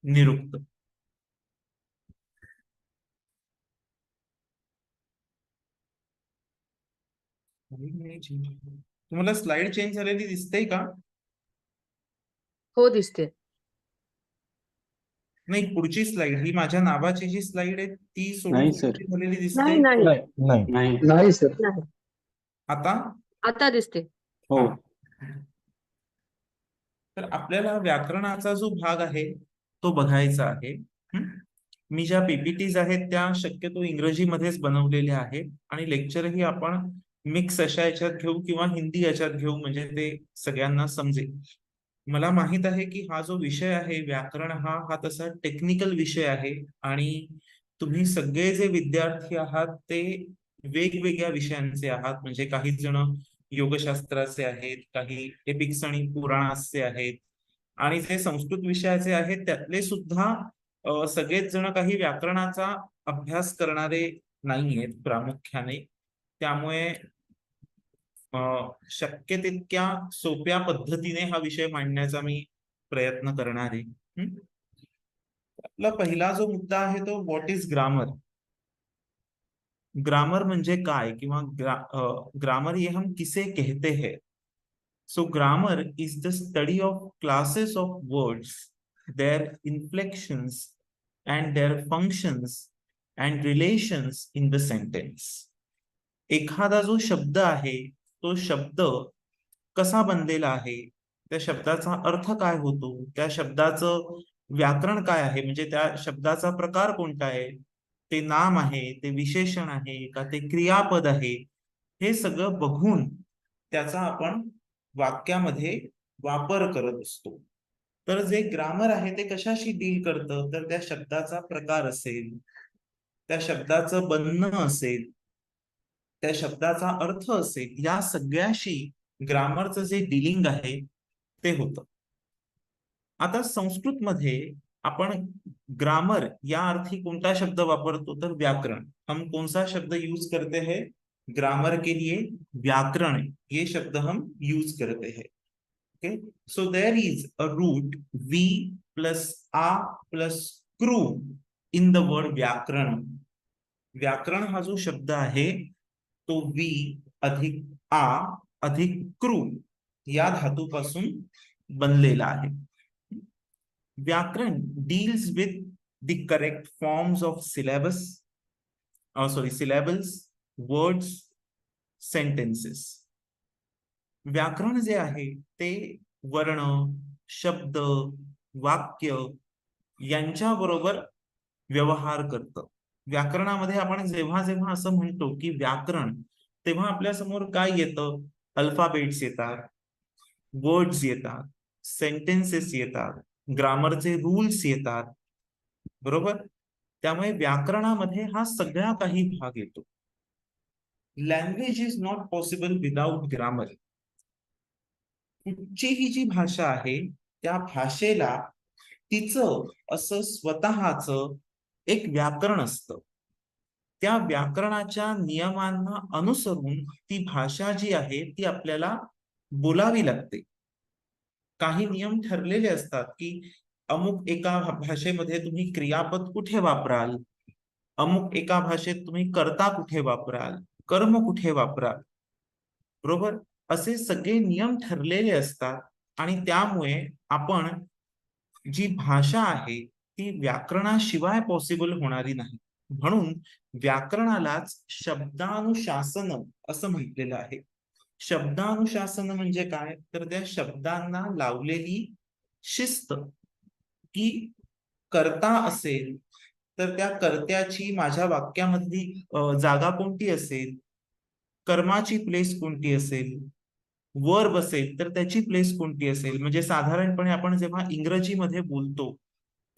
निरुक्त. तुम्हाला slide change झालेली दिसते का? हो दिसते. नाही, पुढची स्लाइड ही माझ्या नावाची जी स्लाइड आहे ती सोडून नाही सर. झालेली दिसते. नाही नाही नाही नाही. नाही सर. नाही. आता आता दिसते. हो. तर आपल्याला व्याकरणाचा जो भाग आहे तो बघायचा आहे. मी ज्या पीपीटीज आहेत त्या शक्यतो इंग्रजीमध्येच बनवलेल्या आहेत आणि लेक्चरही आपण मिक्स अशा याच्यात घेऊ किंवा हिंदी याच्यात घेऊ, म्हणजे ते सगळ्यांना समजेल. मला माहित आहे की हा जो विषय आहे व्याकरण हा हा तसा टेक्निकल विषय आहे आणि तुम्ही सगळे जे विद्यार्थी आहात ते वेगवेगळ्या विषयांचे आहात. म्हणजे काही जण योगशास्त्राचे आहेत, काही एपिक्स आणि पुराणाचे आहेत आणि जे संस्कृत विषयाचे आहेत त्यातले सुद्धा सगळेच जण काही व्याकरणाचा अभ्यास करणारे नाही आहेत प्रामुख्याने. त्यामुळे शक्य तितक्या सोप्या पद्धतीने हा विषय मांडण्याचा मी प्रयत्न करणार आहे. आपला पहिला जो मुद्दा आहे तो व्हॉट इज ग्रामर. ग्रामर म्हणजे काय किंवा ग्रामर ये हम किसे कहते हैं. So grammar is the study of classes of words, their inflections and their functions and relations in the sentence. एखादा जो शब्द आहे तो शब्द कसा बनलेला आहे, त्या शब्दाचा अर्थ काय होतो, त्या शब्दाचं व्याकरण काय आहे, म्हणजे त्या शब्दाचा प्रकार कोणता आहे, ते नाम आहे, ते विशेषण आहे का, ते क्रियापद आहे, हे सगळं बघून त्याचा आपण वाक्यामध्ये वापर करत असतो. तर जे ग्रामर आहे ते कशाशी डील करतं, तर त्या शब्दाचा प्रकार असेल, त्या शब्दाचं बनणं असेल, त्या शब्दाचा अर्थ असेल, या सगळ्याशी ग्रामरचं जे डीलिंग आहे ते होतं. आता संस्कृत मध्ये आपण ग्रामर या अर्थी कोणता शब्द वापरतो, तर व्याकरण. हम कौन सा शब्द यूज करते हैं ग्रामर के लिए? व्याकरण ये शब्द हम यूज करते हैं. Okay, so there is a root वी प्लस आ प्लस क्रू इन द वर्ड व्याकरण. व्याकरण हा जो शब्द आहे तो वी अधिक आ अधिक क्रू या धातूपासून बनलेला आहे. व्याकरण deals with the correct forms of syllables, words, sentences. व्याकरण जे आहे ते वर्ण, शब्द, वाक्य यांच्या बरोबर व्यवहार करतं. व्याकरणामध्ये आपण जेव्हा जेव्हा असं म्हणतो की व्याकरण, तेव्हा आपल्या समोर काय येतं? अल्फाबेट्स येतात, वर्ड्स येतात, सेंटेन्सेस येतात, ग्रामरचे रूल्स येतात, बरोबर. त्यामुळे व्याकरणामध्ये हा सगळा काही भाग येतो. Language is not possible without grammar. कुठचीही जी भाषा आहे त्या भाषेला तिचं असं स्वतःचं एक व्याकरण असतं. त्या व्याकरणाच्या नियमांना अनुसरून ती भाषा जी आहे ती आपल्याला बोलावी लागते. काही नियम ठरलेले असतात की अमुक एका भाषेमध्ये तुम्ही क्रियापद कुठे वापराल, अमुक एका भाषेत तुम्ही कर्ता कुठे वापराल, कर्म कुठे वापराल, बरोबर. असे सगळे नियम ठरलेले असतात आणि त्यामुळे आपण जी भाषा आहे ती व्याकरणाशिवाय पॉसिबल होणारी नाही. म्हणून व्याकरणालाच शब्दानुशासन असं म्हटलेलं आहे. शब्दानुशासन म्हणजे काय, तर त्या शब्दांना लावलेली शिस्त. की कर्ता असेल तर त्या कर्त्याची माझ्या वाक्यामधली जागा कोणती असेल, कर्माची प्लेस कोणती असेल, वर्ब असेल तर त्याची प्लेस कोणती असेल. म्हणजे साधारणपणे आपण जेव्हा इंग्रजीमध्ये बोलतो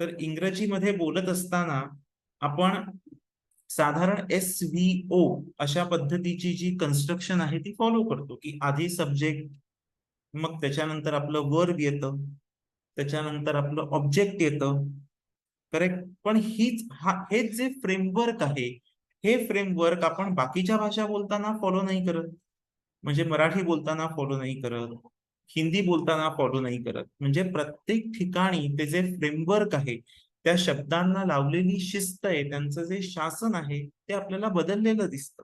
तर इंग्रजीमध्ये बोलत असताना आपण साधारण SVO अशा पद्धतीची जी कन्स्ट्रक्शन आहे ती फॉलो करतो की आधी सब्जेक्ट, मग त्याच्यानंतर आपलं वर्ब येतं, त्याच्यानंतर आपलं ऑब्जेक्ट येतं, करेक्ट. पण हेच जे फ्रेमवर्क आहे हे फ्रेमवर्क आपण बाकीच्या भाषा बोलताना फॉलो नाही करत. म्हणजे मराठी बोलताना फॉलो नाही करत, हिंदी बोलताना फॉलो नाही करत. म्हणजे प्रत्येक ठिकाणी ते जे फ्रेमवर्क आहे, त्या शब्दांना लावलेली शिस्त आहे, त्यांचं जे शासन आहे ते आपल्याला बदललेलं दिसतं.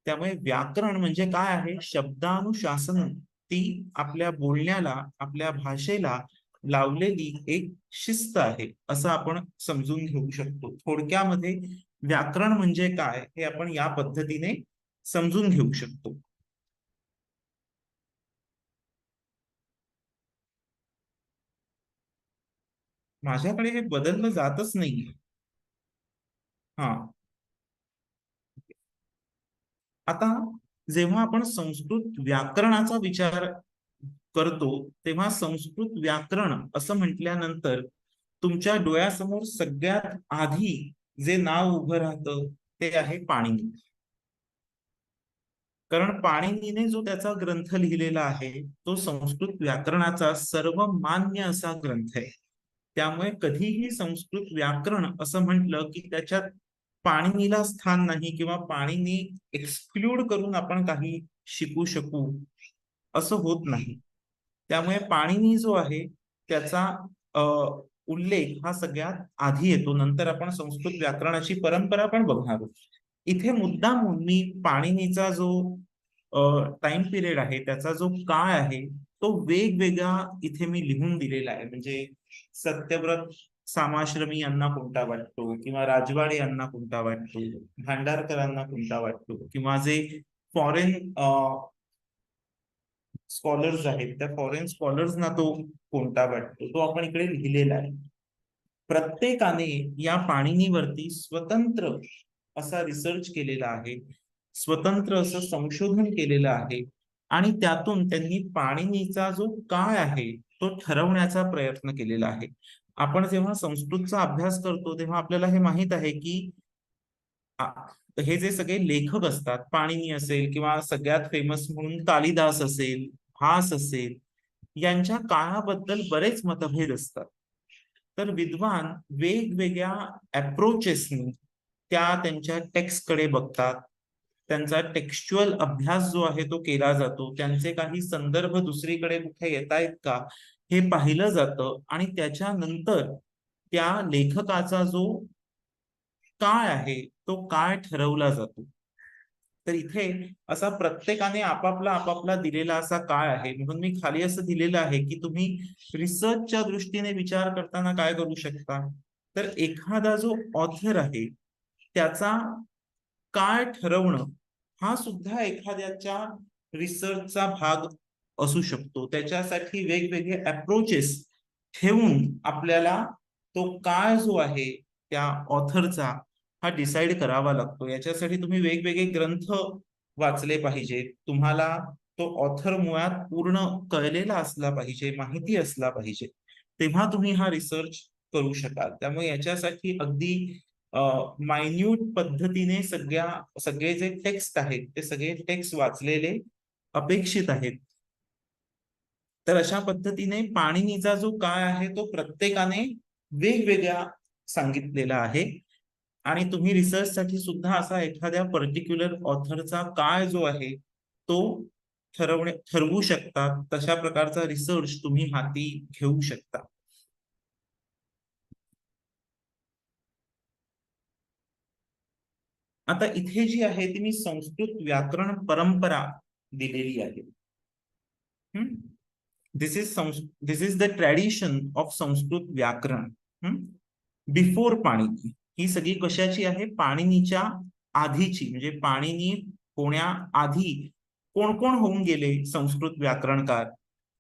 त्यामुळे व्याकरण म्हणजे काय आहे? शब्दानुशासन. ती आपल्या बोलण्याला, आपल्या भाषेला लावलेली एक शिस्त आहे, असं आपण समजून घेऊ शकतो. थोडक्यामध्ये व्याकरण म्हणजे काय हे आपण या पद्धतीने समजून घेऊ शकतो. माझ्याकडे हे बदललं जातच नाही. हा, आता जेव्हा आपण संस्कृत व्याकरणाचा विचार करतो, तेव्हा संस्कृत व्याकरण असं म्हटल्यानंतर तुमच्या डोळ्यासमोर सगळ्यात आधी जे नाव उभं राहतं ते आहे पाणिनी. कारण पाणिनीने जो त्याचा ग्रंथ लिहिलेला आहे तो संस्कृत व्याकरणाचा सर्वमान्य असा ग्रंथ आहे. त्यामुळे कधीही संस्कृत व्याकरण असं म्हटलं की त्याच्यात पाणिनीला स्थान नाही किंवा पाणिनी एक्सक्लूड करून आपण काही शिकू शकू असं होत नाही. त्यामुळे पाणिनी जो आहे त्याचा उल्लेख हा सगळ्यात आधी येतो. नंतर आपण संस्कृत व्याकरणाची परंपरा पण बघणार आहोत. इथे मुद्दाम मी पाणिनीचा जो टाइम पिरियड आहे, त्याचा जो काळ आहे तो वेगवेगळा इथे मी लिहून दिलेला आहे. म्हणजे सत्यव्रत सामाश्रमी यांना कोणता वाटतो, किंवा राजवाडे यांना कोणता वाटतो, भांडारकरांना कोणता वाटतो, किंवा जे फॉरेन स्कॉलर्स आहेत त्या फॉरेन स्कॉलर्सना तो कोणता वाटतो, तो आपण इकडे लिहिलेला आहे. प्रत्येकाने या पाणिनीवरती स्वतंत्र असा रिसर्च केलेला आहे, स्वतंत्र असं संशोधन केलेलं आहे, आणि त्यातून त्यांनी पाणिनीचा जो काळ आहे तो ठरवण्याचा प्रयत्न केलेला आहे. आपण जेव्हा संस्कृतचा अभ्यास करतो तेव्हा आपल्याला हे माहित आहे की हे जे सगळे लेखक असतात, पाणिनी असेल किंवा सगळ्यात फेमस म्हणून कालिदास असेल, भास असेल, यांच्या काळाबद्दल बरेच मतभेद असतात. तर विद्वान वेगवेगळ्या अप्रोचेसनी त्या त्यांच्या टेक्स्टकडे बघतात. त्यांचा टेक्स्च्युअल अभ्यास जो आहे तो केला जातो. त्यांचे काही संदर्भ दुसरीकडे कुठे येत आहेत का हे पाहिलं जातं, आणि त्याच्यानंतर त्या लेखकाचा जो काळ आहे तो काळ ठरवला जातो. तर इथे असा प्रत्येकाने आपापला आपापला दिलेला असा काळ आहे. म्हणून मी खाली असं दिलेलं आहे की तुम्ही रिसर्चच्या दृष्टीने विचार करताना काय करू शकता, तर एखादा जो ऑथर आहे त्याचा काळ ठरवणं हा सुद्धा एखाद्याच्या रिसर्चचा भाग असू शकतो. त्याच्यासाठी वेगवेगळे अप्रोचेस ठेवून आपल्याला तो काळ जो आहे त्या ऑथरचा हा डिसाइड करावा लागतो. याच्यासाठी तुम्ही वेगवेगळे ग्रंथ वाचले पाहिजे. तुम्हाला तो ऑथर मुळात पूर्ण कळलेला असला पाहिजे, माहिती असला पाहिजे, तेव्हा तुम्ही हा रिसर्च करू शकाल. त्यामुळे याच्यासाठी अगदी मायन्यूट पद्धतीने सगळे जे टेक्स्ट आहेत ते सगळे टेक्स्ट वाचलेले अपेक्षित आहेत. तर अशा पद्धतीने पाणिनीचा जो काळ आहे तो प्रत्येकाने वेगवेगळा सांगितलेला आहे. आणि तुम्ही रिसर्च साठी सुद्धा असा एखाद्या पर्टिक्युलर ऑथरचा काळ जो आहे तो ठरवू शकता. तशा प्रकारचा रिसर्च तुम्ही हाती घेऊ शकता. आता इथे जी आहे ती मी संस्कृत व्याकरण परंपरा दिलेली आहे. This is this is the tradition of Sanskrit vyakarana before Panini. ही सगळी कशाची आहे? पाणिनीच्या आधीची. म्हणजे पाणिनी होण्याआधी कोण कोण होऊन गेले संस्कृत व्याकरणकार,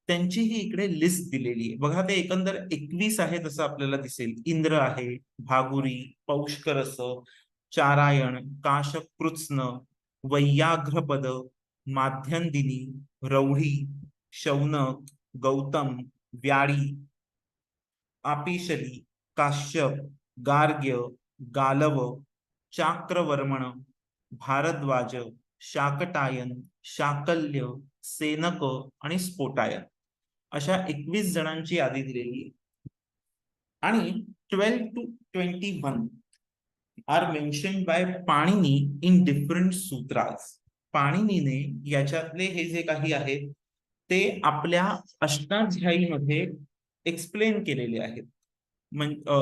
त्यांची ही इकडे लिस्ट दिलेली आहे. बघा, ते एकंदर 21 आहेत असं आपल्याला दिसेल. इंद्र आहे, भागुरी, पौष्करस, चारायण, काशकृत्स्न, वैयाघ्रपद, माध्यंदिनी, रौढी, शौनक, गौतम, व्याळी, आपिशली, काश्यप, गार्ग्य, गालव, चाक्रवर्मण, भारद्वाज, शाकटायन, शाकल्य, सेनक आणि स्फोटायन अशा 21 जणांची यादी दिलेली आहे. आणि 12 to 21 are mentioned by Panini in different sutras. पाणिनीने याच्यातले हे जे काही आहेत ते आपल्या अष्टाध्यायीमध्ये एक्सप्लेन केलेले आहेत.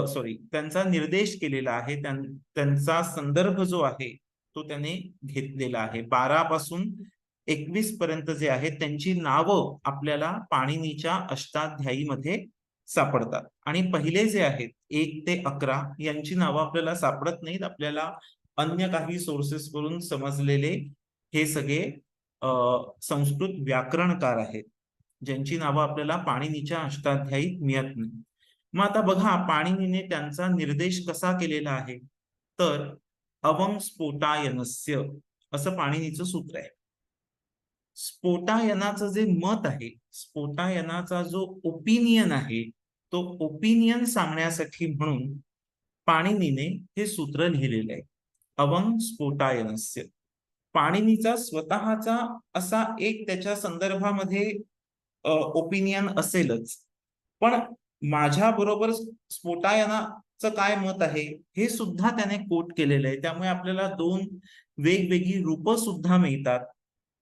सॉरी, त्यांचा निर्देश केलेला आहे, त्यांचा संदर्भ जो आहे तो त्याने घेतलेला आहे. 12 पासून 21 पर्यंत जे आहेत त्यांची नावं आपल्याला पाणिनीच्या अष्टाध्यायीमध्ये सापडतात. आणि पहिले जे आहेत 1 ते 11 यांची नावं आपल्याला सापडत नाहीत. आपल्याला अन्य काही सोर्सेस वरून समजलेले हे सगळे संस्कृत व्याकरणकार आहेत, ज्यांची नावं आपल्याला पाणिनीच्या अष्टाध्यायीत मिळत नाही. मग आता बघा पाणिनीने त्यांचा निर्देश कसा केलेला आहे, तर अवं स्फोटायनस्य असं पाणिनीचं सूत्र आहे. स्फोटायनाचं जे मत आहे, स्फोटायनाचा जो ओपिनियन आहे, तो ओपिनियन सांगण्यासाठी म्हणून पाणिनीने हे सूत्र लिहिलेलं आहे, अवं स्फोटायनस्य. पाणिनीचा स्वतःचा असा एक त्याच्या संदर्भामध्ये ओपिनियन असेलच, पण माझ्या बरोबर स्फोटायनाचं काय मत आहे हे सुद्धा त्याने कोट केलेलं आहे. त्यामुळे आपल्याला 2 वेगवेगळी रूप सुद्धा मिळतात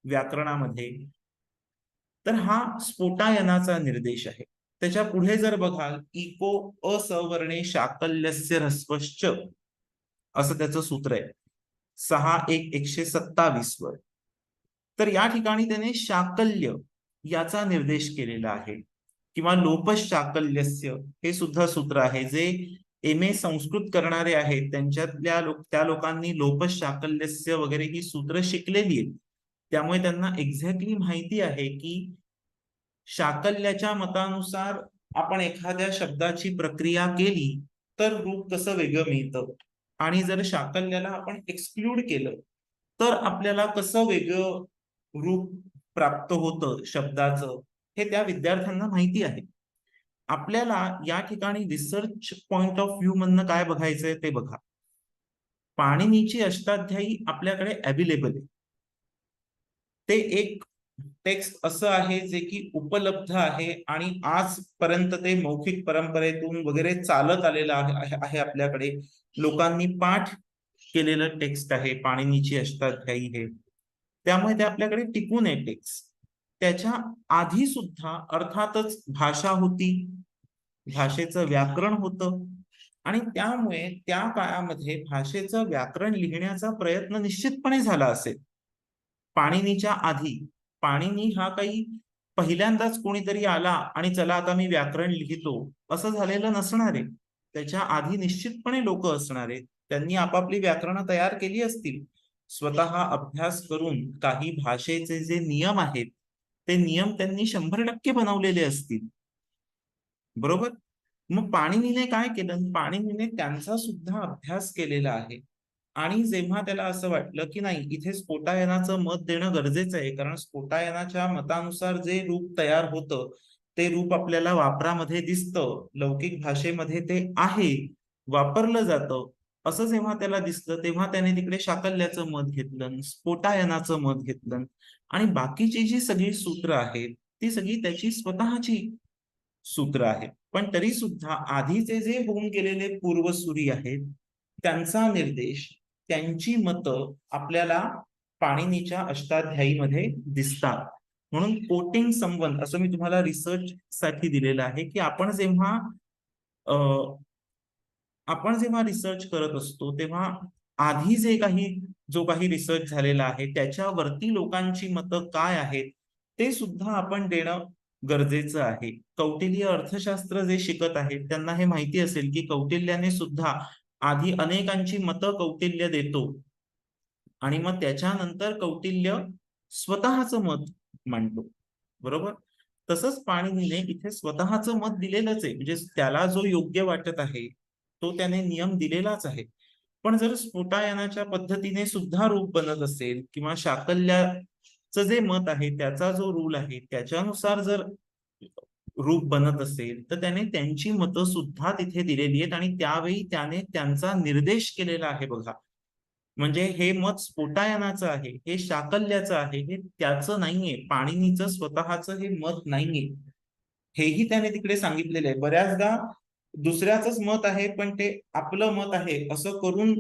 व्याकरणामध्ये. तर हा स्फोटायनाचा निर्देश आहे. त्याच्या पुढे जर बघाल, इको असवर्णे शाकल्यस्य ह्रस्वश्च असं त्याचं सूत्र आहे 6.1.127 वर. तर या ठिकाणी त्याने शाकल्य याचा निर्देश केलेला आहे, किंवा लोपशाकल्यस्य हे सुद्धा सूत्र आहे. जे MA संस्कृत करणारे आहेत त्या लोकांनी लोपशाकल्यस्य वगैरे ही सूत्र शिकलेली आहेत. त्यामुळे त्यांना एक्झॅक्टली माहिती आहे की शाकल्याच्या मतानुसार आपण एखाद्या शब्दाची प्रक्रिया केली तर रूप कसं वेगळं मिळतं, आणि जर शाकल्याला आपण एक्सक्लूड केलं तर आपल्याला कसं वेगळं रूप प्राप्त होतं शब्दाचं, हे त्या विद्यार्थ्यांना माहिती आहे. आपल्याला या ठिकाणी रिसर्च पॉइंट ऑफ व्ह्यू मधनं काय बघायचंय ते बघा. पाणिनीची अष्टाध्यायी आपल्याकडे अवेलेबल आहे. ते एक टेक्स्ट असं आहे जे की उपलब्ध आहे आणि आजपर्यंत ते मौखिक परंपरेतून वगैरे चालत आलेलं आहे आपल्याकडे. लोकांनी पाठ केलेलं टेक्स्ट आहे पाणिनीची अष्टाध्यायी हे. त्यामुळे ते आपल्याकडे टिकून आहे टेक्स्ट. त्याच्या आधी सुद्धा अर्थातच भाषा होती, भाषेचं व्याकरण होतं, आणि त्यामुळे त्या काळामध्ये भाषेचं व्याकरण लिहिण्याचा प्रयत्न निश्चितपणे झाला असेल. पाणिनीच्या आधी पाणिनी हा काही पहिल्यांदाच कोणीतरी आला आणि चला आता मी व्याकरण लिहितो असं झालेलं नसणार आहे. त्याच्या आधी निश्चितपणे लोक असणार आहेत, त्यांनी आपापली व्याकरणं तयार केली असतील, स्वतः अभ्यास करून काही भाषेचे जे नियम आहेत ते नियम त्यांनी 100% बनवलेले असतील. बरोबर. मग पाणिनीने काय केलं, पाणिनीने त्यांचा सुद्धा अभ्यास केलेला आहे. आणि जेव्हा त्याला असं वाटलं की नाही, इथे स्फोटायनाचं मत देणं गरजेचं आहे, कारण स्फोटायनाच्या मतानुसार जे रूप तयार होतं ते रूप आपल्याला वापरामध्ये दिसतं, लौकिक भाषेमध्ये ते आहे, वापरलं जातं, असं जेव्हा त्याला दिसलं तेव्हा त्याने तिकडे शाकल्याचं मत घेतलं, स्फोटायनाचं मत घेतलं, आणि बाकीची जी सगळी सूत्र आहेत ती सगळी त्याची स्वतःची सूत्र आहेत. पण तरी सुद्धा आधीचे जे होऊन गेलेले पूर्वसुरी आहेत त्यांचा निर्देश, त्यांची मतं आपल्याला पाणिनीच्या अष्टाध्यायीमध्ये दिसतात. म्हणून कोटिंग संबंध असं मी तुम्हाला रिसर्च साठी दिलेलं आहे की आपण जेव्हा रिसर्च करत असतो तेव्हा आधी जो काही रिसर्च झालेला आहे त्याच्यावरती लोकांची मतं काय आहेत ते सुद्धा आपण देणं गरजेचं आहे. कौटिल्य अर्थशास्त्र जे शिकत आहेत त्यांना हे माहिती असेल की कौटिल्याने सुद्धा आधी अनेकांची मतं कौटिल्य देतो आणि मग त्याच्यानंतर कौटिल्य स्वतःचं मत मांडतो. बरोबर. तसंच पाणिनीने इथे स्वतःचं मत दिलेलंच आहे, म्हणजे त्याला जो योग्य वाटत आहे तो त्याने नियम दिलेलाच आहे. पण जर स्फोटायनाच्या पद्धतीने सुद्धा रूप बनत असेल किंवा शाकल्याचं जे मत आहे त्याचा जो रूल आहे त्याच्यानुसार जर रूप बनत असेल तर त्याने त्यांची मतं सुद्धा तिथे दिलेली आहेत आणि त्यावेळी त्याने त्यांचा निर्देश केलेला आहे बघा. म्हणजे हे मत स्फोटायनाचं आहे, हे शाकल्याचं आहे, हे त्याचं नाहीये, पाणिनीचं स्वतःचं हे मत नाहीये, हेही त्याने तिकडे सांगितलेलं आहे. बऱ्याचदा दुसऱ्याच मत आहे पण ते आपलं मत आहे असं करून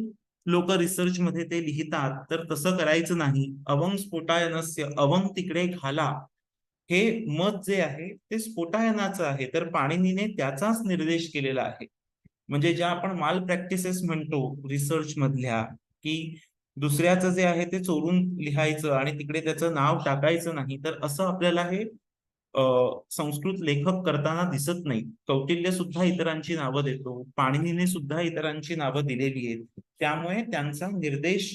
लोक रिसर्च मध्ये ते लिहितात, तर तसं करायचं नाही. अवं स्फोटायनस्य, अवं तिकडे घाला, हे मत जे आहे ते स्फोटायनाचं आहे, तर पाणिनीने त्याचाच निर्देश केलेला आहे. म्हणजे ज्या आपण माल प्रॅक्टिसेस म्हणतो रिसर्च मधल्या, की दुसऱ्याचं जे आहे ते चोरून लिहायचं आणि तिकडे त्याचं नाव टाकायचं नाही, तर असं आपल्याला हे संस्कृत लेखक करताना दिसत नाही. कौटिल्य सुद्धा इतरांची नावं देतो, पाणिनीने सुद्धा इतरांची नावं दिलेली आहेत. त्यामुळे त्यांचा निर्देश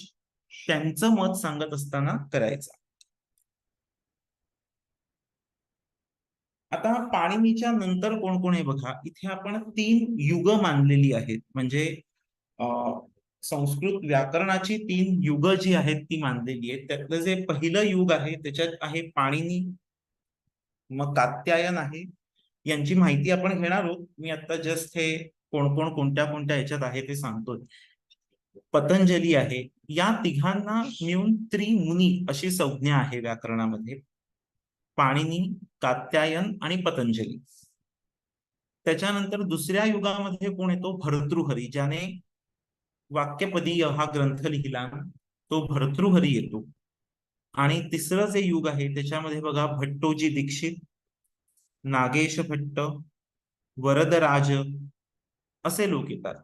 त्यांचं मत सांगत असताना करायचा. आता पाणिनीच्या नंतर कोण कोण आहे बघा, इथे आपण 3 युग मानलेली आहेत. म्हणजे संस्कृत व्याकरणाची 3 युग जी आहेत ती मानलेली आहेत. त्यातलं जे पहिलं युग आहे त्याच्यात आहे पाणिनी, मग कात्यायन आहे. यांची माहिती आपण घेणार आहोत. मी आता जस्ट हे कोण कोण कोणत्या कोणत्या याच्यात आहे ते सांगतोय. पतंजली आहे. या तिघांना मिळून त्रिमुनी अशी संज्ञा आहे व्याकरणामध्ये. पाणिनी, कात्यायन आणि पतंजली. त्याच्यानंतर दुसऱ्या युगामध्ये कोण येतो? भर्तृहरी, ज्याने वाक्यपदीय हा ग्रंथ लिहिला, तो भर्तृहरी येतो. आणि तिसरं जे युग आहे त्याच्यामध्ये बघा भट्टोजी दीक्षित, नागेश भट्ट, वरदराज असे लोक येतात.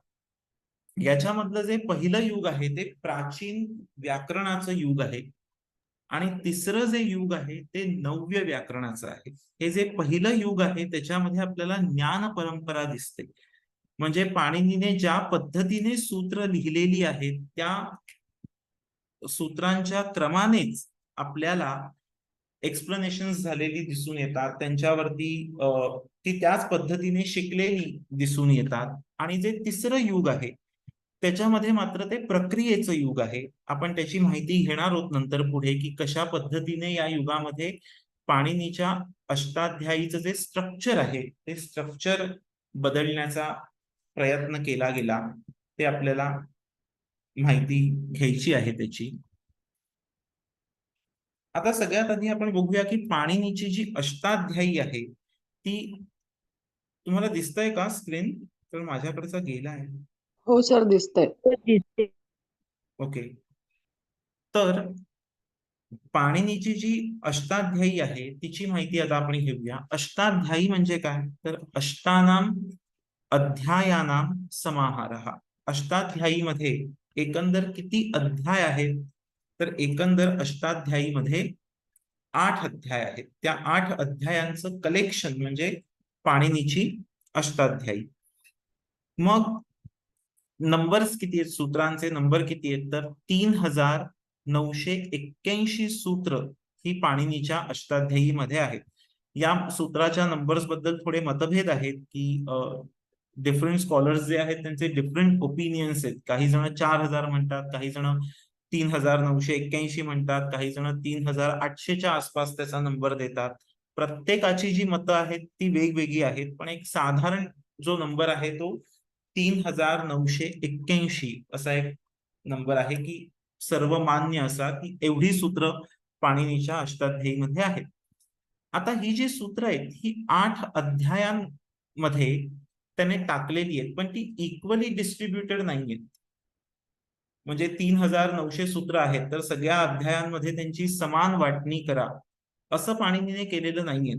याच्यामधलं जे पहिलं युग आहे ते प्राचीन व्याकरणाचं युग आहे. आणि तिसरं जे युग आहे ते नव्य व्याकरणाचं आहे. हे जे पहिलं युग आहे त्याच्यामध्ये आपल्याला ज्ञान परंपरा दिसते. म्हणजे पाणिनीने ज्या पद्धतीने सूत्र लिहिलेली आहेत त्या सूत्रांच्या क्रमानेच आपल्याला एक्सप्लेनेशन झालेली दिसून येतात. त्यांच्यावरती ती त्याच पद्धतीने शिकलेली दिसून येतात. आणि जे तिसरं युग आहे त्याच्यामध्ये मात्र ते प्रक्रियेचं युग आहे. आपण त्याची माहिती घेणार आहोत नंतर पुढे, की कशा पद्धतीने या युगामध्ये पाणिनीच्या अष्टाध्यायीचं जे स्ट्रक्चर आहे ते स्ट्रक्चर बदलण्याचा प्रयत्न केला गेला, ते आपल्याला माहिती घ्यायची आहे त्याची. आता सगळ्यात आधी आपण बघूया की पाणिनीची जी अष्टाध्यायी आहे ती तुम्हाला दिसतंय का स्क्रीन? तर माझ्याकडचा गेला आहे. हो सर, दिसतंय. ओके. तर पाणिनीची जी अष्टाध्यायी आहे तिची माहिती आता आपण घेऊया. अष्टाध्यायी म्हणजे काय? तर अष्टानाम अध्यायानाम समाहारः. अष्टाध्यायीमध्ये एकंदर किती अध्याय आहेत? तर एकंदर अष्टाध्यायीमध्ये 8 अध्याय आहेत. त्या 8 अध्यायांचं कलेक्शन म्हणजे पाणिनीची अष्टाध्यायी. मग नंबर्स किती आहेत? सूत्रांचे नंबर किती आहेत? तर 3981 सूत्र ही पाणिनीच्या अष्टाध्यायीमध्ये आहेत. या सूत्राच्या नंबर्स बद्दल थोडे मतभेद आहेत, की डिफरंट स्कॉलर्स जे आहेत त्यांचे डिफरंट ओपिनियन्स आहेत. काही जण 4000 म्हणतात, काही जण 3981 म्हणतात, काही जण 3800च्या आसपास त्याचा नंबर देतात. प्रत्येकाची जी मतं आहेत ती वेगवेगळी आहेत, पण एक साधारण जो नंबर आहे तो 3981 असा एक नंबर आहे, की सर्वमान्य असा, की एवढी सूत्र पाणिनीच्या अष्टाध्यायीमध्ये आहेत. आता ही जी सूत्र आहेत ही 8 अध्यायांमध्ये त्याने टाकलेली आहेत, पण ती इक्वली डिस्ट्रीब्युटेड नाहीयेत. म्हणजे 3900 सूत्र आहेत तर सगळ्या अध्यायांमध्ये त्यांची समान वाटणी करा असं पाणिनीने केलेलं नाहीये.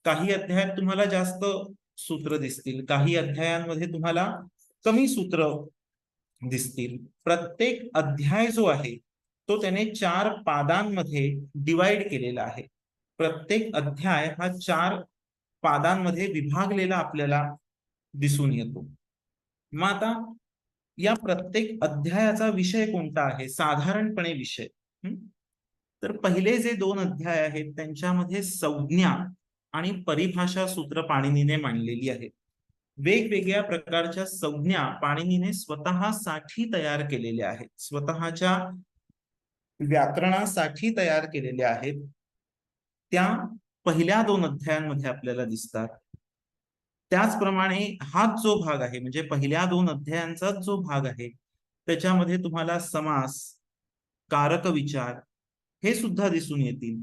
काही अध्यायात तुम्हाला जास्त सूत्र दिसतील, काही अध्यायांमध्ये तुम्हाला कमी सूत्र दिसतील. प्रत्येक अध्याय जो आहे तो त्याने 4 पादांमध्ये डिवाइड केलेला आहे. प्रत्येक अध्याय हा 4 पादांमध्ये विभागलेला आपल्याला दिसून येतो. मग आता या प्रत्येक अध्यायाचा विषय कोणता आहे? साधारणपणे विषय तर पहिले जे 2 अध्याय आहेत त्यांच्यामध्ये संज्ञा आणि परिभाषा सूत्र पाणिनीने मांडलेली आहेत. वेगवेगळ्या प्रकारच्या संज्ञा पाणिनीने स्वतःसाठी तयार केलेल्या आहेत, स्वतःच्या व्याकरणासाठी तयार केलेल्या आहेत. त्या पहिल्या 2 अध्यायांमध्ये आपल्याला दिसतात. त्याचप्रमाणे हाच जो भाग आहे म्हणजे पहिल्या 2 अध्यायांचा जो भाग आहे त्याच्यामध्ये तुम्हाला समास, कारक विचार हे सुद्धा दिसून येतील.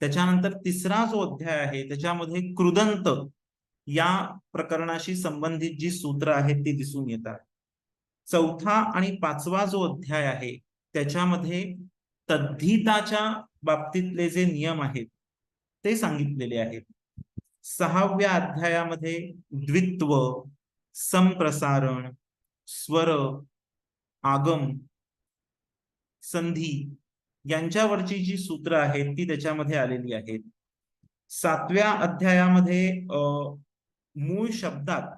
त्याच्यानंतर तिसरा जो अध्याय आहे त्याच्यामध्ये कृदंत या प्रकरणाशी संबंधित जी सूत्र आहेत ती दिसून येतात. चौथा आणि 5वा जो अध्याय आहे त्याच्यामध्ये तद्धिताच्या बाबतीतले जे नियम आहेत ते सांगितलेले आहेत. 6व्या अध्यायामध्ये द्वित्व, संप्रसारण, स्वर, आगम, संधी यांच्यावरची जी सूत्र आहेत ती त्याच्यामध्ये आलेली आहेत. 7व्या अध्यायामध्ये मूळ शब्दात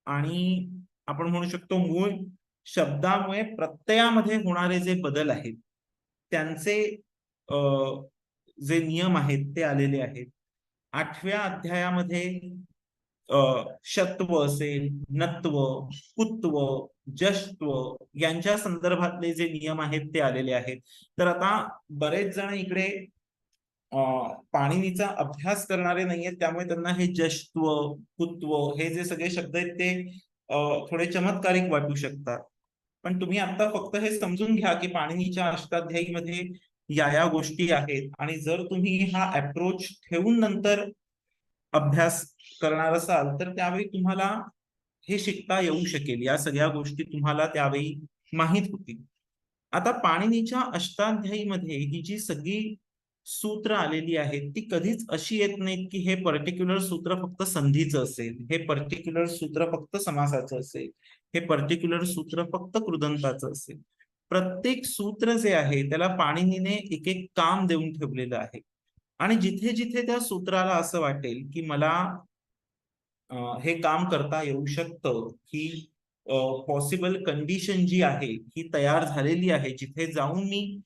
आणि आपण म्हणू शकतो मूळ शब्दामुळे प्रत्ययामध्ये होणारे जे बदल आहेत त्यांचे जे नियम आहेत ते आलेले आहेत. 8व्या अध्यायामध्ये शत्व असेल, नत्व, कुत्व, जश्त्व यांच्या संदर्भातले जे नियम आहेत ते आलेले आहेत. तर आता बरेच जण इकडे पाणिनीचा अभ्यास करणारे नाहीयेत, त्यामुळे त्यांना हे जश्त्व, कुत्व हे जे सगळे शब्द आहेत ते थोडे चमत्कारिक वाटू शकतात. पण तुम्ही आता फक्त हे समजून घ्या की पाणिनीच्या अष्टाध्यायीमध्ये या गोष्टी आहेत, आणि जर तुम्ही हा अप्रोच ठेवून नंतर अभ्यास करणार असाल तर त्यावेळी तुम्हाला हे शिकता येऊ शकेल. या सगळ्या गोष्टी तुम्हाला त्यावेळी माहित होतील. आता पाणिनीच्या अष्टाध्यायीमध्ये ही जी सगळी सूत्र आलेली आहेत ती कधीच अशी येत नाहीत की हे पर्टिक्युलर सूत्र फक्त संधीचं असेल, हे पर्टिक्युलर सूत्र फक्त समासाचं असेल, हे पर्टिक्युलर सूत्र फक्त कृदंताचं असेल. प्रत्येक सूत्र जे आहे त्याला पाणिनीने एक एक काम देऊन ठेवलेलं आहे, आणि जिथे जिथे त्या सूत्राला असं वाटेल की मला हे काम करता येऊ शकतं, की पॉसिबल कंडिशन जी आहे ही तयार झालेली आहे, जिथे जाऊन मी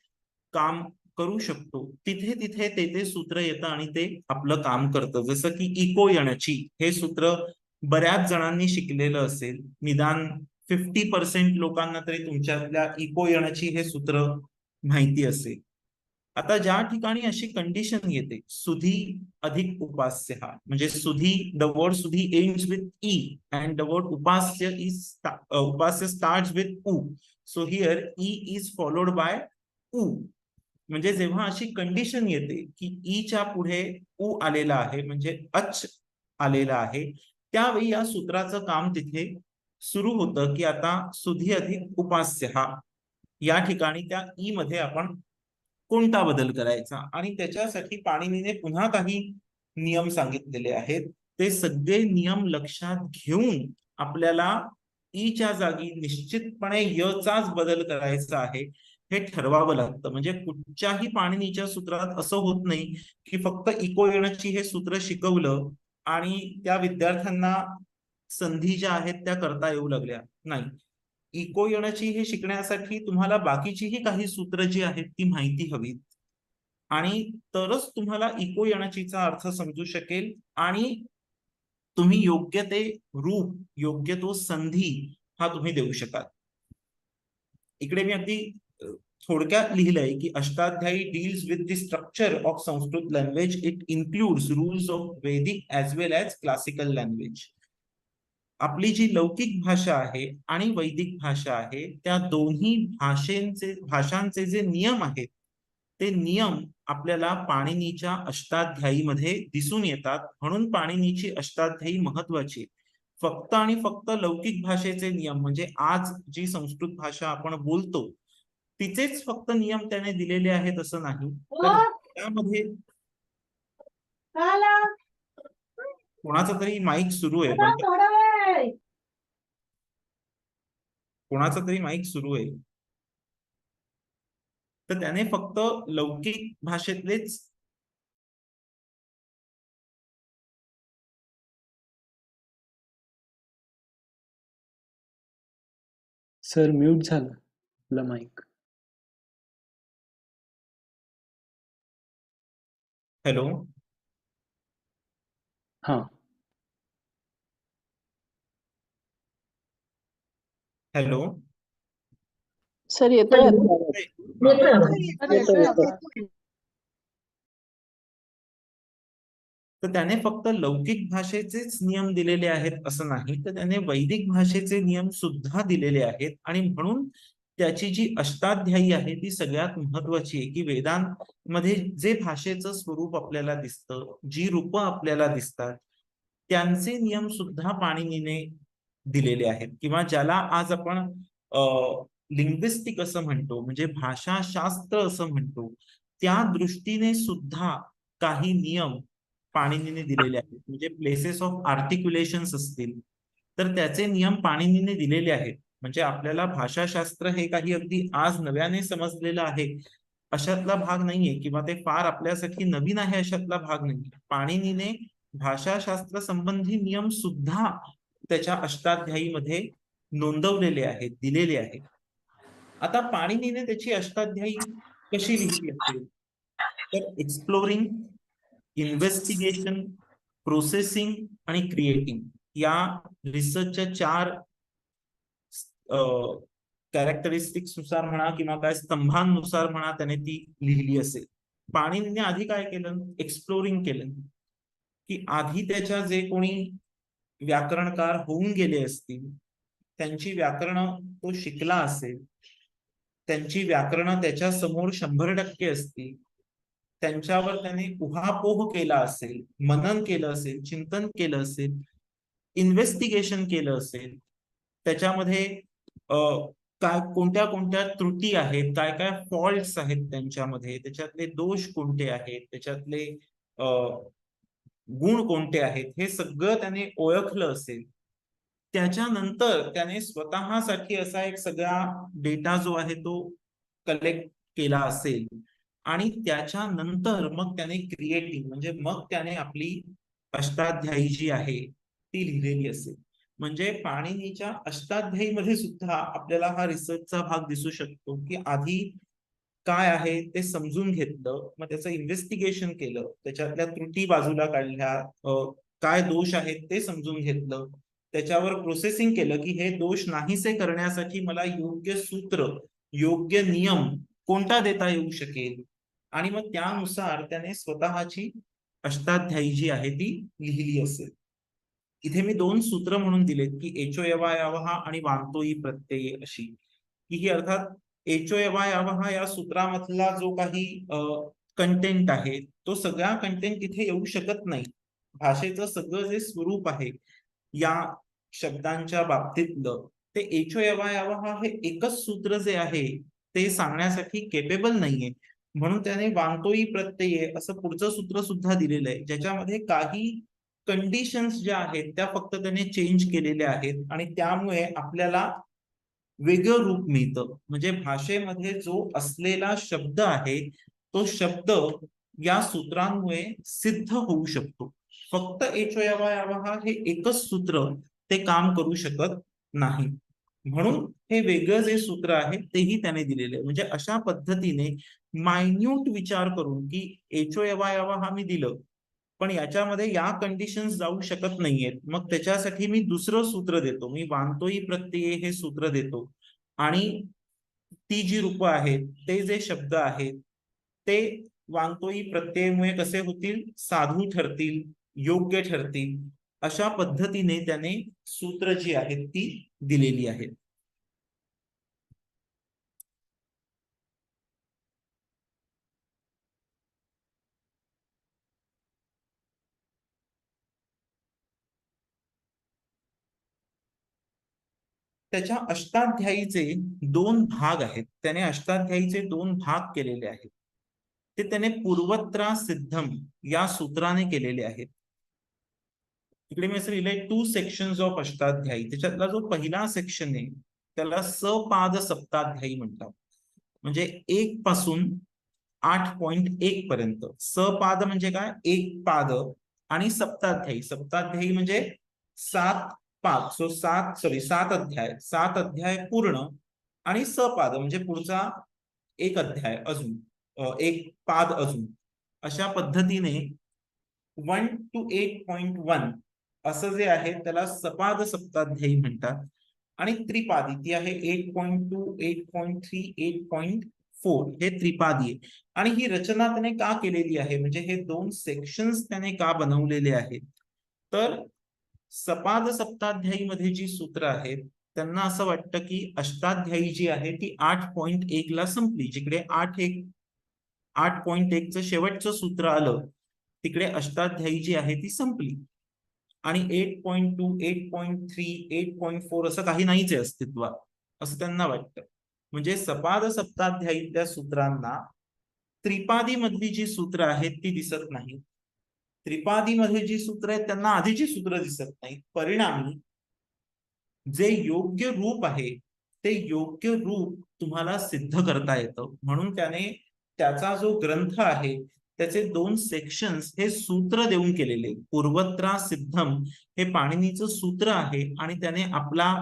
काम करू शकतो, तिथे तिथे ते सूत्र येतं आणि ते आपलं काम करतं. जसं की इको यणची हे सूत्र बऱ्याच जणांनी शिकलेलं असेल, निदान 50% लोकांना तरी तुमच्यातल्या इको यणची हे सूत्र माहिती असेल. आता ज्या ठिकाणी अशी कंडिशन येते, सुधी अधिक उपास्य, हा म्हणजे सुधी, द वर्ड सुधी ends with E and the word उपास्य उपास्य स्टार्ट्स विथ उ. So here E is followed by उ. म्हणजे जेव्हा अशी कंडिशन येते की ई च्या पुढे उ आलेला आहे, म्हणजे अच आलेला आहे, त्यावेळी या सूत्राचं काम तिथे सुरू होतं की आता सुधी अधिक उपास्य हा या ठिकाणी त्या ई मध्ये आपण कोणता बदल करायचा. आणि त्याच्यासाठी पाणिनीने पुन्हा काही नियम सांगितलेले आहेत. ते सगळे नियम लक्षात घेऊन आपल्याला ई च्या जागी निश्चितपणे य चाच बदल करायचा आहे हे ठरवावं लागतं. म्हणजे कुठच्याही पाणिनीच्या सूत्रात असं होत नाही की फक्त इको यणची हे सूत्र शिकवलं आणि त्या विद्यार्थ्यांना संधी ज्या आहेत त्या करता येऊ लागल्या. नाही, इको यणची हे शिकण्यासाठी तुम्हाला बाकीचीही काही सूत्र जी आहेत ती माहिती हवी, आणि तरच तुम्हाला इको यणचीचा अर्थ समजू शकेल आणि तुम्ही योग्य ते रूप, योग्य तो संधी हा तुम्ही देऊ शकाल. इकडे मी अगदी थोडक्यात लिहिलंय की Ashtadhyayi deals with the structure of Sanskrit language. It includes rules of वैदिक ॲज वेल ॲज क्लासिकल लँग्वेज. आपली जी लौकिक भाषा आहे आणि वैदिक भाषा आहे त्या दोन्ही भाषांचे जे नियम आहेत ते नियम आपल्याला पाणिनीच्या अष्टाध्यायीमध्ये दिसून येतात. म्हणून पाणिनीची अष्टाध्यायी महत्वाची. फक्त आणि फक्त लौकिक भाषेचे नियम म्हणजे आज जी संस्कृत भाषा आपण बोलतो तिचेच फक्त नियम त्याने दिलेले आहेत असं नाही, तर त्यामध्ये कोणाचा तरी माईक सुरू आहे, कोणाचा तरी माईक सुरू आहे. तर त्याने फक्त लौकिक भाषेतलेच सर म्यूट झाला आपला माईक. हॅलो, हा हॅलो सर येतोय आता. येतोय येतोय. तर त्याने फक्त लौकिक भाषेचेच नियम दिलेले आहेत असं नाही, तर त्याने वैदिक भाषेचे नियम सुद्धा दिलेले आहेत. आणि म्हणून त्याची जी अष्टाध्यायी आहे ती सगळ्यात महत्वाची आहे की वेदांमध्ये जे भाषेचं स्वरूप आपल्याला दिसतं, जी रूप आपल्याला दिसतात त्यांचे नियम सुद्धा पाणिनीने दिलेले आहेत, किंवा ज्याला आज आपण लिंग्विस्टिक असं म्हणतो, म्हणजे भाषाशास्त्र असं म्हणतो, त्या दृष्टीने सुद्धा काही नियम पाणिनीने दिलेले आहेत, म्हणजे प्लेसेस ऑफ आर्टिक्युलेशन्स असतील तर त्याचे नियम पाणिनीने दिलेले आहेत. म्हणजे आपल्याला भाषाशास्त्र हे काही अगदी आज नव्याने समजलेलं आहे अशातला भाग नाहीये, किंवा ते फार आपल्यासाठी नवीन आहे अशातला भाग नाहीये. पाणिनीने भाषाशास्त्र संबंधी नियम सुद्धा त्याच्या अष्टाध्यायीमध्ये नोंदवलेले आहेत, दिलेले आहेत. आता पाणिनीने त्याची अष्टाध्यायी कशी लिहिली असेल तर एक्सप्लोरिंग, इन्व्हेस्टिगेशन, प्रोसेसिंग आणि क्रिएटिंग या रिसर्चच्या 4 कॅरेक्टरिस्टिक्स नुसार म्हणा किंवा काय स्तंभांनुसार म्हणा त्याने ती लिहिली असेल. पाणिनीने आधी काय केलं, एक्सप्लोरिंग केलं, की आधी त्याच्या जे कोणी व्याकरणकार होऊन गेले असतील त्यांची व्याकरण तो शिकला असेल, त्यांची व्याकरण त्याच्या समोर 100% असतील, त्यांच्यावर त्याने उहापोह केला असेल, मनन केलं असेल, चिंतन केलं असेल, इन्व्हेस्टिगेशन केलं असेल, त्याच्यामध्ये काय कोणत्या कोणत्या त्रुटी आहेत, काय काय फॉल्ट्स आहेत त्यांच्यामध्ये, त्याच्यातले दोष कोणते आहेत, त्याच्यातले गुण कोणते आहेत, हे सगळं त्याने ओळखलं असेल. त्याच्यानंतर त्याने स्वतःसाठी असा एक सगळा डेटा जो आहे तो कलेक्ट केला असेल आणि त्याच्यानंतर मग त्याने क्रिएटिंग म्हणजे मग त्याने आपली अष्टाध्यायी जी आहे ती लिहिलेली असेल. म्हणजे पाणिनीच्या अष्टाध्यायीमध्ये सुद्धा आपल्याला हा रिसर्चचा भाग दिसू शकतो, की आधी काय आहे ते समजून घेतलं, मग त्याचं इन्व्हेस्टिगेशन केलं, त्याच्यातल्या त्रुटी बाजूला काढल्या, काय दोष आहेत ते समजून घेतलं, त्याच्यावर प्रोसेसिंग केलं की हे दोष नाहीसे करण्यासाठी मला योग्य सूत्र, योग्य नियम कोणता देता येऊ शकेल, आणि मग त्यानुसार त्याने स्वतःची अष्टाध्यायी जी आहे ती लिहिली असेल. इथे मी 2 सूत्र म्हणून दिलेत की एचोयवायावहा आणि वांतोई प्रत्यय अशी, की ही अर्थात एचोयवायावहा या सूत्रामधला जो काही कंटेंट आहे तो सगळा कंटेंट इथे येऊ शकत नाही. भाषेचं सगळं जे स्वरूप आहे या शब्दांच्या बाबतीतलं ते एचोयवायावहा हे एकच सूत्र जे आहे ते सांगण्यासाठी केपेबल नाहीये. म्हणून त्याने वांतोई प्रत्यय असं पुढचं सूत्र सुद्धा दिलेलं आहे, ज्याच्यामध्ये काही कंडिशन्स ज्या आहेत त्या फक्त त्याने चेंज केलेल्या आहेत आणि त्यामुळे आपल्याला वेगळं रूप मिळतं. म्हणजे भाषेमध्ये जो असलेला शब्द आहे तो शब्द या सूत्रांमुळे सिद्ध होऊ शकतो. फक्त एचोयवायावहा हे एकच सूत्र ते काम करू शकत नाही. म्हणून हे वेगळं जे सूत्र आहे तेही त्याने दिलेले आहे. म्हणजे अशा पद्धतीने मायन्यूट विचार करून की एचोयवायावहा मी दिलं पण याच्यामध्ये या कंडिशन्स जाऊ शकत नाहीयेत, मग त्याच्यासाठी मी दुसरं सूत्र देतो, मी वांतोई प्रत्यय हे सूत्र देतो आणि ती जी रूप आहेत ते जे शब्द आहेत ते वांतोई प्रत्ययामुळे कसे होतील, साधू ठरतील, योग्य ठरतील, अशा पद्धतीने त्याने सूत्र जी आहेत ती दिलेली आहेत. त्याच्या अष्टाध्यायीचे 2 भाग आहेत. त्याने अष्टाध्यायीचे 2 भाग केलेले आहेत. ते त्याने पूर्वत्रा सिद्धम या सूत्राने केलेले आहेत. इकडे मी असं लिहिलंय 2 सेक्शन्स ऑफ अष्टाध्यायी. त्याच्यातला जो पहिला सेक्शन आहे त्याला सपाद सप्ताध्यायी म्हणतात. म्हणजे 1 पासून 8.1 पर्यंत. सपाद म्हणजे काय, 1 पाद, आणि सप्ताध्यायी, सप्ताध्यायी म्हणजे 7 पाद. 7 अध्याय, 7 अध्याय पूर्ण, आणि सपाद म्हणजे पुढचा 1 अध्याय अजून, 1 पाद अजून, अशा पद्धतीने 1 to 8.1 असं जे आहे त्याला सपाद सप्ताध्यायी म्हणतात. आणि त्रिपादी ती आहे 8.2, 8.3, 8.4 हे त्रिपादी आहे. आणि ही रचना त्याने का केलेली आहे, म्हणजे हे 2 सेक्शन्स त्याने का बनवलेले आहेत, तर सपाद सप्ताध्यायी मध्ये जी सूत्र आहेत त्यांना असं वाटतं की अष्टाध्यायी जी आहे ती 8.1 ला संपली. जिकडे 8.1 चं शेवटचं सूत्र आलं तिकडे अष्टाध्यायी जी आहे ती संपली. आणि 8.2, 8.3, 8.4 असं काही नाहीच आहे अस्तित्वात, असं त्यांना वाटतं. म्हणजे सपाद सप्ताध्यायीतल्या सूत्रांना त्रिपादी मधली जी सूत्र आहेत ती दिसत नाही. त्रिपादीमध्ये जी सूत्र आहेत त्यांना आधीची सूत्र दिसत नाहीत. परिणामी जे योग्य रूप आहे ते योग्य रूप तुम्हाला सिद्ध करता येतं. म्हणून त्याने त्याचा जो ग्रंथ आहे त्याचे 2 सेक्शन्स हे सूत्र देऊन केलेले. पूर्वत्रा सिद्धम हे पाणिनीचं सूत्र आहे आणि त्याने आपला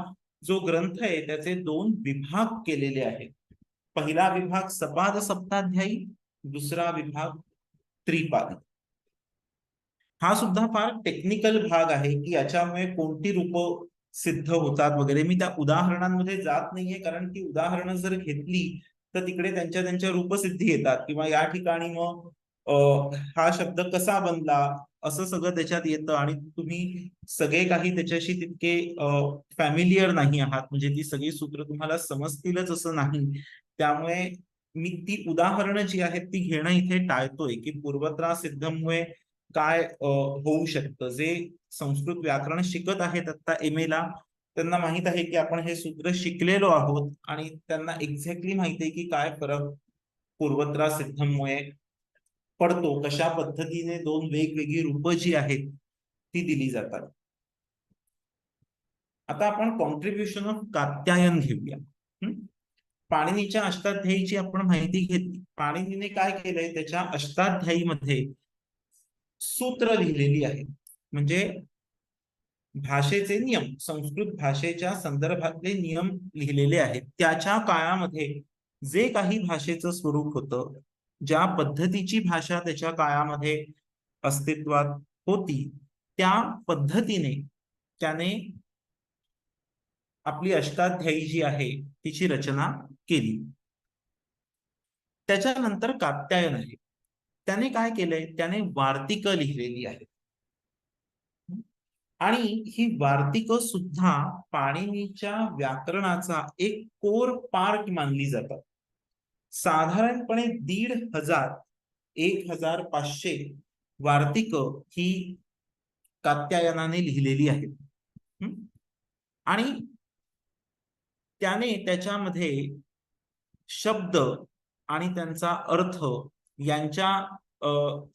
जो ग्रंथ आहे त्याचे 2 विभाग केलेले आहेत. पहिला विभाग सपाद सप्ताध्यायी, दुसरा विभाग त्रिपादी. हा सुद्धा फार टेक्निकल भाग आहे की याच्यामुळे कोणती रूप सिद्ध होतात वगैरे. मी त्या उदाहरणांमध्ये जात नाहीये कारण की उदाहरणं जर घेतली तर तिकडे त्यांच्या त्यांच्या रूपसिद्धी येतात किंवा या ठिकाणी मग हा शब्द कसा बनला असं सगळं त्याच्यात येतं आणि तुम्ही सगळे काही त्याच्याशी तितके फॅमिलियर नाही आहात, म्हणजे ती सगळी सूत्र तुम्हाला समजतीलच असं नाही. त्यामुळे मी ती उदाहरणं जी आहेत ती घेणं इथे टाळतोय की पूर्वत्रा सिद्धमुळे काय होऊ शकतं. जे संस्कृत व्याकरण शिकत आहेत आता MA ला त्यांना माहित आहे की आपण हे सूत्र शिकलेलो आहोत आणि त्यांना एक्झॅक्टली माहित आहे की काय फरक पूर्वत्रा सिद्धमुळे पडतो, कशा पद्धतीने 2 वेगवेगळी रूप जी आहेत ती दिली जातात. आता आपण कॉन्ट्रीब्युशन ऑफ कात्यायन घेऊया. पाणिनीच्या अष्टाध्यायीची आपण माहिती घेतली. पाणिनीने काय केलंय त्याच्या अष्टाध्यायीमध्ये सूत्र लिहिलेली आहे, म्हणजे भाषेचे नियम, संस्कृत भाषेच्या संदर्भातले नियम लिहिलेले आहेत. त्याच्या काळामध्ये जे काही भाषेचं स्वरूप होतं, ज्या पद्धतीची भाषा त्याच्या काळामध्ये अस्तित्वात होती त्या पद्धतीने त्याने आपली अष्टाध्यायी जी आहे तिची रचना केली. त्याच्यानंतर कात्यायन आहे. त्याने काय केलंय, त्याने वार्तिक लिहिलेली आहे आणि ही वार्तिक सुद्धा पाणिनीच्या व्याकरणाचा एक कोर पार्ट मानली जातात. साधारणपणे 1500 1500 वार्तिक ही कात्यायनाने लिहिलेली आहेत. आणि त्याने त्याच्यामध्ये शब्द आणि त्यांचा अर्थ यांच्या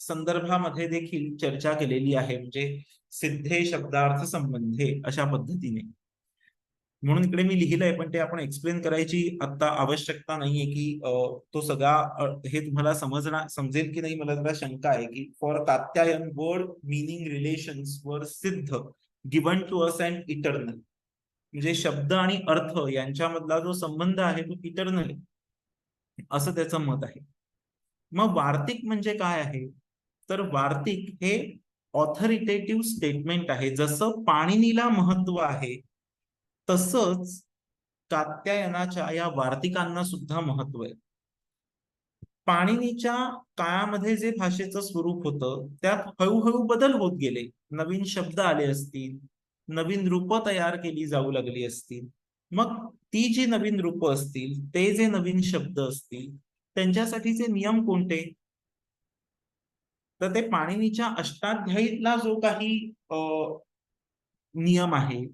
संदर्भामध्ये देखील चर्चा केलेली आहे, म्हणजे सिद्धे शब्दार्थ संबंधे अशा पद्धतीने. म्हणून इकडे मी लिहिलंय पण ते आपण एक्सप्लेन करायची आता आवश्यकता नाहीये की तो सगळा हे तुम्हाला समजेल की नाही. मला जरा शंका आहे की for Katyayana word meaning relations वर सिद्ध given to us and eternal, म्हणजे शब्द आणि अर्थ यांच्यामधला जो संबंध आहे तो इटर्नल असं त्याचं मत आहे. मग वार्तिक म्हणजे काय आहे, तर वार्तिक हे ऑथॉरिटेटिव्ह स्टेटमेंट आहे. जसं पाणिनीला महत्व आहे तसंच कात्यायनाच्या या वार्तिकांना सुद्धा महत्व आहे. पाणिनीच्या काळामध्ये जे भाषेचं स्वरूप होतं त्यात हळूहळू बदल होत गेले. नवीन शब्द आले असतील, नवीन रूप तयार केली जाऊ लागली असतील. मग ती जी नवीन रूप असतील, ते जे नवीन शब्द असतील, त्यांच्यासाठीचे नियम कोणते, तर ते पाणिनीच्या अष्टाध्यायीतला जो काही नियम आहे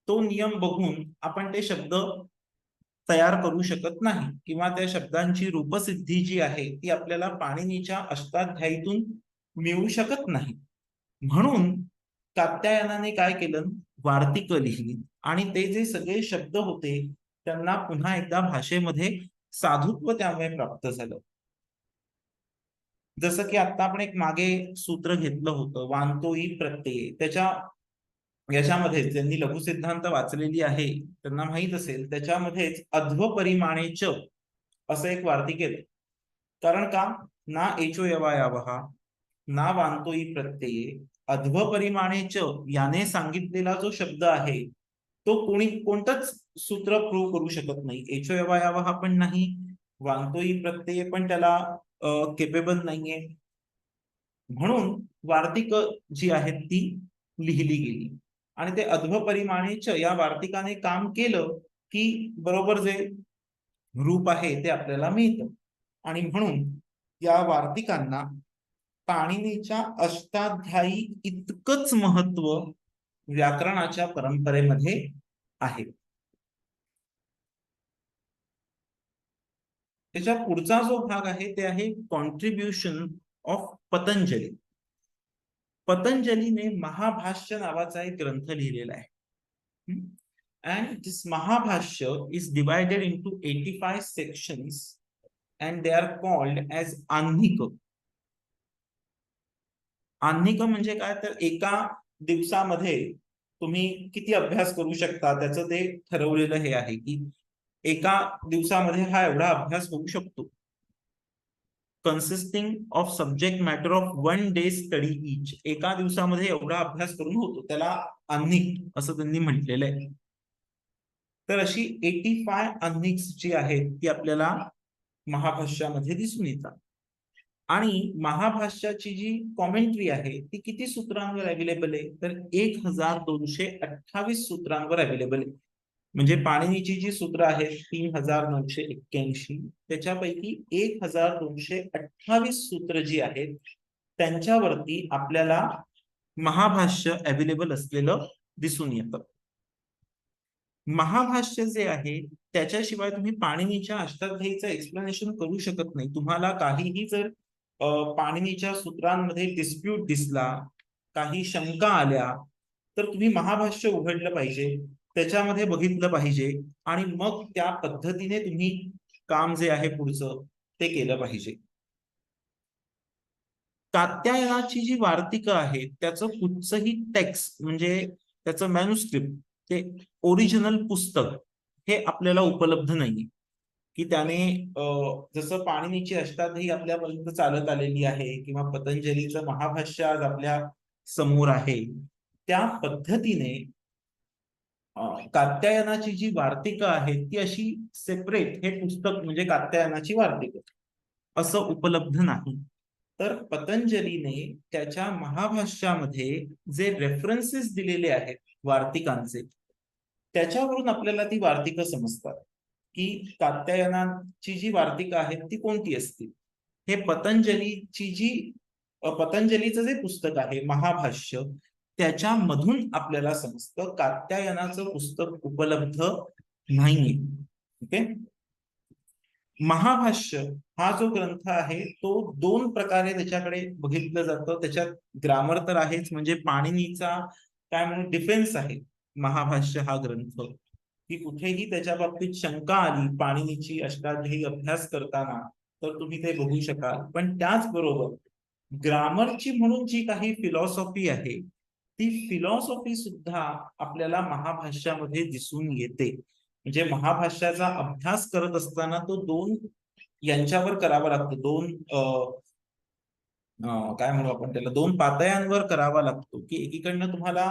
तो नियम बघून आपण ते शब्द तयार करू शकत नाही किंवा त्या शब्दांची रूपसिद्धी जी आहे ती आपल्याला पाणिनीच्या अष्टाध्यायीतून मिळू शकत नाही. म्हणून कात्यायनाने काय केलं, वार्तिक लिहिली आणि ते जे सगळे शब्द होते त्यांना पुन्हा एकदा भाषेमध्ये साधुत्व त्यामुळे प्राप्त झालं. जसं की आता आपण एक मागे सूत्र घेतलं होतं वांतोई प्रत्यय, त्याच्या याच्यामध्ये ज्यांनी लघुसिद्धांत वाचलेली आहे त्यांना माहित असेल त्याच्यामध्येच अध्वपरिमाणेच असं एक वार्तिक येतं. कारण का, ना एचो यवायावहा ना वांतोई प्रत्यये अध्वपरिमाणेच याने सांगितलेला जो शब्द आहे तो कोणतंच सूत्र प्रूव्ह करू शकत नाही. एचो यवायावहा पण नाही, वांतोई प्रत्यय पण त्याला केपेबल नाहीये. म्हणून वार्तिक जी आहेत ती लिहिली गेली आणि ते अध्वपरिमाणेच या वार्तिकाने काम केलं की बरोबर जे रूप आहे ते आपल्याला मिळतं. आणि म्हणून या वार्तिकांना पाणिनीच्या अष्टाध्यायी इतकंच महत्व व्याकरणाच्या परंपरेमध्ये आहे. त्याच्या पुढचा जो भाग आहे ते आहे कॉन्ट्रीब्युशन ऑफ पतंजली. पतंजलीने महाभाष्य नावाचा एक ग्रंथ लिहिलेला आहे. And this Mahabhashya is divided into 85 sections and they are called as Ahnika. आन्निक म्हणजे काय, तर एका दिवसामध्ये तुम्ही किती अभ्यास करू शकता त्याचं ते ठरवलेलं हे आहे की एका दिवसामध्ये हा एवढा अभ्यास होऊ शकतो. Consisting of subject matter of 1 day study each. एका दिवसामध्ये एवढा अभ्यास करून होतो, त्याला आन्निक असं त्यांनी म्हटलेलं आहे. तर अशी 85 आन्निक्स जी आहेत ती आपल्याला महाभाष्यामध्ये दिसून येतात. आणि महाभाष्याची जी कॉमेंट्री आहे ती किती सूत्रांवर अवेलेबल आहे, तर 1228 सूत्रांवर अवेलेबल आहे. म्हणजे पाणिनीची जी सूत्र आहेत 3981, त्याच्यापैकी 1228 सूत्र जी आहेत त्यांच्यावरती आपल्याला महाभाष्य अवेलेबल असलेलं दिसून येतं. महाभाष्य जे आहे त्याच्याशिवाय तुम्ही पाणिनीच्या अष्टाध्यायीचं एक्सप्लेनेशन करू शकत नाही. तुम्हाला काहीही जर पाणिनीच्या सूत्रांमध्ये डिस्प्यूट दिसला, काही शंका आल्या, तर तुम्ही महाभाष्य उघडलं पाहिजे, त्याच्यामध्ये बघितलं पाहिजे आणि मग त्या पद्धतीने तुम्ही काम जे आहे पुढचं ते केलं पाहिजे. कात्यायनाची जी वार्तिक आहे त्याचं कुठचंही टेक्स्ट म्हणजे त्याचं मॅन्युस्क्रिप्ट, ते ओरिजिनल पुस्तक हे आपल्याला उपलब्ध नाही. की त्याने जसं पाणिनीची अष्टाध्यायी आपल्यापर्यंत चालत आलेली आहे किंवा पतंजलीचं महाभाष्य आज आपल्या समोर आहे, त्या पद्धतीने कात्यायनाची जी वार्तिका आहे ती अशी सेपरेट हे पुस्तक म्हणजे कात्यायनाची वार्तिका असं उपलब्ध नाही. तर पतंजलीने त्याच्या महाभाष्यामध्ये जे रेफरन्सेस दिलेले आहेत वार्तिकांचे, त्याच्यावरून आपल्याला ती वार्तिक समजतात की कात्यायनाची जी वार्तिका आहे ती कोणती असतील. हे पतंजलीचं जे पुस्तक आहे महाभाष्य त्याच्यामधून आपल्याला समजतं. कात्यायनाचं पुस्तक उपलब्ध नाहीये. ओके. महाभाष्य हा जो ग्रंथ आहे तो 2 प्रकारे त्याच्याकडे बघितलं जातं. त्याच्यात ग्रामर तर आहेच, म्हणजे पाणिनीचा काय म्हणून डिफेन्स आहे महाभाष्य हा ग्रंथ, की कुठेही त्याच्या बाबतीत शंका आली पाणिनीची अष्टाध्यायी अभ्यास करताना तर तुम्ही ते बघू शकाल. पण त्याचबरोबर ग्रामरची म्हणून जी काही फिलॉसॉफी आहे ती फिलॉसॉफी सुद्धा आपल्याला महाभाष्यामध्ये दिसून येते. म्हणजे महाभाष्याचा अभ्यास करत असताना तो 2 यांच्यावर करावा लागतो. 2 काय म्हणू आपण त्याला, 2 पातळ्यांवर करावा लागतो. की एकीकडनं तुम्हाला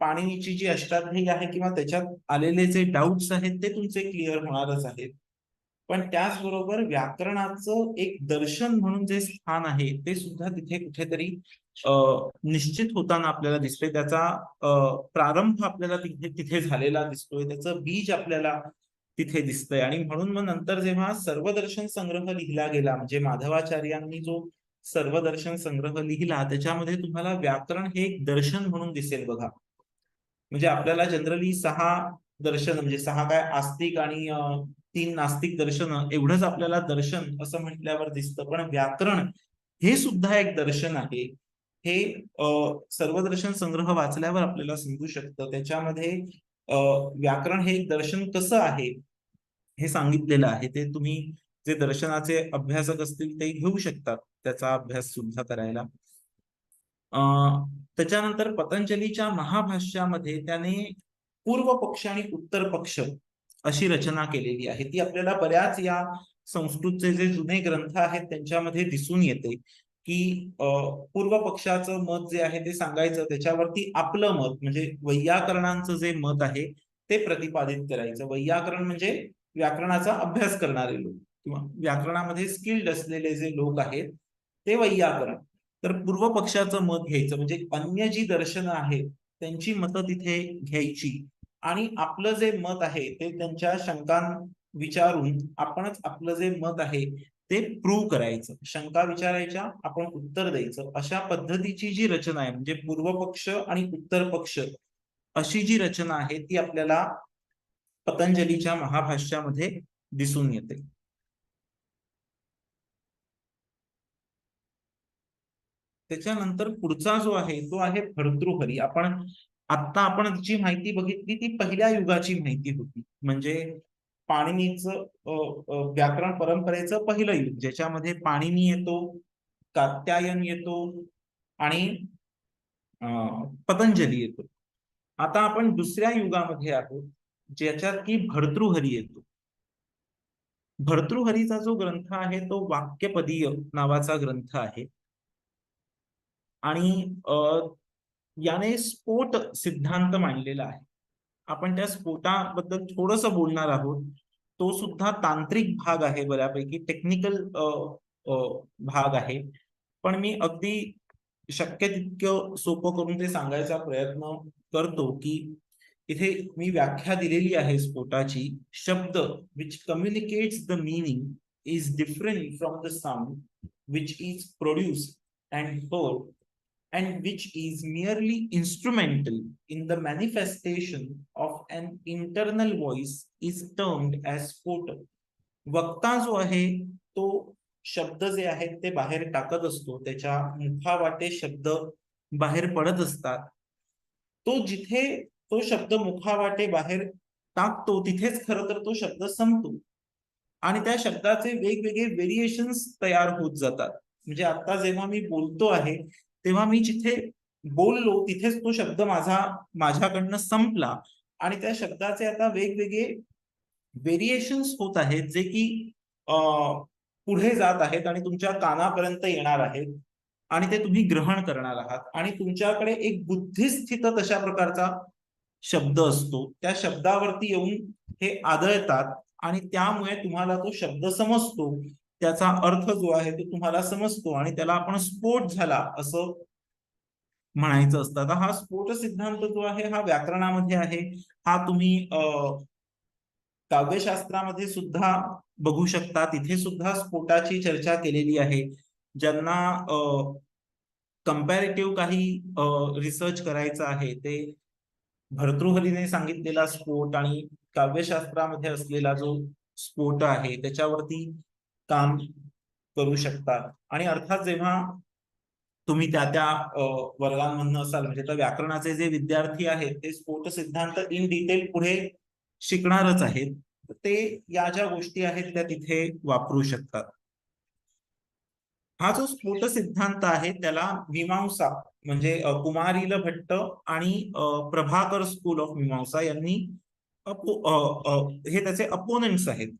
पाणिनीची जी अष्टाध्यायी आहे किंवा त्याच्यात आलेले जे डाऊट्स आहेत ते तुमचे क्लिअर होणारच आहेत, पण त्याचबरोबर व्याकरणाचं एक दर्शन म्हणून जे स्थान आहे ते सुद्धा तिथे कुठेतरी निश्चित होताना आपल्याला दिसतंय. त्याचा प्रारंभ आपल्याला तिथे झालेला दिसतोय, त्याचं बीज आपल्याला तिथे दिसतंय. आणि म्हणून मग नंतर जेव्हा सर्वदर्शन संग्रह लिहिला गेला, म्हणजे माधवाचार्यांनी जो सर्वदर्शन संग्रह लिहिला, त्याच्यामध्ये तुम्हाला व्याकरण हे एक दर्शन म्हणून दिसेल बघा. म्हणजे आपल्याला जनरली 6 दर्शन म्हणजे 6 काय आस्तिक आणि 3 नास्तिक दर्शन एवढंच आपल्याला दर्शन असं म्हटल्यावर दिसतं, पण व्याकरण हे सुद्धा एक दर्शन आहे. हे सर्वदर्शन संग्रह वाचल्यावर आपल्याला समजू शकतं. त्याच्यामध्ये व्याकरण हे एक दर्शन कसं आहे हे सांगितलेलं आहे. ते तुम्ही जे दर्शनाचे अभ्यासक असतील ते घेऊ शकतात त्याचा अभ्यास सुद्धा करायला. त्याच्यानंतर पतंजलीच्या महाभाष्यामध्ये त्याने पूर्व पक्ष आणि उत्तर पक्ष अशी रचना केलेली आहे. ती आपल्याला बऱ्याच या संस्कृतचे जे जुने ग्रंथ आहेत त्यांच्यामध्ये दिसून येते की पूर्व पक्षाचं मत जे आहे ते सांगायचं, त्याच्यावरती आपलं मत म्हणजे वैयाकरणांचं जे मत आहे ते प्रतिपादित करायचं. वैयाकरण म्हणजे व्याकरणाचा अभ्यास करणारे लोक किंवा व्याकरणामध्ये स्किल्ड असलेले जे लोक आहेत ते वैयाकरण. तर पूर्व पक्षाचं मत घ्यायचं, म्हणजे अन्य जी दर्शनं आहेत त्यांची मतं तिथे घ्यायची आणि आपलं जे मत आहे ते त्यांच्या शंका विचारून आपणच आपलं जे मत आहे ते प्रूव्ह करायचं. शंका विचारायच्या, आपण उत्तर द्यायचं. अशा पद्धतीची जी रचना आहे म्हणजे पूर्व पक्ष आणि उत्तर पक्ष अशी जी रचना आहे ती आपल्याला पतंजलीच्या महाभाष्यामध्ये दिसून येते. त्याच्यानंतर पुढचा जो आहे तो आहे भर्तृहरी. आपण जी माहिती बघितली ती पहिल्या युगाची माहिती होती, म्हणजे पाणिनीचं व्याकरण परंपरेचं पहिलं युग, ज्याच्यामध्ये पाणिनी येतो, कात्यायन येतो आणि पतंजली येतो. आता आपण दुसऱ्या युगामध्ये आहोत, ज्याच्यात की भर्तृहरी येतो. भर्तृहरीचा जो ग्रंथ आहे तो वाक्यपदीय नावाचा ग्रंथ आहे आणि याने स्फोट सिद्धांत मांडलेला आहे. आपण त्या स्फोटाबद्दल थोडस बोलणार आहोत. तो सुद्धा तांत्रिक भाग आहे, बऱ्यापैकी टेक्निकल भाग आहे, पण मी अगदी शक्य तितकं सोपं करून ते सांगायचा प्रयत्न करतो. की इथे मी व्याख्या दिलेली आहे स्फोटाची. शब्द which communicates the meaning is different from the sound which is produced and heard and which is merely instrumental in the manifestation of an internal voice is termed as spota. वक्ता जो आहे तो शब्द जे आहेत ते बाहेर टाकत असतो, त्याच्या मुखावाटे शब्द बाहेर पडत असतात. तो जिथे तो शब्द मुखावाटे बाहेर टाकतो तिथेच खरं तर तो शब्द संपतो आणि त्या शब्दाचे वेगवेगळे व्हेरिएशन्स तयार होत जातात. म्हणजे आता जेव्हा मी बोलतो आहे तेव्हा मी जिथे बोललो तिथेच तो शब्द माझ्याकडनं संपला आणि त्या शब्दाचे आता वेगवेगळे व्हेरिएशन्स होत आहेत, जे की पुढे जात आहेत आणि तुमच्या कानापर्यंत येणार आहेत आणि ते तुम्ही ग्रहण करणार आहात. आणि तुमच्याकडे एक बुद्धिस्थित तशा प्रकारचा शब्द असतो, त्या शब्दावरती येऊन हे आदळतात आणि त्यामुळे तुम्हाला तो शब्द समजतो, त्याचा अर्थ जो आहे तो तुम्हाला समजतो आणि त्याला आपण स्फोट झाला असं म्हणायचं असतं. आता हा स्फोट सिद्धांत जो आहे हा व्याकरणामध्ये आहे. हा तुम्ही काव्यशास्त्रामध्ये सुद्धा बघू शकता, तिथे सुद्धा स्फोटाची चर्चा केलेली आहे. ज्यांना कंपॅरेटिव्ह काही रिसर्च करायचं आहे ते भर्तृहरीने सांगितलेला स्फोट आणि काव्यशास्त्रामध्ये असलेला जो स्फोट आहे त्याच्यावरती काम करू शकतात. आणि अर्थात जेव्हा तुम्ही त्या वर्गांमधनं असाल, म्हणजे त्या व्याकरणाचे जे विद्यार्थी आहेत ते स्फोट सिद्धांत इन डिटेल पुढे शिकणारच आहेत, ते या ज्या गोष्टी आहेत त्या तिथे वापरू शकतात. हा जो स्फोट सिद्धांत आहे त्याला मीमांसा म्हणजे कुमारिल भट्ट आणि प्रभाकर स्कूल ऑफ मीमांसा यांनी हे त्याचे अपोनेंट्स आहेत.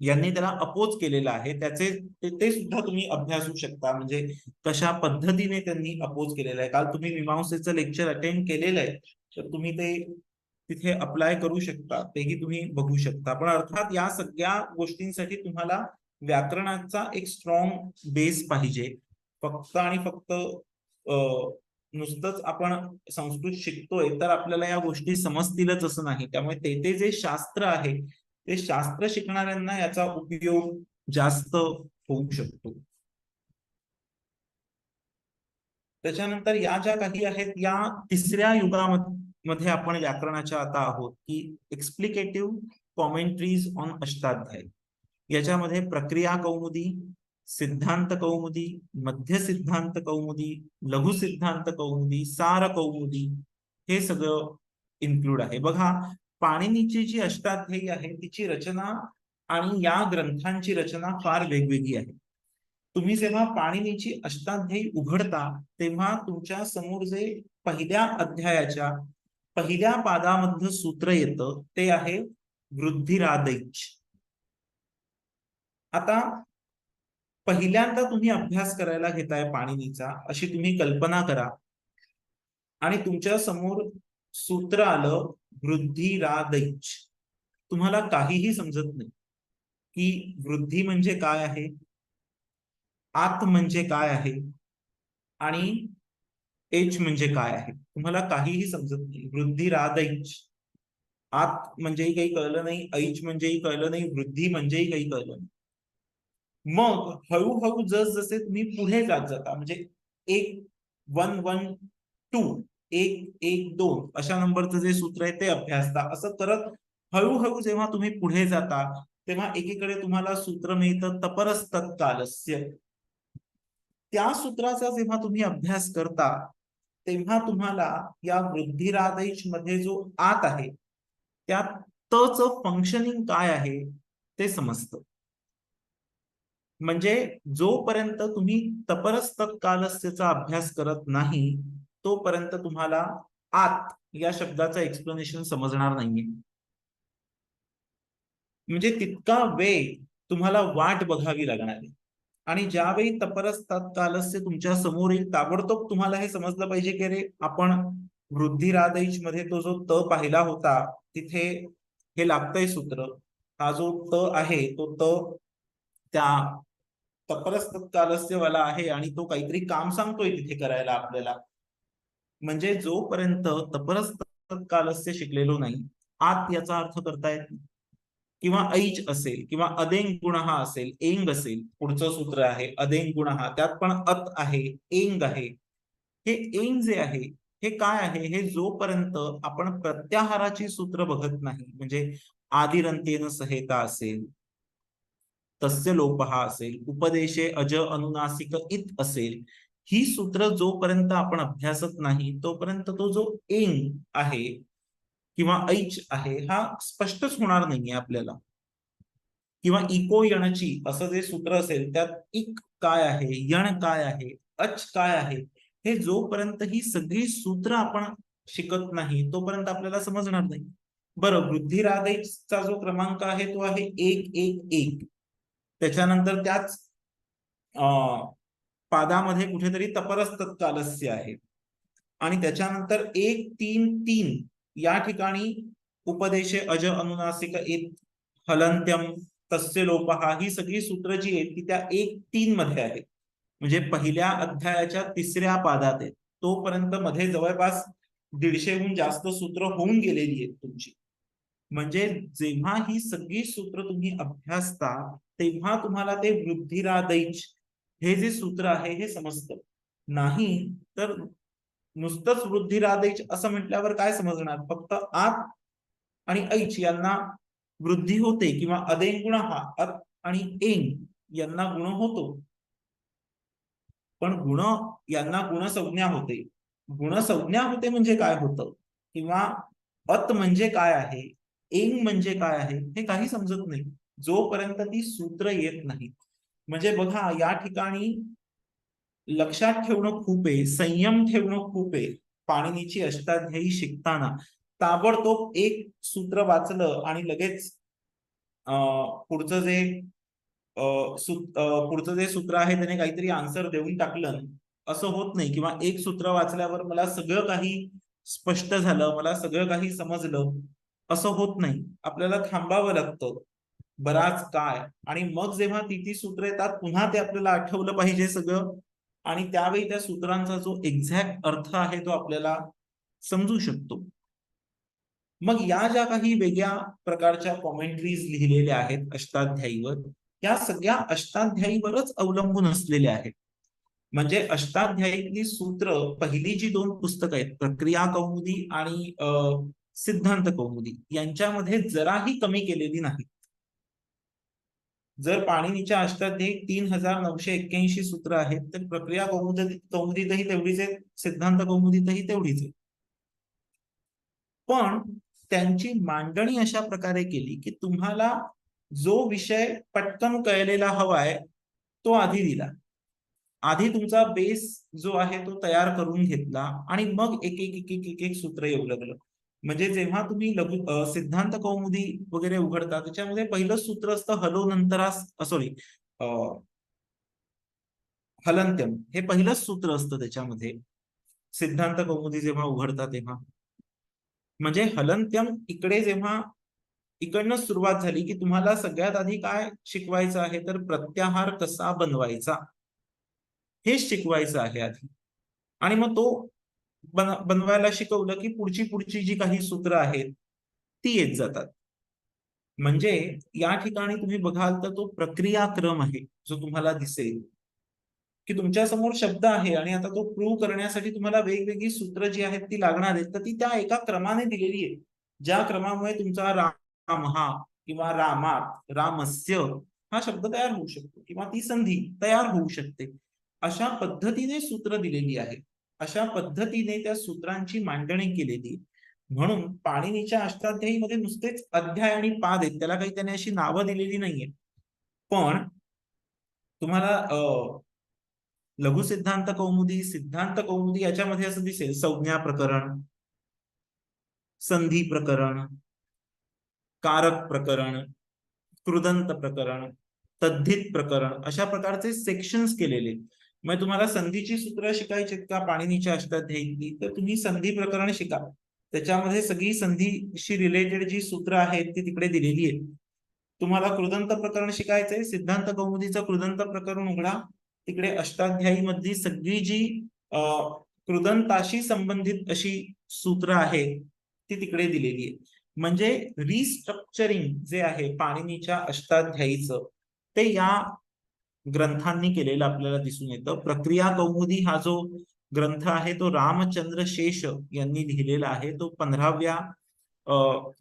यांनी त्याला अपोज केलेला आहे. ते सुद्धा तुम्ही अभ्यासू शकता, म्हणजे कशा पद्धतीने त्यांनी अपोज केलेला आहे. काल तुम्ही मीमांसेचं लेक्चर अटेंड केलेलं आहे, तर तुम्ही ते तिथे अप्लाय करू शकता, तेही तुम्ही बघू शकता. पण अर्थात या सगळ्या गोष्टींसाठी तुम्हाला व्याकरणाचा एक स्ट्रॉंग बेस पाहिजे. फक्त आणि फक्त नुसतंच आपण संस्कृत शिकतोय तर आपल्याला या गोष्टी समजतीलच असं नाही. त्यामुळे ते जे शास्त्र आहे ते शास्त्र शिकणाऱ्यांना याचा उपयोग जास्त होऊ शकतो. त्याच्यानंतर या ज्या काही आहेत या तिसऱ्या युगामध्ये आपण व्याकरणाच्या आता आहोत, की एक्सप्लिकेटिव्ह कॉमेंट्रीज ऑन अष्टाध्यायी. याच्यामध्ये प्रक्रिया कौमुदी, सिद्धांत कौमुदी, मध्य सिद्धांत कौमुदी, लघु सिद्धांत कौमुदी, सार कौमुदी हे सगळं इन्क्लूड आहे. बघा, पाणिनीची जी अष्टाध्यायी आहे तिची रचना आणि या ग्रंथांची रचना फार वेगवेगळी आहे. तुम्ही जेव्हा पाणिनीची अष्टाध्यायी उघडता तेव्हा तुमच्या समोर जे पहिल्या अध्यायाच्या पहिल्या पादामधलं सूत्र येतं ते आहे वृद्धिरादैच. आता पहिल्यांदा तुम्ही अभ्यास करायला घेताय पाणिनीचा अशी तुम्ही कल्पना करा आणि तुमच्या समोर सूत्र आलं वृद्धिरादैच. तुम्हाला काहीही समजत नाही की वृद्धी म्हणजे काय आहे, आत म्हणजे काय आहे आणि एच म्हणजे काय आहे. तुम्हाला काहीही समजत नाही. वृद्धिरादैच, आत म्हणजेही काही कळलं नाही, ऐच म्हणजेही कळलं नाही, वृद्धी म्हणजेही काही कळलं नाही. मग हळूहळू जसे तुम्ही पुढे जाता, म्हणजे 1 1 1 2 1 1 2 अशा नंबरचं जे सूत्र आहे ते अभ्यासता. असं करत हळूहळू जेव्हा तुम्ही पुढे जाता तेव्हा एकीकडे तुम्हाला सूत्र मिळतं तपरस्तत्कालस्य, त्या सूत्राचा जेव्हा तुम्ही अभ्यास करता तेव्हा तुम्हाला या वृद्धिरादेश मध्ये जो आत आहे त्या तच फंक्शनिंग काय आहे ते समजतं. म्हणजे जोपर्यंत तुम्ही तपरस्त कालस्यचा अभ्यास करत नाही तोपर्यंत तुम्हाला आत या शब्दाचं एक्सप्लेनेशन समजणार नाहीये. म्हणजे तितका वेळ तुम्हाला वाट बघावी लागणार आहे. आणि ज्यावेळी तपरस्तात कालस्य तुमच्या समोर येईल ताबडतोब तुम्हाला हे समजलं पाहिजे की अरे आपण वृद्धिरादेश मध्ये तो जो त पाहिला होता तिथे हे लागतंय सूत्र. हा जो त आहे तो त त्या तपरस्त कालस्यवाला आहे आणि तो काहीतरी काम सांगतोय तिथे करायला आपल्याला. म्हणजे जोपर्यंत तपरस्त कालस्य शिकलेलो नाही आत याचा अर्थ करता येत नाही. किंवा ऐच असेल किंवा अदेंग गुण हा असेल एंग असेल पुढचं सूत्र आहे अदेंग गुण हा त्यात पण अत आहे एंग आहे. हे एंग जे आहे हे काय आहे हे जोपर्यंत आपण प्रत्याहाराची सूत्र बघत नाही म्हणजे आदिरंतेन सहेता असेल तस्य लोपहा असेल उपदेशे अज अनुनासिक इत असेल ही सूत्र जोपर्यंत आपण अभ्यासत नाही तोपर्यंत तो जो एंग आहे किंवा ऐच आहे हा स्पष्टच होणार नाहीये आपल्याला. किंवा इको यणची असं जे सूत्र असेल त्यात इक काय आहे यण काय आहे अच काय आहे हे जोपर्यंत ही सगळी सूत्र आपण शिकत नाही तोपर्यंत आपल्याला समजणार नाही. बरं वृद्धिरादेशचा जो क्रमांक आहे तो आहे 111. त्याच्यानंतर त्याच पादामध्ये कुठेतरी तपरस्त कालस्य आहे आणि त्याच्यानंतर 133 या ठिकाणी उपदेशे अज अनुनासिक इत हलंत्यम तस्य लोपहा ही सगळी सूत्र जी आहेत ती त्या 1-3 मध्ये आहेत. म्हणजे पहिल्या अध्यायाच्या 3ऱ्या पादात आहेत. तोपर्यंत मध्ये जवळपास 150हून जास्त सूत्र होऊन गेलेली आहेत तुमची. म्हणजे जेव्हा ही सगळी सूत्र तुम्ही अभ्यासता तेव्हा तुम्हाला ते वृद्धिरादैच हे जे सूत्र आहे हे समजतं. नाही तर नुसतंच वृद्धिरादैच असं म्हटल्यावर काय समजणार फक्त आत आणि ऐच यांना वृद्धी होते किंवा अदेंग गुण हा अत आणि एंग यांना गुण होतो पण गुण यांना गुणसंज्ञा होते. गुणसंज्ञा होते म्हणजे काय होतं किंवा अत म्हणजे काय आहे एंग म्हणजे काय आहे हे काही समजत नाही जोपर्यंत ती सूत्र येत नाही. म्हणजे बघा या ठिकाणी लक्षात ठेवणं खूप आहे संयम ठेवणं खूप आहे. पाणिनीची अष्टाध्यायी शिकताना ताबडतोब एक सूत्र वाचलं आणि लगेच पुढचं जे पुढचं जे सूत्र आहे त्याने काहीतरी आन्सर देऊन टाकलं असं होत नाही. किंवा एक सूत्र वाचल्यावर मला सगळं काही स्पष्ट झालं मला सगळं काही समजलं असं होत नाही. आपल्याला थांबावं लागतं बराच काळ आणि मग जेव्हा ती सूत्र येतात पुन्हा ते आपल्याला आठवलं पाहिजे सगळं आणि त्यावेळी त्या सूत्रांचा जो एक्झॅक्ट अर्थ आहे तो आपल्याला समजू शकतो. मग या ज्या काही वेगळ्या प्रकारच्या कॉमेंट्रीज लिहिलेल्या आहेत अष्टाध्यायीवर या सगळ्या अष्टाध्यायीवरच अवलंबून असलेल्या आहेत. म्हणजे अष्टाध्यायीतली सूत्र पहिली जी 2 पुस्तकं आहेत प्रक्रिया कौमुदी आणि सिद्धांत कौमुदी यांच्यामध्ये जराही कमी केलेली नाही. जर पाणिनीच्या अष्टाध्यायी 3981 सूत्र आहेत तर प्रक्रिया कौमुदीतही तेवढीच आहेत सिद्धांत कौमुदीतही तेवढीच आहे. पण त्यांची मांडणी अशा प्रकारे केली की तुम्हाला जो विषय पटकन कळलेला हवाय तो आधी दिला. आधी तुमचा बेस जो आहे तो तयार करून घेतला आणि मग एक सूत्र येऊ लागलं. म्हणजे जेव्हा तुम्ही सिद्धांत कौमुदी वगैरे उघडता त्याच्यामध्ये पहिलं सूत्र असतं हलोनंतरास सॉरी हलंत्यम हे पहिलंच सूत्र असतं त्याच्यामध्ये सिद्धांत कौमुदी जेव्हा उघडता तेव्हा. म्हणजे हलंत्यम इकडे जेव्हा इकडनं सुरुवात झाली की तुम्हाला सगळ्यात आधी काय शिकवायचं आहे तर प्रत्याहार कसा बनवायचा हे शिकवायचं आहे आधी आणि मग तो बनवायला शिकवलं की पुढची जी काही सूत्र आहेत ती येत जातात. म्हणजे या ठिकाणी तुम्ही बघाल तर तो प्रक्रियाक्रम आहे जो तुम्हाला दिसेल की तुमच्या समोर शब्द आहे आणि आता तो प्रूव्ह करण्यासाठी तुम्हाला वेगवेगळी सूत्र जी आहेत ती लागणार आहेत तर ती त्या एका क्रमाने दिलेली आहे ज्या क्रमामुळे तुमचा राम हा किंवा रामात रामस्य हा शब्द तयार होऊ शकतो किंवा ती संधी तयार होऊ शकते. अशा पद्धतीने सूत्र दिलेली आहेत, अशा पद्धतीने त्या सूत्रांची मांडणी केलेली. म्हणून पाणिनीच्या अष्टाध्यायीमध्ये नुसतेच अध्याय आणि पाद आहेत, त्याला काही त्याने अशी नावं दिलेली नाहीये. पण तुम्हाला लघु सिद्धांत कौमुदी, सिद्धांत कौमुदी याच्यामध्ये असं दिसेल संज्ञा प्रकरण, संधी प्रकरण, कारक प्रकरण, कृदंत प्रकरण, तद्धित प्रकरण, अशा प्रकारचे सेक्शन्स केलेले. मग तुम्हाला संधीची सूत्र शिकायची का पाणिनीच्या अष्टाध्यायीतली, तर तुम्ही संधी प्रकरण शिका. त्याच्यामध्ये सगळी संधीशी रिलेटेड जी सूत्र आहेत ती तिकडे दिलेली आहेत. तुम्हाला कृदंत प्रकरण शिकायचंय, सिद्धांत कौमुदीचं कृदंत प्रकरण उघडा. तिकडे अष्टाध्यायी मधली सगळी जी कृदंताशी संबंधित अशी सूत्र आहेत ती तिकडे दिलेली आहे. म्हणजे रिस्ट्रक्चरिंग जे आहे पाणिनीच्या अष्टाध्यायीचं, ते या ग्रंथांनी केलेलं आपल्याला दिसून येतं. प्रक्रिया कौमुदी हा जो ग्रंथ आहे तो रामचंद्र शेष यांनी लिहिलेला आहे. तो 15व्या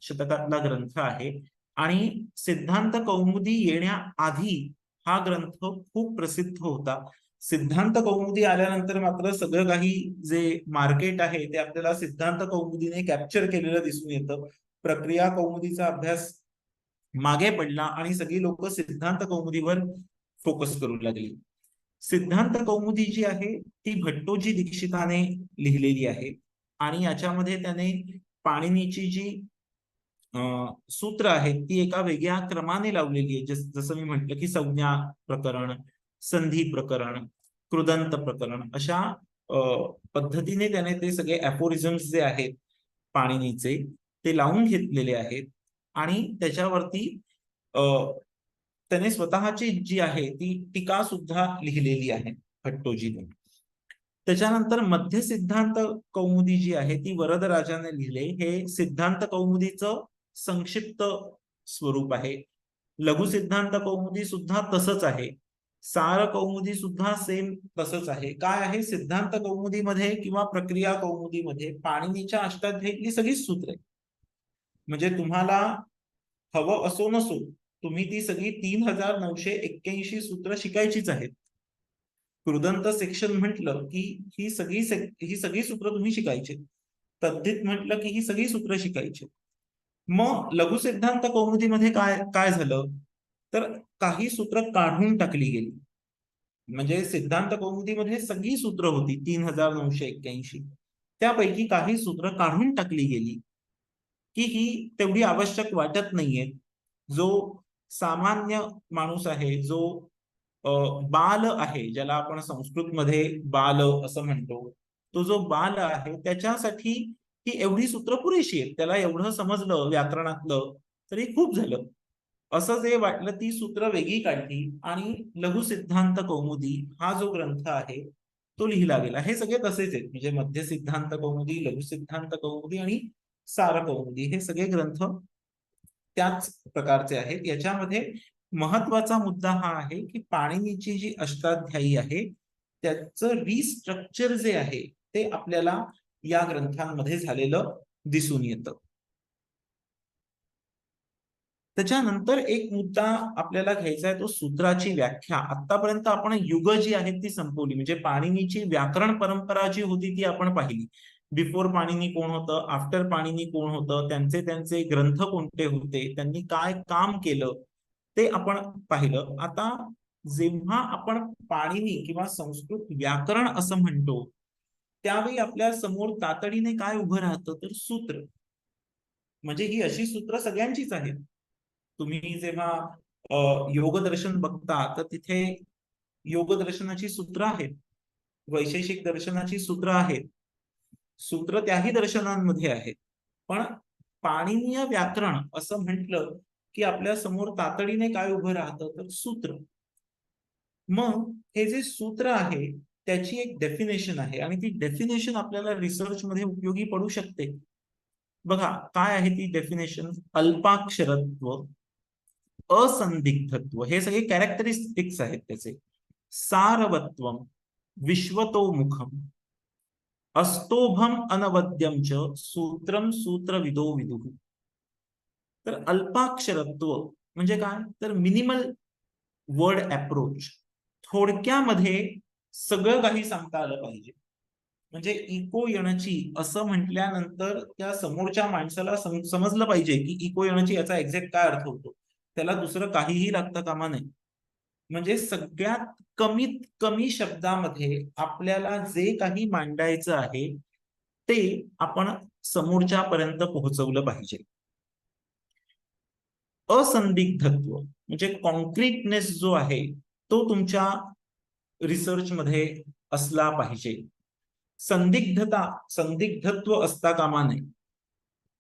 शतकातला ग्रंथ आहे. आणि सिद्धांत कौमुदी येण्याआधी हा ग्रंथ खूप प्रसिद्ध होता. सिद्धांत कौमुदी आल्यानंतर मात्र सगळं काही जे मार्केट आहे ते आपल्याला सिद्धांत कौमुदीने कॅप्चर केलेलं दिसून येतं. प्रक्रिया कौमुदीचा अभ्यास मागे पडला आणि सगळी लोक सिद्धांत कौमुदीवर फोकस करू लागली. सिद्धांत कौमुदी जी आहे ती भट्टोजी दीक्षिताने लिहिलेली आहे. आणि याच्यामध्ये त्याने पाणिनीची जी सूत्र आहेत ती एका वेगळ्या क्रमाने लावलेली आहे. जसं मी म्हटलं की संज्ञा प्रकरण, संधी प्रकरण, कृदंत प्रकरण, अशा पद्धतीने त्याने ते सगळे अफोरिझम्स जे आहेत पाणिनीचे ते लावून घेतलेले आहेत. आणि त्याच्यावरती त्याने स्वतःची जी आहे ती टीका सुद्धा लिहिलेली आहे भट्टोजीने. त्याच्यानंतर मध्य सिद्धांत कौमुदी जी आहे ती वरदराजाने लिहिले. हे सिद्धांत कौमुदीचं संक्षिप्त स्वरूप आहे. लघु सिद्धांत कौमुदी सुद्धा तसंच आहे. सार कौमुदी सुद्धा सेम तसंच आहे. काय आहे सिद्धांत कौमुदीमध्ये किंवा प्रक्रिया कौमुदीमध्ये पाणिनीच्या अष्टाध्यायीतली सगळीच सूत्र आहे. म्हणजे तुम्हाला हवं असो नसो तुम्ही ती सगळी 3981 सूत्र शिकायचीच आहेत. कृदंत सेक्शन म्हटलं की ही सगळी सूत्र तुम्ही शिकायची. तद्धित म्हटलं की ही सगळी सूत्र शिकायची. मग लघु सिद्धांत कौमुदीमध्ये काय काय झालं तर काही सूत्र काढून टाकली गेली. म्हणजे सिद्धांत कौमुदीमध्ये सगळी सूत्र होती 3981, त्यापैकी काही सूत्र काढून टाकली गेली की ही तेवढी आवश्यक वाटत नाहीये. जो सामान्य माणूस आहे, जो बाल आहे, ज्याला आपण संस्कृतमध्ये बाल असं म्हणतो, तो जो बाल आहे त्याच्यासाठी ही एवढी सूत्र पुरेशी आहेत. त्याला एवढं समजलं व्याकरणातलं तरी खूप झालं. असं जे वाटलं ती सूत्र वेगळी काढली आणि लघु सिद्धांत कौमुदी हा जो ग्रंथ आहे तो लिहिला गेला. हे सगळे तसेच आहेत. म्हणजे मध्य सिद्धांत कौमुदी, लघु सिद्धांत कौमुदी आणि सार कौमुदी हे सगळे ग्रंथ त्याच प्रकारचे आहेत. याच्यामध्ये महत्वाचा मुद्दा हा आहे की पाणिनीची जी अष्टाध्यायी आहे त्याचं रिस्ट्रक्चर जे आहे ते आपल्याला या ग्रंथांमध्ये झालेलं दिसून येतं. त्याच्यानंतर एक मुद्दा आपल्याला घ्यायचा आहे तो सूत्राची व्याख्या. आतापर्यंत आपण युग जी आहेत ती संपवली. म्हणजे पाणिनीची व्याकरण परंपरा जी होती ती आपण पाहिली. बिफोर पाणिनी कोण होतं, आफ्टर पाणिनी कोण होतं, त्यांचे त्यांचे ग्रंथ कोणते होते, त्यांनी काय काम केलं ते आपण पाहिलं. आता जेव्हा आपण पाणिनी किंवा संस्कृत व्याकरण असं म्हणतो त्यावेळी आपल्या समोर तातडीने काय उभं राहतं तर सूत्र. म्हणजे ही अशी सूत्र सगळ्यांचीच आहेत. तुम्ही जेव्हा योगदर्शन बघता तर तिथे योगदर्शनाची सूत्र आहेत, वैशेषिक दर्शनाची सूत्र आहेत, सूत्र त्याही दर्शनांमध्ये आहेत. पण पाणिनीय व्याकरण असं म्हटलं की आपल्या समोर तातडीने काय उभं राहतं तर सूत्र. मग हे जे सूत्र आहे त्याची एक डेफिनेशन आहे आणि ती डेफिनेशन आपल्याला रिसर्च मध्ये उपयोगी पडू शकते. बघा काय आहे ती डेफिनेशन. अल्पाक्षरत्व, असंदिग्धत्व हे सगळे कॅरेक्टरिस्टिक्स आहेत त्याचे. सारवत्वम, विश्वतोमुखम, अस्तोभम अनवद्यम च सूत्रम सूत्रविदो विदुः. तर अल्पाक्षरत्व म्हणजे काय तर मिनिमल वर्ड अप्रोच. थोडक्यामध्ये सगळं काही सांगता आलं पाहिजे. म्हणजे इको एनर्जी असं म्हटल्यानंतर त्या समोरच्या माणसाला समजलं पाहिजे की इको एनर्जी याचा एक्झॅक्ट काय अर्थ होतो. त्याला दुसरं काहीही लागतं कामा नये. म्हणजे सगळ्यात कमीत कमी शब्दामध्ये आपल्याला जे काही मांडायचं आहे ते आपण समोरच्यापर्यंत पोहोचवलं पाहिजे. असंदिग्धत्व म्हणजे कॉन्क्रीटनेस जो आहे तो तुमच्या रिसर्च मध्ये असला पाहिजे. संदिग्धत्व असता कामा नये.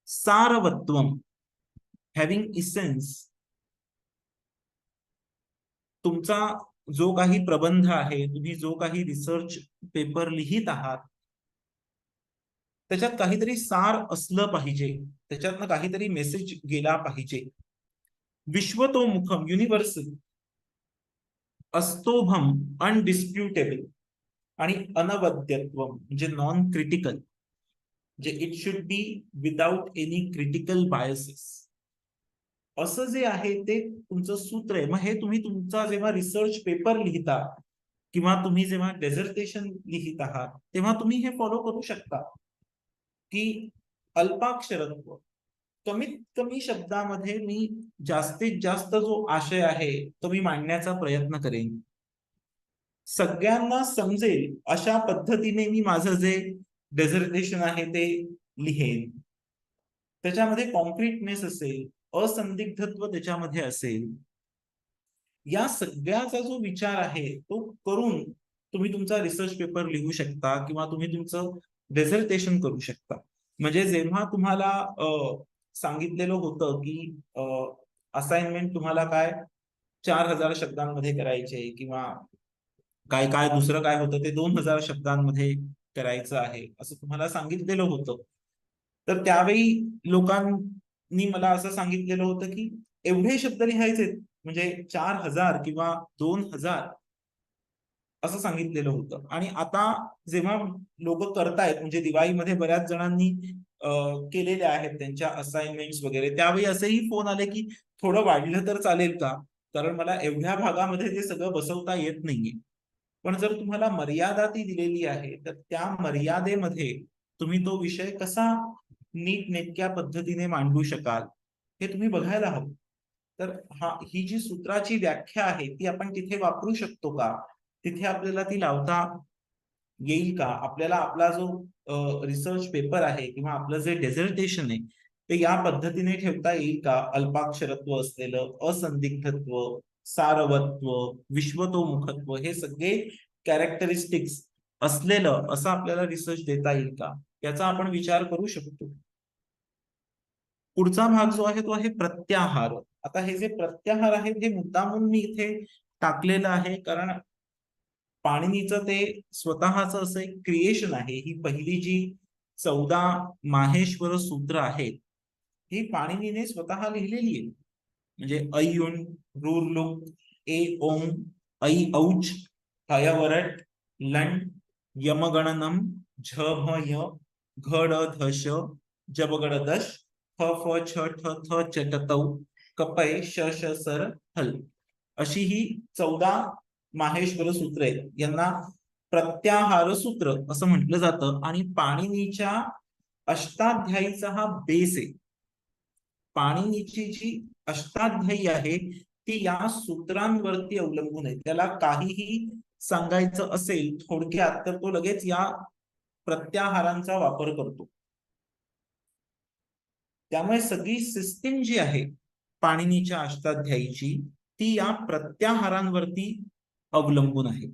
सारवत्वम, हॅव्हिंग इसेन्स. तुमचा जो काही प्रबंध आहे, तुम्ही जो काही रिसर्च पेपर लिहित आहात, त्याच्यात काहीतरी सार असलं पाहिजे, त्याच्यातनं काहीतरी मेसेज गेला पाहिजे. विश्वतोमुखम, युनिव्हर्सल. अस्तोभम, अनडिस्प्युटेबल. आणि अनवद्यत्व म्हणजे नॉन क्रिटिकल, म्हणजे it should be without any critical biases. असं जे आहे ते तुमचं सूत्र आहे. मग हे तुम्ही तुमचा जेव्हा रिसर्च पेपर लिहिता किंवा तुम्ही जेव्हा डेझर्टेशन लिहित आहात तेव्हा तुम्ही हे फॉलो करू शकता की अल्पाक्षरत्व, कमीत कमी शब्दामध्ये मी जास्तीत जास्त जो आशय आहे तो मी मांडण्याचा प्रयत्न करेन. सगळ्यांना समजेल अशा पद्धतीने मी माझं जे डेझर्टेशन आहे ते लिहेन. त्याच्यामध्ये कॉन्क्रीटनेस असेल, असंदिग्धत्व त्याच्यामध्ये असेल. या सगळ्याचा जो विचार आहे तो करून तुम्ही तुमचा रिसर्च पेपर लिहू शकता किंवा तुम्ही तुमचं डेझर्टेशन करू शकता. म्हणजे जेव्हा तुम्हाला सांगितलेलं होतं की असाइनमेंट तुम्हाला काय 4000 शब्दांमध्ये करायचे किंवा काय काय दुसरं काय होतं ते 2000 शब्दांमध्ये करायचं आहे असं तुम्हाला सांगितलेलं होतं. तर त्यावेळी लोकांनी मला असं सांगितलेलं होतं की एवढे शब्द लिहायचे, म्हणजे 4000 किंवा 2000 असं सांगितलेलं होतं. आणि आता जेव्हा लोक करतायत, म्हणजे दिवाळीमध्ये बऱ्याच जणांनी केलेले आहेत त्यांच्या असाइनमेंट्स वगैरे, त्यावेळी असेही फोन आले की थोडं वाढलं तर चालेल का, कारण मला एवढ्या भागामध्ये ते सगळं बसवता येत नाहीये. पण जर तुम्हाला मर्यादा ती दिलेली आहे तर त्या मर्यादेमध्ये तुम्ही तो विषय कसा नीटनेटक्या पद्धतीने मांडू शकाल हे तुम्ही बघायला हवं. तर ही जी सूत्राची व्याख्या आहे ती आपण तिथे वापरू शकतो का, तिथे आपल्याला ती लावता येईल का, आपल्याला आपला जो रिसर्च पेपर आहे किंवा आपलं जे डेझर्टेशन आहे ते या पद्धतीने ठेवता येईल का. अल्पाक्षरत्व असलेलं, असंदिग्धत्व, सारवत्व, विश्वतोमुखत्व हे सगळे कॅरेक्टरिस्टिक्स असलेलं असं आपल्याला रिसर्च देता येईल का, याचा आपण विचार करू शकतो. पुढचा भाग जो आहे तो आहे प्रत्याहार. आता हे जे प्रत्याहार आहेत हे मुद्दामून मी इथे टाकलेलं आहे कारण पाणिनीचं ते स्वतःच असं एक क्रिएशन आहे. ही पहिली जी 14 माहेश्वर सूत्र आहेत ही पाणिनीने स्वतः लिहिलेली आहे. म्हणजे ऐयुण, रूरलुक, ए ओम, ऐ औच, हयवरट, लंड, यमगणनम, झभय, घड धश, जबगड दश, फ फ छ ठ थ चटतौ, कपय श श सर हल. अशी ही 14 माहेश्वर सूत्र आहेत. यांना प्रत्याहार सूत्र असं म्हटलं जातं आणि पाणिनीच्या अष्टाध्यायीचा हा बेस आहे. पाणिनीची जी अष्टाध्यायी आहे ती या सूत्रांवरती अवलंबून आहे. त्याला काहीही सांगायचं असेल थोडक्यात तर तो लगेच या प्रत्याहारांचा वापर करतो. त्यामुळे सगळी सिस्टीम जी आहे पाणिनीच्या अष्टाध्यायीची ती या प्रत्याहारांवरती अवलंबून आहे.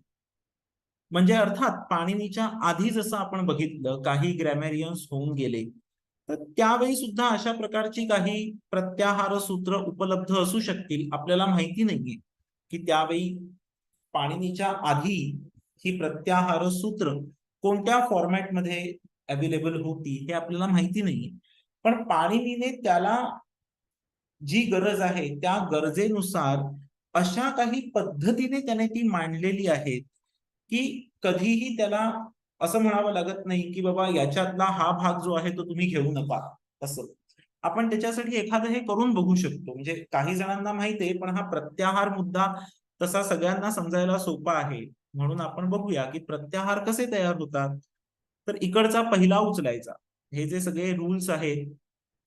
म्हणजे अर्थात पाणिनीच्या आधी जसं आपण बघितलं काही ग्रॅमेरियन्स होऊन गेले तर त्यावेळी सुद्धा अशा प्रकारची काही प्रत्याहार सूत्र उपलब्ध असू शकतील. आपल्याला माहिती नाहीये की त्यावेळी पाणिनीच्या आधी ही प्रत्याहार सूत्र कोणत्या फॉर्मॅटमध्ये अवेलेबल होती हे आपल्याला माहिती नाहीये. पण पाणिनीने त्याला जी गरज आहे त्या गरजेनुसार अशा काही पद्धतीने त्याने ती मांडलेली आहे की कधीही त्याला असं म्हणावं लागत नाही की बाबा याच्यातला हा भाग जो आहे तो तुम्ही घेऊ नका. असं आपण त्याच्यासाठी एखादं हे करून बघू शकतो. म्हणजे काही जणांना माहिती आहे पण हा प्रत्याहार मुद्दा तसा सगळ्यांना समजायला सोपा आहे. म्हणून आपण बघूया की प्रत्याहार कसे तयार होतात. तर इकडचा पहिला उचलायचा. हे जे सगळे रूल्स आहेत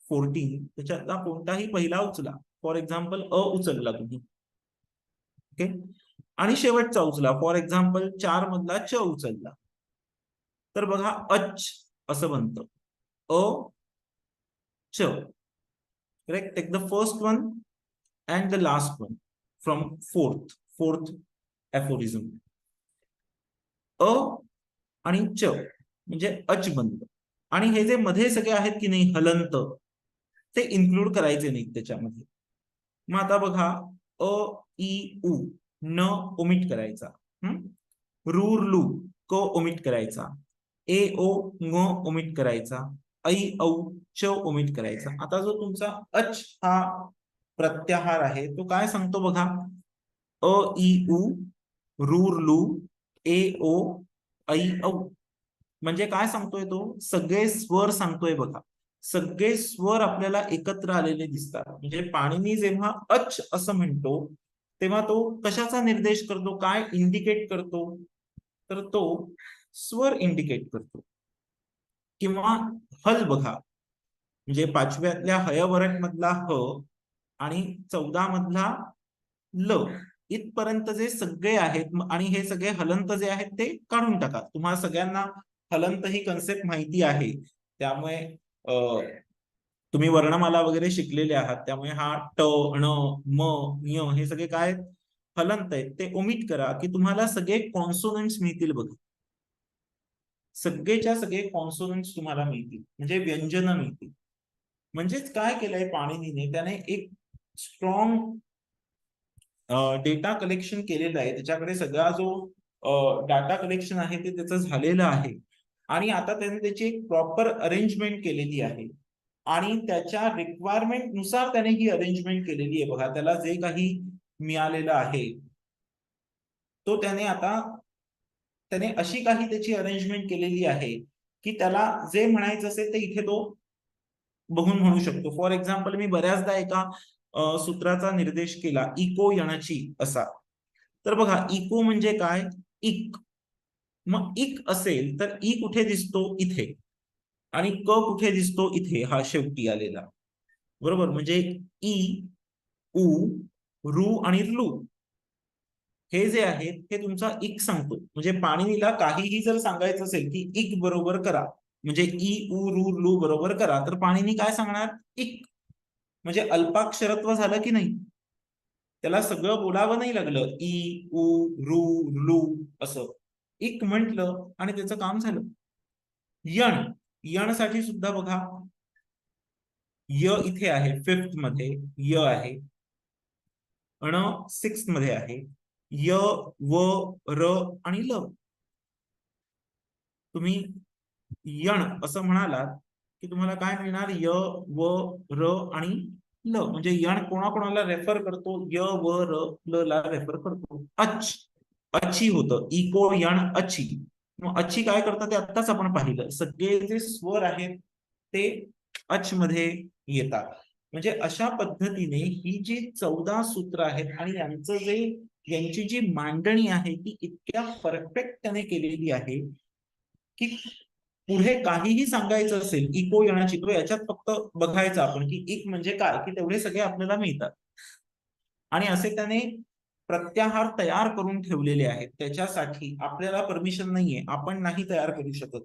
14 त्याच्यातला कोणताही पहिला उचला. फॉर एक्झाम्पल अ उचलला तुम्ही, ओके, आणि शेवटचा उचला. फॉर एक्झाम्पल 4 मधला च उचलला, तर बघा अच असं बनतं. अ च. Correct. Take the first one and the last one from fourth aphorism. अ आणि च म्हणजे अच बनतं. आणि हे जे मध्ये सगळे आहेत की नाही हलंत, ते इन्क्लूड करायचे नाहीत त्याच्यामध्ये. मग आता बघा, अ इ उ न ओमिट करायचा, रूर लू क ओमिट करायचा, ए ओ ङ ओमिट करायचा, ऐ औ च ओमिट करायचा. आता जो तुमचा अच हा प्रत्याहार आहे तो काय सांगतो बघा, अ इ उ रूर लू ए ओ ऐ औ. म्हणजे काय सांगतोय तो, सगळे स्वर सांगतोय बघा. सगळे स्वर आपल्याला एकत्र आलेले दिसतात. म्हणजे पाणिनी जेव्हा अच असं म्हणतो तेव्हा तो कशाचा निर्देश करतो, काय इंडिकेट करतो, तर तो स्वर इंडिकेट करतो. किंवा हल बघा, म्हणजे 5व्यातल्या हयवरट मधला ह आणि 14 मधला ल इथपर्यंत जे सगळे आहेत आणि हे सगळे हलंत जे आहेत ते काढून टाका. तुम्हाला सगळ्यांना हलंत ही कन्सेप्ट माहिती आहे, त्यामुळे तुम्ही वर्णमाला वगैरे शिकलेले आहात, त्यामुळे हा ट ण म य हे सगळे काय हलंत आहेत ते ओमिट करा की तुम्हाला सगळे कॉन्सोनंट्स मिळतील बघा. सगळेच्या सगळे कॉन्सोनंट्स तुम्हाला मिळतील, म्हणजे व्यंजन मिळतील. म्हणजेच काय केलंय पाणिनीने, त्याने एक स्ट्रॉंग डेटा कलेक्शन केलेलं आहे. त्याच्याकडे सगळा जो डाटा कलेक्शन आहे ते त्याचं झालेलं आहे. आणि आता त्याने त्याची एक प्रॉपर अरेंजमेंट केलेली आहे. आणि त्याच्या रिक्वायरमेंट नुसार त्याने ही अरेंजमेंट केलेली आहे बघा. त्याला जे काही मिळालेलं आहे तो त्याने अशी काही त्याची अरेंजमेंट केलेली आहे की त्याला जे म्हणायचं असेल ते इथे तो बघून म्हणू शकतो. फॉर एक्झाम्पल मी बऱ्याचदा एका सूत्राचा निर्देश केला, इको यणाची असा. तर बघा, इको म्हणजे काय, इक. मग इक असेल तर ई कुठे दिसतो, इथे, आणि क कुठे दिसतो, इथे, हा शेवटी आलेला, बरोबर. म्हणजे ई उ रू आणि लू हे जे आहेत हे तुमचा इक सांगतो. म्हणजे पाणिनीला काहीही जर सांगायचं असेल की इक बरोबर करा, म्हणजे ई उ रू लू बरोबर करा, तर पाणिनी काय सांगणार, इक. म्हणजे अल्पाक्षरत्व झालं की नाही, त्याला सगळं बोलावं नाही लागलं, ई उ रू लू असं. इक म्हटलं आणि त्याचं काम झालं. यण, यण साठी सुद्धा बघा, य इथे आहे 5th मध्ये, य आहे, अण 6th मध्ये आहे, य व र आणि ल. तुम्ही यण असं म्हणालात की तुम्हाला काय मिळणार, य व र आणि ल. म्हणजे यण कोणाकोणाला रेफर करतो, य व र ल ला रेफर करतो. अच, अची होतं, इको यण अची. मग अची काय करतात ते आत्ताच आपण पाहिलं. सगळे जे स्वर आहेत ते अच मध्ये येतात. म्हणजे अशा पद्धतीने ही जी 14 सूत्र आहेत आणि यांची जी मांडणी आहे ती इतक्या परफेक्ट त्याने केलेली आहे की पुढे काहीही सांगायचं असेल इको यणाची, तो याच्यात फक्त बघायचं आपण की इक म्हणजे काय, की तेवढे सगळे आपल्याला मिळतात. आणि असे त्याने प्रत्याहार तयार करून ठेवलेले आहेत. त्याच्यासाठी आपल्याला परमिशन नाहीये, आपण नाही तयार करू शकत.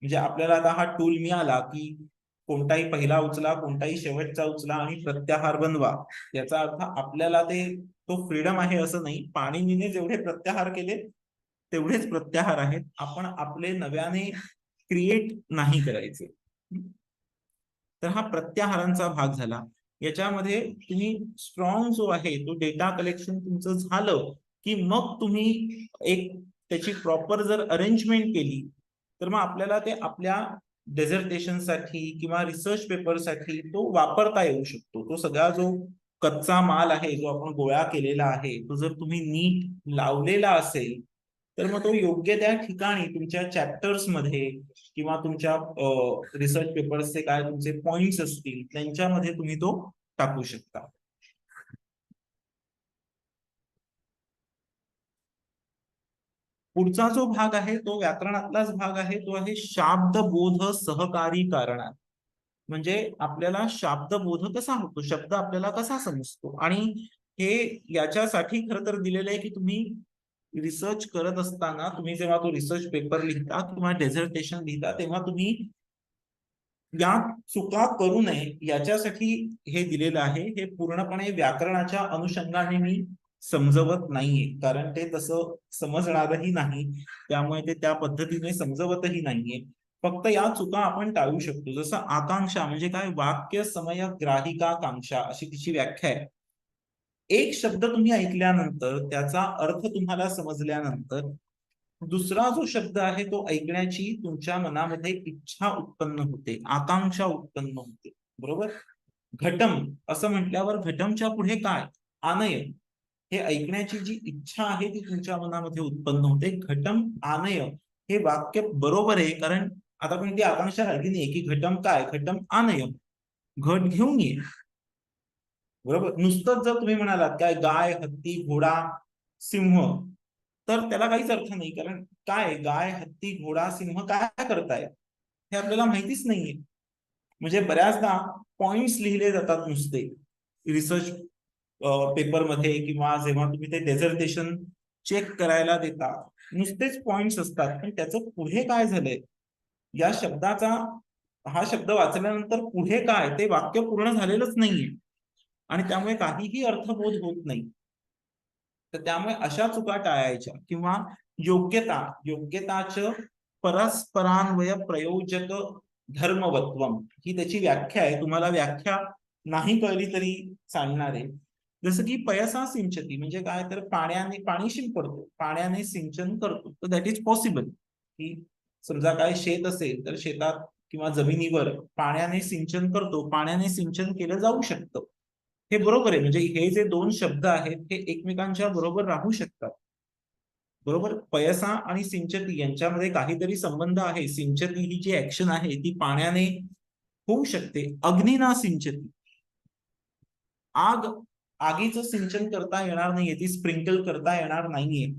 म्हणजे आपल्याला आता हा टूल मिळाला की कोणताही पहिला उचला, कोणताही शेवटचा उचला आणि प्रत्याहार बनवा. याचा अर्थ आपल्याला तो फ्रीडम आहे असं नाही. पाणिनीने जेवढे प्रत्याहार केले तेवढेच प्रत्याहार आहेत. आपण आपले नव्याने क्रिएट नाही करायचे. तर हा प्रत्याहारांचा भाग झाला. याच्यामध्ये तुम्ही स्ट्रॉंग जो आहे तो डेटा कलेक्शन तुमचं झालं की मग तुम्ही एक त्याची प्रॉपर जर अरेंजमेंट केली तर मग आपल्याला ते आपल्या डेझर्टेशन साठी किंवा रिसर्च पेपर साठी तो वापरता येऊ शकतो. तो सगळा जो कच्चा माल आहे जो आपण गोळा केलेला आहे तो जर तुम्ही नीट लावलेला असेल तर मग तो योग्य त्या ठिकाणी तुमच्या चॅप्टर्स मध्ये किंवा तुमच्या रिसर्च पेपर्सचे काय तुमचे पॉइंट्स असतील त्यांच्यामध्ये तुम्ही तो टाकू शकता. पुढचा जो भाग आहे तो व्याकरणातलाच भाग आहे, तो आहे शाब्दबोध सहकारी कारणात. म्हणजे आपल्याला शाब्दबोध कसा होतो, शब्द आपल्याला कसा समजतो. आणि हे याच्यासाठी खरं तर दिलेलं आहे की तुम्ही रिसर्च करत असताना, तुम्ही जेव्हा तो रिसर्च पेपर लिहिता किंवा डेझर्टेशन लिहिता, तेव्हा तुम्ही या चुका करू नये याच्यासाठी हे दिलेलं आहे. हे पूर्णपणे व्याकरणाच्या अनुषंगाने मी समजवत नाहीये, कारण ते तसं समजणारही नाही, त्यामुळे ते त्या पद्धतीने समजवतही नाहीये. फक्त या चुका आपण टाळू शकतो. जसं आकांक्षा म्हणजे काय, वाक्य समय ग्राहिका कांक्षा अशी तिची व्याख्या आहे. एक शब्द तुम्ही ऐकल्यानंतर, त्याचा अर्थ तुम्हाला समजल्यानंतर, दुसरा जो शब्द आहे तो ऐकण्याची तुमच्या मनामध्ये इच्छा उत्पन्न होते, आकांक्षा उत्पन्न होते, बरोबर. घटम असं म्हटल्यावर घटमच्या पुढे काय, आनय. हे ऐकण्याची जी इच्छा आहे ती तुमच्या मनामध्ये उत्पन्न होते. घटम आनय हे वाक्य बरोबर आहे, कारण आता कोणती आकांक्षा राहिली नाही की घटम काय, घटम आनय, घट घेऊन ये, बरोबर. नुसतंच जर तुम्ही म्हणालात काय गाय, हत्ती, घोडा, सिंह, तर त्याला काहीच अर्थ नाही, कारण काय गाय, हत्ती, घोडा, सिंह काय करताय हे आपल्याला माहितीच नाहीये. म्हणजे बऱ्याचदा पॉइंट्स लिहिले जातात नुसते रिसर्च पेपरमध्ये, किंवा जेव्हा तुम्ही ते डेझर्टेशन चेक करायला देता, नुसतेच पॉइंट्स असतात, पण त्याचं पुढे काय झालंय, या शब्दाचा, हा शब्द वाचल्यानंतर पुढे काय, ते वाक्य पूर्ण झालेलंच नाहीये, आणि त्यामुळे काहीही अर्थबोध होत नाही. तर त्यामुळे अशा चुका टाळायच्या. किंवा योग्यता, योग्यताच परस्परान्वय प्रयोजक धर्मवत्वम ही त्याची व्याख्या आहे. तुम्हाला व्याख्या नाही कळली तरी चालणार आहे. जसं की पयसा सिंचती म्हणजे काय, तर पाण्याने, पाणी शिंपडतो, पाण्याने सिंचन करतो, तर दॅट इज पॉसिबल. की समजा काय शेत असेल तर शेतात किंवा जमिनीवर पाण्याने सिंचन करतो, पाण्याने सिंचन केलं जाऊ शकतं, हे बरोबर आहे. म्हणजे हे जे दोन शब्द आहेत हे एकमेकांच्या बरोबर राहू शकतात, बरोबर. पयसा आणि सिंचती यांच्यामध्ये काहीतरी संबंध आहे. सिंचती ही जी ऍक्शन आहे ती पाण्याने होऊ शकते. अग्निना सिंचती, आग, आगीचं सिंचन करता येणार नाहीये, ती स्प्रिंकल करता येणार नाहीये,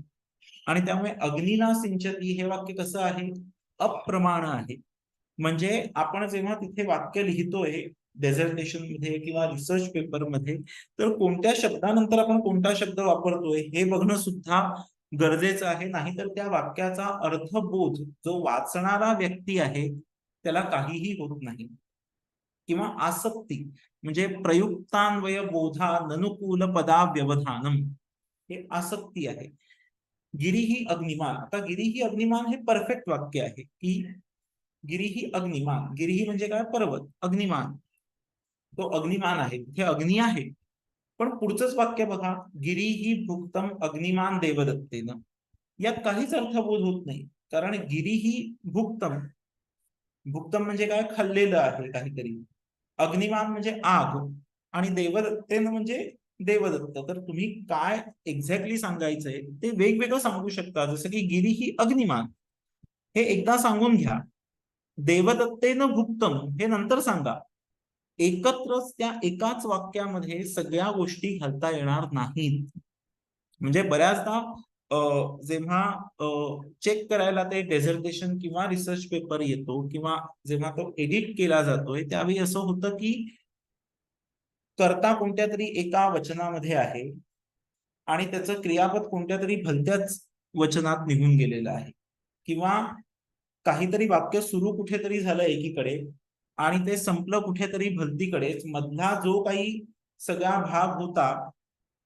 आणि त्यामुळे अग्निना सिंचती हे वाक्य कसं आहे, अप्रमाण आहे. म्हणजे आपण जेव्हा तिथे वाक्य लिहितोय डेझर्टेशन मध्ये किंवा रिसर्च पेपर मध्ये, तर कोणत्या शब्दानंतर आपण कोणता शब्द वापरतोय हे बघणं सुद्धा गरजेचं आहे. नाहीतर त्या वाक्याचा अर्थबोध जो वाचणारा व्यक्ती आहे त्याला काहीही होत नाही. किंवा आसक्ती म्हणजे प्रयुक्तान्वय बोधा ननुकूल पदा व्यवधानम, हे आसक्ती आहे. गिरीही अग्निमान, आता गिरीही अग्निमान हे परफेक्ट वाक्य आहे की गिरीही अग्निमान, गिरीही म्हणजे काय, पर्वत, अग्निमान, तो अग्निमान आहे, हे अग्नी आहे. पण पुढचंच वाक्य बघा, गिरीही भुक्तम अग्निमान देवदत्तेनं, यात काहीच अर्थबोध होत नाही. कारण गिरीही भुक्तम, भुक्तम म्हणजे काय, खाल्लेलं आहे काहीतरी, अग्निमान म्हणजे आग, आणि देवदत्तेनं म्हणजे देवदत्त. तर तुम्ही काय एक्झॅक्टली सांगायचंय ते वेगवेगळं सांगू शकता. जसं की गिरीही अग्निमान हे एकदा सांगून घ्या, देवदत्तेनं भुक्तम हे नंतर सांगा. एकत्रच त्या एकाच वाक्यामध्ये सगळ्या गोष्टी घालता येणार नाहीत. म्हणजे बऱ्याचदा जेव्हा चेक करायला ते डेझर्टेशन किंवा रिसर्च पेपर येतो, किंवा जेव्हा तो एडिट केला जातोय, त्यावेळी असं होतं की कर्ता कोणत्या तरी एका वचनामध्ये आहे आणि त्याचं क्रियापद कोणत्या तरी भलत्याच वचनात निघून गेलेलं आहे, किंवा काहीतरी वाक्य सुरू कुठेतरी झालं एकीकडे आणि ते संपलं कुठेतरी भलतीकडेच. मधला जो काही सगळा भाग होता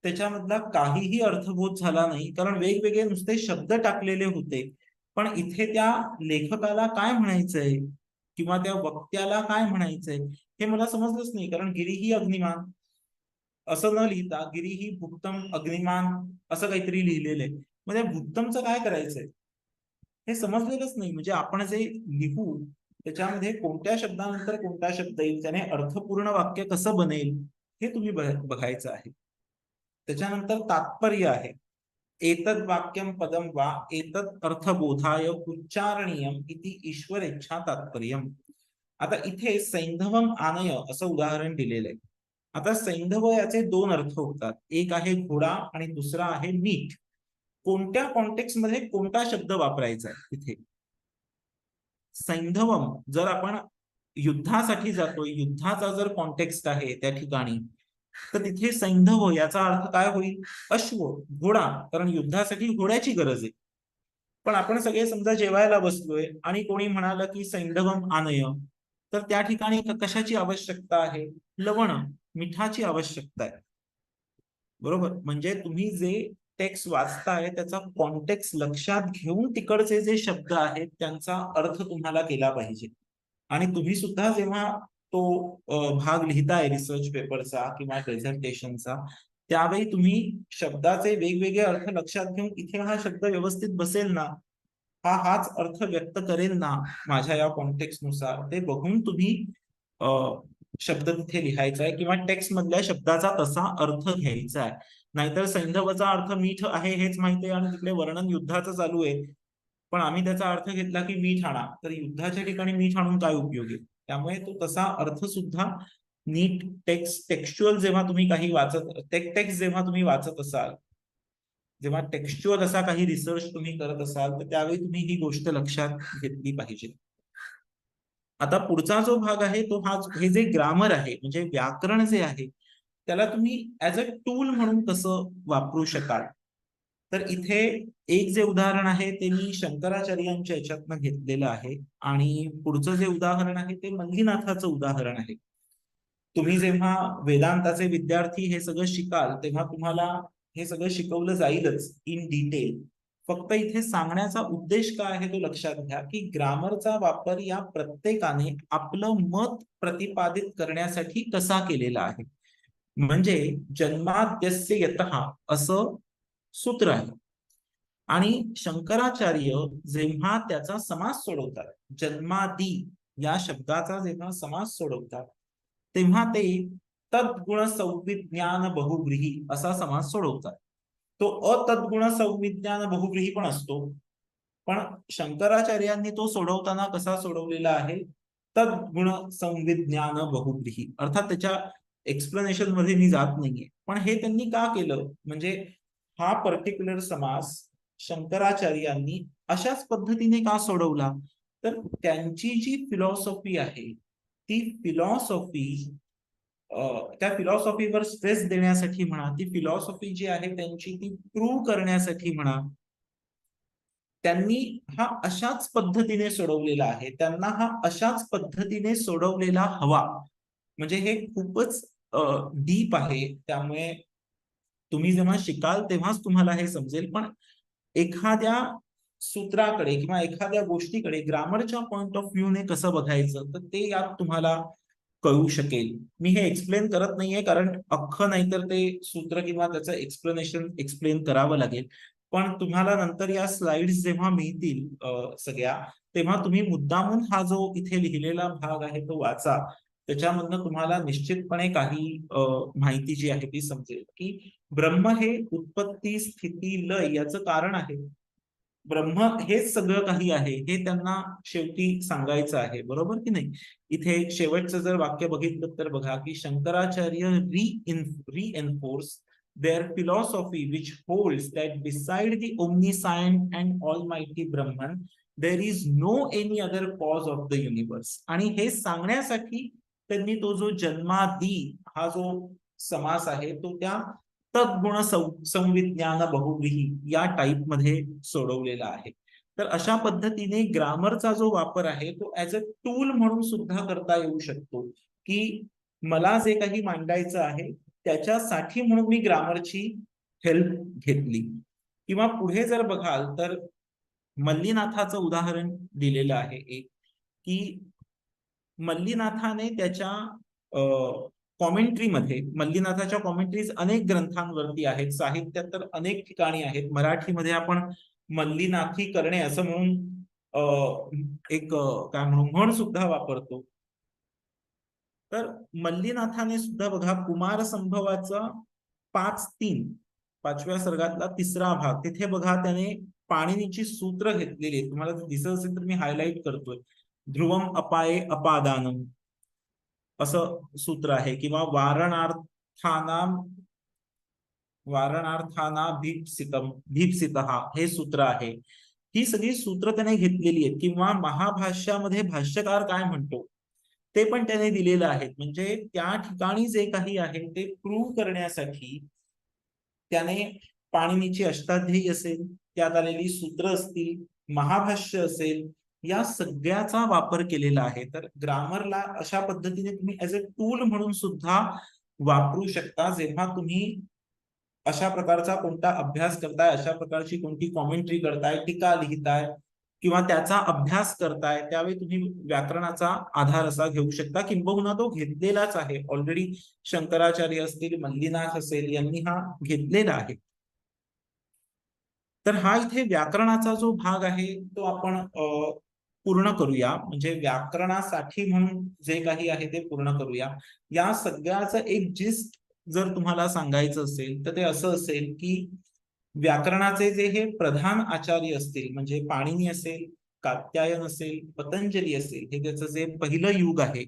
त्याच्यामधला काहीही अर्थबोध झाला नाही, कारण वेगवेगळे नुसते शब्द टाकलेले होते. पण इथे त्या लेखकाला काय म्हणायचंय किंवा त्या वक्त्याला काय म्हणायचंय हे मला समजलंच नाही. कारण गिरीही अग्निमान असं न लिहिता गिरीही भुक्तम अग्निमान असं काहीतरी लिहिलेलं आहे. म्हणजे भुक्तमचं काय करायचंय हे समजलेलंच नाही. म्हणजे आपण जे लिहू त्याच्यामध्ये कोणत्या शब्दानंतर कोणता शब्द येईल, त्याने अर्थपूर्ण वाक्य कसं बनेल हे तुम्ही बघायचं आहे. त्याच्यानंतर तात्पर्य आहे, एतद वाक्यम पदम वा एतद अर्थबोधाय उच्चारणीयम इति ईश्वरेच्छा तात्पर्यम. आता इथे सैंधवम आनय असं उदाहरण दिलेलं आहे. आता सैंधव याचे दोन अर्थ होतात, एक आहे घोडा आणि दुसरा आहे मीठ. कोणत्या कॉन्टेक्स्ट मध्ये कोणता शब्द वापरायचा आहे तिथे. सैंधवम जर आपण युद्धासाठी जातोय, युद्धाचा जर कॉन्टेक्स्ट आहे त्या ठिकाणी, तर तिथे सैंधव याचा अर्थ काय होईल? अश्व, घोडा, कारण युद्धासाठी घोड्याची गरज आहे. पण आपण सगळे समजा जेवायला बसलोय आणि कोणी म्हणालं की सैंधवम आनय, तर त्या ठिकाणी कशाची आवश्यकता आहे? लवण, मिठाची आवश्यकता आहे. बरोबर. म्हणजे तुम्ही जे टेक्स्ट वाचताय त्याचा कॉन्टेक्स्ट लक्षात घेऊन तिकडचे जे शब्द आहेत त्यांचा अर्थ तुम्हाला केला पाहिजे. आणि तुम्ही सुद्धा जेव्हा तो भाग लिहिताय रिसर्च पेपरचा किंवा प्रेझेंटेशनचा, त्यावेळी तुम्ही शब्दाचे वेगवेगळे अर्थ लक्षात घेऊन इथे हा शब्द व्यवस्थित बसेल ना, हाच अर्थ व्यक्त करेल ना माझ्या या कॉन्टेक्स्ट नुसार, ते बघून तुम्ही शब्द तिथे लिहायचा आहे किंवा टेक्स्ट मधल्या शब्दाचा तसा अर्थ घ्यायचा आहे. नाहीतर सैंधवचा अर्थ मीठ आहे हेच माहिती आहे आणि तिकडे वर्णन युद्धाचं चालू आहे, पण आम्ही त्याचा अर्थ घेतला की मीठ आणा, तर युद्धाच्या ठिकाणी मीठ आणून काय उपयोग आहे? त्यामुळे तो तसा अर्थ सुद्धा नीट टेक्स्च्युअल जेव्हा तुम्ही काही टेक्स्ट जेव्हा तुम्ही वाचत असाल, जेव्हा टेक्स्च्युअल असा काही रिसर्च तुम्ही करत असाल, तर त्यावेळी तुम्ही ही गोष्ट लक्षात घेतली पाहिजे. आता पुढचा जो भाग आहे तो हे जे ग्रामर आहे म्हणजे व्याकरण जे आहे त्याला तुम्ही ऍज अ टूल म्हणून कसं वापरू शकाल. तर इथे एक जे उदाहरण आहे ते मी शंकराचार्यांच्या याच्यातनं घेतलेलं आहे आणि पुढचं जे उदाहरण आहे ते मल्लीनाथाचं उदाहरण आहे. तुम्ही जेव्हा वेदांताचे विद्यार्थी हे सगळं शिकाल तेव्हा तुम्हाला हे सगळं शिकवलं जाईलच इन डिटेल. फक्त इथे सांगण्याचा उद्देश काय आहे तो लक्षात घ्या की ग्रामरचा वापर या प्रत्येकाने आपलं मत प्रतिपादित करण्यासाठी कसा केलेला आहे. म्हणजे जन्माद्यस्य यतः असं सूत्र आहे आणि शंकराचार्य जेव्हा त्याचा समास सोडवतात, जन्मादी या शब्दाचा जेव्हा समास सोडवतात तेव्हा ते तद्गुण संविज्ञान बहुव्रीही असा समास सोडवतात. तो अतद्गुण संविज्ञान बहुव्रीही पण असतो, पण शंकराचार्यांनी तो सोडवताना कसा सोडवलेला आहे? तद्गुण संविज्ञान बहुव्रीही. अर्थात त्याच्या एक्सप्लेनेशन मध्ये मी जात नाहीये, पण हे त्यांनी का केलं? म्हणजे हा पर्टिक्युलर समास शंकराचार्यांनी अशाच पद्धतीने का सोडवला? तर त्यांची जी फिलॉसॉफी आहे ती फिलॉसॉफी त्या फिलॉसॉफीवर स्ट्रेस देण्यासाठी म्हणा, ती फिलॉसॉफी जी आहे त्यांची ती प्रूव्ह करण्यासाठी म्हणा, त्यांनी हा अशाच पद्धतीने सोडवलेला आहे. त्यांना हा अशाच पद्धतीने सोडवलेला हवा. म्हणजे हे खूपच डीप आहे. त्यामुळे तुम्ही जेव्हा शिकाल तेव्हाच तुम्हाला हे समजेल. पण एखाद्या सूत्राकडे किंवा एखाद्या गोष्टीकडे ग्रामरच्या पॉइंट ऑफ व्ह्यूने कसं बघायचं, तर ते यात तुम्हाला कळू शकेल. मी हे एक्सप्लेन करत नाहीये कारण अख्खं नाहीतर ते सूत्र किंवा त्याचं एक्सप्लेनेशन एक्सप्लेन करावं लागेल. पण तुम्हाला नंतर या स्लाइड्स जेव्हा मिळतील सगळ्या, तेव्हा तुम्ही मुद्दामून हा जो इथे लिहिलेला भाग आहे तो वाचा. त्याच्यामधनं तुम्हाला निश्चितपणे काही माहिती जी आहे ती समजेल की ब्रह्म हे उत्पत्ती स्थिती लय याचं कारण आहे. ब्रह्म हेच सगळं काही आहे हे त्यांना शेवटी सांगायचं आहे. बरोबर की नाही? इथे शेवटचं जर वाक्य बघितलं तर बघा की Shankaracharya reinforce their philosophy which holds that beside the omniscient and almighty Brahman there is no any other cause of the universe. आणि हे सांगण्यासाठी त्यांनी तो जो जन्मादी हा जो समास आहे तो त्या तद्गुण संविज्ञान बहुव्रीही या टाईप मध्ये सोडवलेला आहे. तर अशा पद्धतीने ग्रामरचा जो वापर आहे तो ऍज अ टूल म्हणून सुद्धा करता येऊ शकतो की मला जे काही मांडायचं आहे त्याच्यासाठी म्हणून मी ग्रामरची हेल्प घेतली. किंवा पुढे जर बघाल तर मल्लीनाथाचं उदाहरण दिलेलं आहे एक, की मल्लीनाथाने त्याच्या कॉमेंट्रीमध्ये, मल्लीनाथाच्या कॉमेंट्रीज अनेक ग्रंथांवरती आहेत, साहित्यात तर अनेक ठिकाणी आहेत. मराठीमध्ये आपण मल्लीनाथी करणे असं म्हणून, 1 काय म्हणू म्हण सुद्धा वापरतो. तर मल्लीनाथाने सुद्धा बघा कुमार संभवाचा 5-3 5व्या सर्गातला 3रा भाग, तिथे बघा त्याने पाणिनीची सूत्र घेतलेली. तुम्हाला दिसत असेल तर मी हायलाइट करतोय. ध्रुवम अपाये अपादानम असं सूत्र आहे, किंवा वारणार्थानाम वारणार्थाना भीप्सितः हे सूत्र आहे. ही सगळी सूत्र त्याने घेतलेली आहेत, किंवा महाभाष्यामध्ये भाष्यकार काय म्हणतो ते पण त्याने दिलेलं आहे. म्हणजे त्या ठिकाणी जे काही आहे ते प्रूव्ह करण्यासाठी त्याने पाणिनीची अष्टाध्यायी असेल, त्यात आलेली सूत्र असतील, महाभाष्य असेल, या सगळ्याचा वापर केलेला आहे. तर ग्रामरला अशा पद्धतीने तुम्ही ऍज अ टूल म्हणून सुद्धा वापरू शकता. जेव्हा तुम्ही अशा प्रकारचा कोणता अभ्यास करताय, अशा प्रकारची कोणती कॉमेंट्री करताय, टीका लिहिताय किंवा त्याचा अभ्यास करताय, त्यावेळी तुम्ही व्याकरणाचा आधार असा घेऊ शकता, किंबहुना तो घेतलेलाच आहे. ऑलरेडी शंकराचार्य असतील, मल्लीनाथ असेल, यांनी हा घेतलेला आहे. तर हा इथे व्याकरणाचा जो भाग आहे तो आपण पूर्ण करूया. म्हणजे व्याकरणासाठी म्हणून जे काही आहे ते पूर्ण करूया. या सगळ्याचं एक जिस्ट जर तुम्हाला सांगायचं असेल तर ते असं असेल की व्याकरणाचे जे हे प्रधान आचार्य असतील, म्हणजे पाणिनी असेल, कात्यायन असेल, पतंजली असेल, हे त्याचं जे पहिलं युग आहे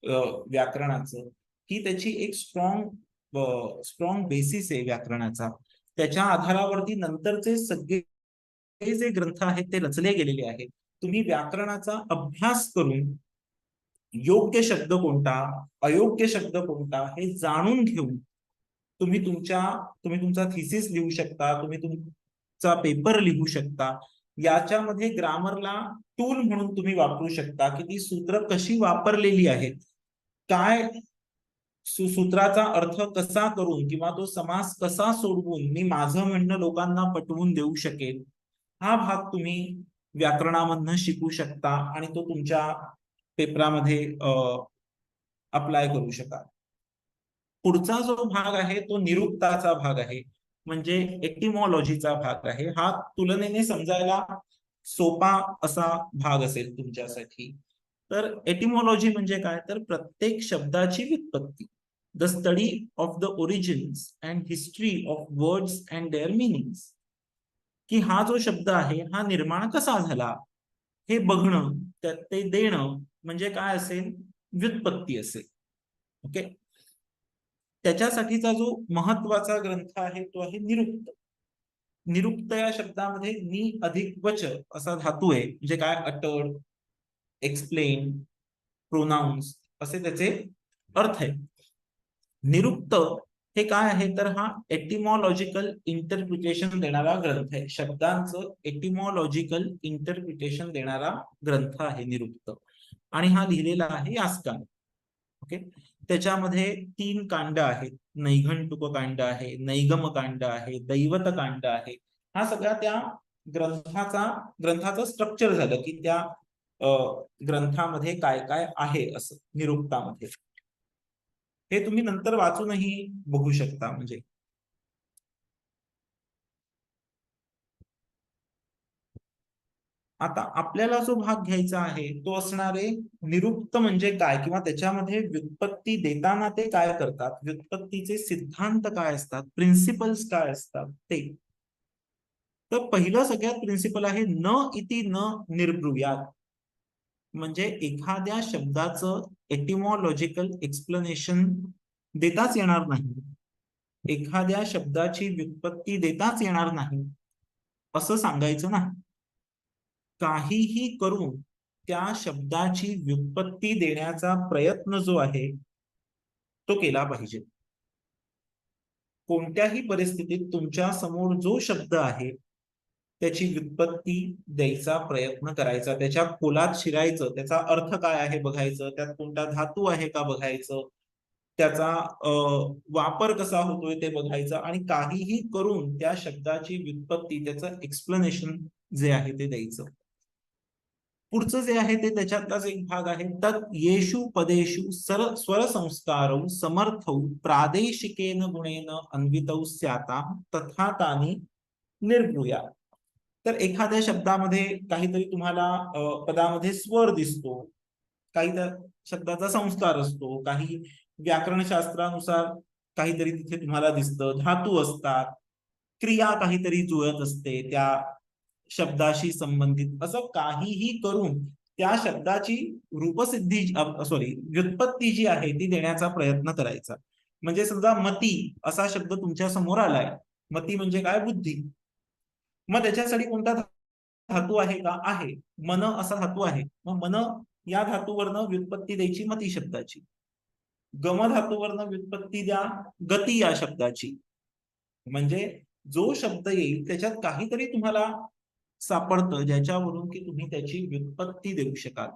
व्याकरणाचं, ही त्याची एक स्ट्रॉंग बेसिस आहे व्याकरणाचा. त्याच्या आधारावरती नंतरचे सगळे जे ग्रंथ आहेत ते रचले गेलेले आहेत. तुम्ही व्याकरणाचा अभ्यास करून योग्य शब्द कोणता, अयोग्य शब्द कोणता हे जाणून घेऊन तुम्ही तुमचा थिसिस लिहू शकता, तुम्ही तुमचा पेपर लिहू शकता. याच्यामध्ये ग्रामरला टूल म्हणून तुम्ही वापरू शकता की ती सूत्र कशी वापरलेली आहेत, काय सूत्राचा अर्थ कसा करून किंवा तो समास कसा सोडवून मी माझं म्हणणं लोकांना पटवून देऊ शकेल, हा भाग तुम्ही व्याकरणामधनं शिकू शकता आणि तो तुमच्या पेपरामध्ये अप्लाय करू शकाल. पुढचा जो भाग आहे तो निरुक्ताचा भाग आहे, म्हणजे एटिमॉलॉजीचा भाग आहे. हा तुलनेने समजायला सोपा असा भाग असेल तुमच्यासाठी. तर एटिमॉलॉजी म्हणजे काय, तर प्रत्येक शब्दाची व्युत्पत्ती, the study of the origins and history of words and their meanings, की हा जो शब्द आहे हा निर्माण कसा झाला हे बघणं, त्यात ते देणं म्हणजे काय असेल, व्युत्पत्ती असेल. ओके. त्याच्यासाठीचा जो महत्वाचा ग्रंथ आहे तो आहे निरुक्त. निरुक्त या शब्दामध्ये नि अधिक वच असा धातू आहे, म्हणजे काय, अटड, एक्सप्लेन, प्रोनाउन्स असे त्याचे अर्थ आहे. निरुक्त हे काय आहे, तर हा एटिमॉलॉजिकल इंटरप्रिटेशन देणारा ग्रंथ आहे. शब्दांचं एटिमॉलॉजिकल इंटरप्रिटेशन देणारा ग्रंथ आहे निरुक्त, आणि हा लिहिलेला आहे यास्काने. ओके. त्याच्यामध्ये 3 कांड आहेत. नैघंटुक कांड आहे, नैगम कांड आहे, दैवत कांड आहे. हा सगळा त्या ग्रंथाचं स्ट्रक्चर झालं की त्या ग्रंथामध्ये काय काय आहे असं निरुक्तामध्ये. हे तुम्ही नंतर वाचूनही बघू शकता. म्हणजे आता आपल्याला जो भाग घ्यायचा आहे तो असणार आहे निरुक्त म्हणजे काय, किंवा त्याच्यामध्ये व्युत्पत्ती देताना ते काय करतात, व्युत्पत्तीचे सिद्धांत काय असतात, प्रिन्सिपल्स काय असतात ते. तर पहिलं सगळ्यात प्रिन्सिपल आहे न इति न निर्ब्रूयात. म्हणजे एखाद्या शब्दाचं एटिमॉलॉजिकल एक्सप्लेनेशन देताच येणार नाही, एखाद्या शब्दाची व्युत्पत्ती देताच येणार नाही असं सांगायचं नाही. काहीही करून त्या शब्दाची व्युत्पत्ती देण्याचा प्रयत्न जो आहे तो केला पाहिजे. कोणत्याही परिस्थितीत तुमच्या समोर जो शब्द आहे त्याची व्युत्पत्ती द्यायचा प्रयत्न करायचा, त्याच्या खोलात शिरायचं, त्याचा अर्थ काय आहे बघायचं, त्यात कोणता धातू आहे का बघायचं, त्याचा वापर कसा होतोय ते बघायचं, आणि काहीही करून त्या शब्दाची व्युत्पत्ती, त्याचं एक्सप्लेनेशन जे आहे ते द्यायचं. पुढचं जे आहे ते त्याच्यातलाच एक भाग आहे. तत् येषु पदेषु स्वर संस्कारौ समर्थौ प्रादेशिकेन गुणेन अन्वितौ स्याता तथा तानि निर्ब्रूया. तर एखाद्या शब्दामध्ये काहीतरी तुम्हाला पदामध्ये स्वर दिसतो, काही त्या शब्दाचा संस्कार असतो, काही व्याकरणशास्त्रानुसार काहीतरी तिथे तुम्हाला दिसतं, धातू असतात, क्रिया काहीतरी जुळत असते त्या शब्दाशी संबंधित. असं काहीही करून त्या शब्दाची व्युत्पत्ती जी आहे ती देण्याचा प्रयत्न करायचा. म्हणजे समजा मती असा शब्द तुमच्या समोर आलाय. मती म्हणजे काय? बुद्धी. मग त्याच्यासाठी कोणता धातू आहे का? आहे. मन असा धातू आहे. मग मन या धातूवरनं व्युत्पत्ती द्यायची मती शब्दाची. गम धातूवरनं व्युत्पत्ती द्या गती या शब्दाची. म्हणजे जो शब्द येईल त्याच्यात काहीतरी तुम्हाला सापडतं ज्याच्यावरून की तुम्ही त्याची व्युत्पत्ती देऊ शकाल.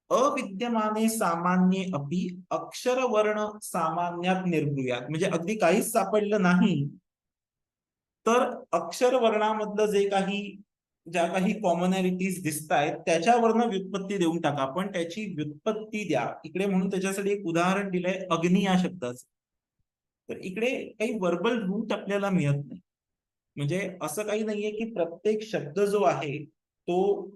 अविद्यमाने सामान्ये अपि अक्षर वर्ण सामान्यात निर्भूयात. म्हणजे अगदी काहीच सापडलं नाही तर अक्षर वर्णामधलं ज्या काही कॉमनॅलिटीज दिसत आहेत त्याच्यावरनं व्युत्पत्ती देऊन टाका. पण त्याची व्युत्पत्ती द्या इकडे. म्हणून त्याच्यासाठी एक उदाहरण दिलंय अग्नी या शब्दाचं. तर इकडे काही वर्बल रूट आपल्याला मिळत नाही. म्हणजे असं काही नाहीये की प्रत्येक शब्द जो आहे तो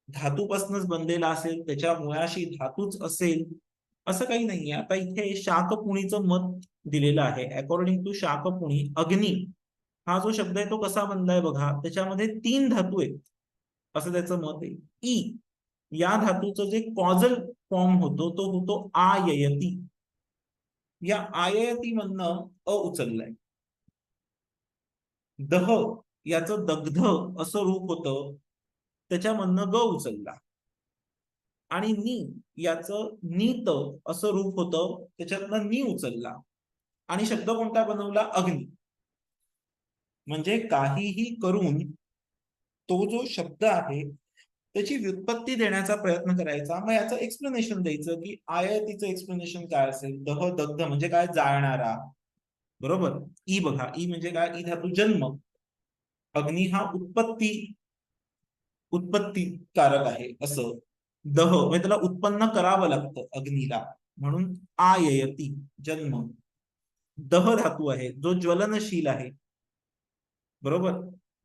धातूपासूनच बनलेला असेल, त्याच्या मुळाशी धातूच असेल, असं काही नाहीये. आता इथे शाकपुणीचं मत दिलेलं आहे. अकॉर्डिंग टू शाकपुणी अग्नी हा जो शब्द आहे तो कसा बनलाय बघा. त्याच्यामध्ये 3 धातू आहेत असं त्याचं मत आहे. ई या धातूचं जे कॉजल फॉर्म होतो तो होतो आययती. या आययती मधनं अ उचललाय. दह याचं दग्ध असं रूप होतं त्याच्यामधनं ग उचलला. आणि नी याचं नीत असं रूप होतं त्याच्यातनं नी उचलला. आणि शब्द कोणता बनवला? अग्नी. म्हणजे काहीही करून तो जो शब्द आहे त्याची व्युत्पत्ती देण्याचा प्रयत्न करायचा. मग याचं एक्सप्लेनेशन द्यायचं की आयतीचं एक्सप्लेनेशन काय असेल. दह दग्ध म्हणजे काय? जाळणारा. बरोबर. ई बघा. ई म्हणजे काय? ई धातू जन्म. अग्नी हा उत्पत्तीकारक आहे असं. दह म्हणजे त्याला उत्पन्न करावं लागतं अग्नीला. म्हणून आययती जन्म. दह धातू आहे जो ज्वलनशील आहे. बरोबर.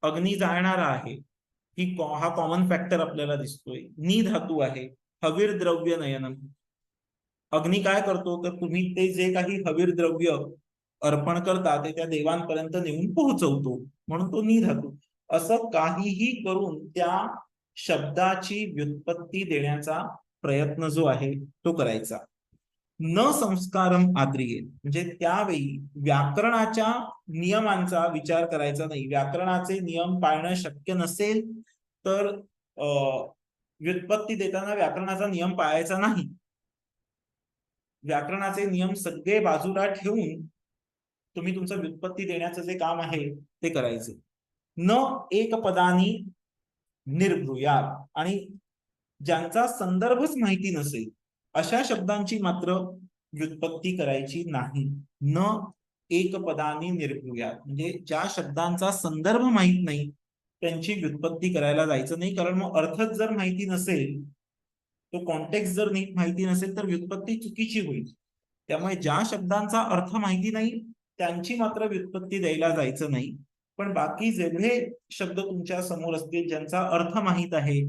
अग्नी जाळणारा आहे. हा कॉमन फॅक्टर आपल्याला दिसतोय. नी धातू आहे. हवीर द्रव्य नयनम. अग्नी काय करतो तर तुम्ही ते जे काही हवीर द्रव्य अर्पण करता ते त्या देवांपर्यंत नेऊन पोहोचवतो. म्हणून तो नी धातू. असं काहीही करून त्या शब्दाची व्युत्पत्ती देण्याचा प्रयत्न जो आहे तो करायचा. न संस्कारम आद्रिये म्हणजे त्यावेळी व्याकरणाच्या नियमांचा विचार करायचा नाही. व्याकरणाचे नियम पाळणं शक्य नसेल तर व्युत्पत्ती देताना व्याकरणाचा नियम पाळायचा नाही. व्याकरणाचे नियम सगळे बाजूला ठेवून तुम्ही तुमचं व्युत्पत्ती देण्याचं जे काम आहे ते करायचे. न एक पदानी निर्भूयात. आणि ज्यांचा संदर्भच माहिती नसेल अशा शब्दांची मात्र व्युत्पत्ती करायची नाही. न एक पदानी निर्भूयात म्हणजे ज्या शब्दांचा संदर्भ माहित नाही त्यांची व्युत्पत्ती करायला जायचं नाही. कारण मग अर्थच जर माहिती नसेल, तो कॉन्टेक्स्ट जर नीट माहिती नसेल तर व्युत्पत्ती चुकीची होईल. त्यामुळे ज्या शब्दांचा अर्थ माहिती नाही त्यांची मात्र व्युत्पत्ती द्यायला जायचं नाही. पण बाकी जेवढे शब्द तुमच्या समोर असतील ज्यांचा अर्थ माहित आहे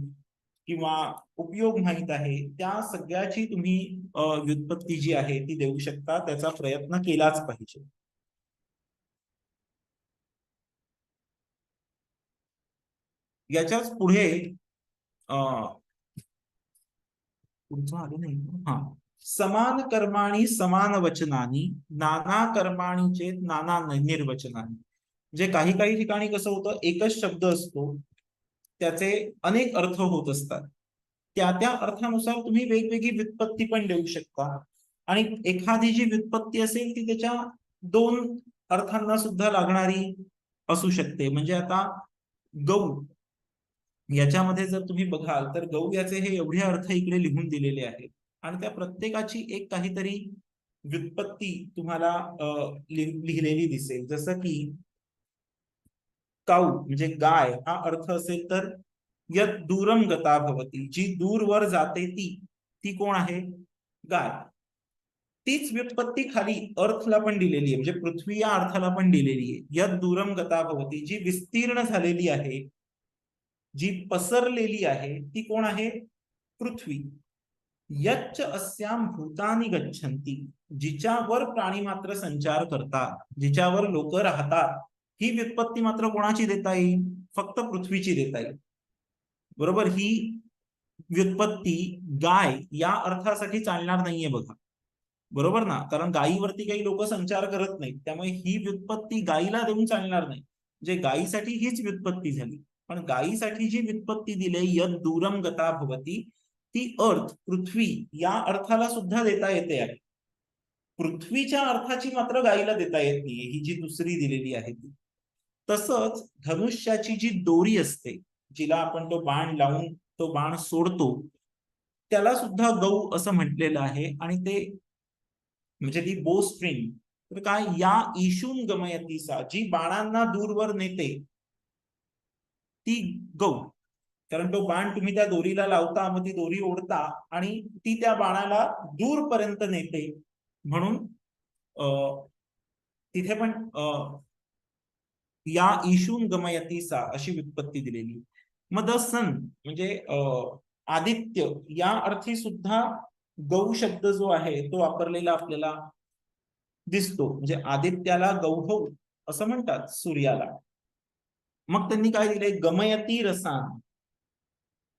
किंवा उपयोग माहित आहे त्या सगळ्याची तुम्ही व्युत्पत्ती जी आहे ती देऊ शकता. त्याचा प्रयत्न केलाच पाहिजे. याच्याच पुढे पुढचं आलं नाही. हा. समान कर्माणी समान वचनानी नाना कर्माणी चेत नाना निर्वचनानी. म्हणजे काही काही ठिकाणी कसं होतं एकच शब्द असतो त्याचे अनेक अर्थ होत असतात. त्या त्या अर्थानुसार तुम्ही वेगवेगळी व्युत्पत्ती पण देऊ शकता. आणि एखादी जी व्युत्पत्ती असेल ती त्याच्या 2 अर्थांना सुद्धा लागणारी असू शकते. म्हणजे आता गौ याच्यामध्ये जर तुम्ही बघाल तर गौ याचे हे एवढे अर्थ इकडे लिहून दिलेले आहेत आणि त्या प्रत्येकाची एक काहीतरी व्युत्पत्ती तुम्हाला लिहिलेली दिसेल. जसं की काऊ म्हणजे गाय हा अर्थ असेल तर यत दूरम गता भवती. जी दूरवर जाते ती कोण आहे? गाय. तीच व्युत्पत्ती खाली अर्थला पण दिलेली आहे. म्हणजे पृथ्वी या अर्थाला पण दिलेली आहे. यत दूरम गता भवती. जी विस्तीर्ण झालेली आहे, जी पसरलेली आहे ती कोण आहे? पृथ्वी. यच्च अस्याम भूतानी गच्छन्ति. जिच्यावर प्राणी मात्र संचार करतात, जिच्यावर लोक राहतात, ही व्युत्पत्ती मात्र कोणाची देता येईल? फक्त पृथ्वीची देता येईल. बरोबर. ही व्युत्पत्ती गाय या अर्थासाठी चालणार नाहीये बघा. बरोबर ना, कारण गायीवरती काही लोक संचार करत नाहीत, त्यामुळे ही व्युत्पत्ती गायीला देऊन चालणार नाही. म्हणजे गायीसाठी हीच व्युत्पत्ती झाली. पण गायीसाठी जी व्युत्पत्ती दिली यद दूरम गता भवती, ती अर्थ पृथ्वी या अर्थाला सुद्धा देता येते आहे. पृथ्वीच्या अर्थाची मात्र गायीला देता येत नाहीये, ही जी दुसरी दिलेली आहे ती. तसंच धनुष्याची जी दोरी असते, जिला आपण तो बाण लावून तो बाण सोडतो, त्याला सुद्धा गौ असं म्हटलेलं आहे. आणि ते म्हणजे ती बो स्ट्रिंग, तर काय या ईशून गमयतीसा, जी बाणांना दूरवर नेते ती गौ. कारण तो बाण तुम्ही त्या दोरीला लावता, मग ती दोरी ओढता आणि ती त्या बाणाला दूरपर्यंत नेते. म्हणून तिथे पण या ईशून गमयतीसा अशी व्युत्पत्ती दिलेली. मग द सन म्हणजे आदित्य या अर्थी सुद्धा गौ शब्द जो आहे तो वापरलेला आपल्याला दिसतो. म्हणजे आदित्याला गौहव असं म्हणतात, सूर्याला. मग त्यांनी काय दिलंय, गमयती रसान,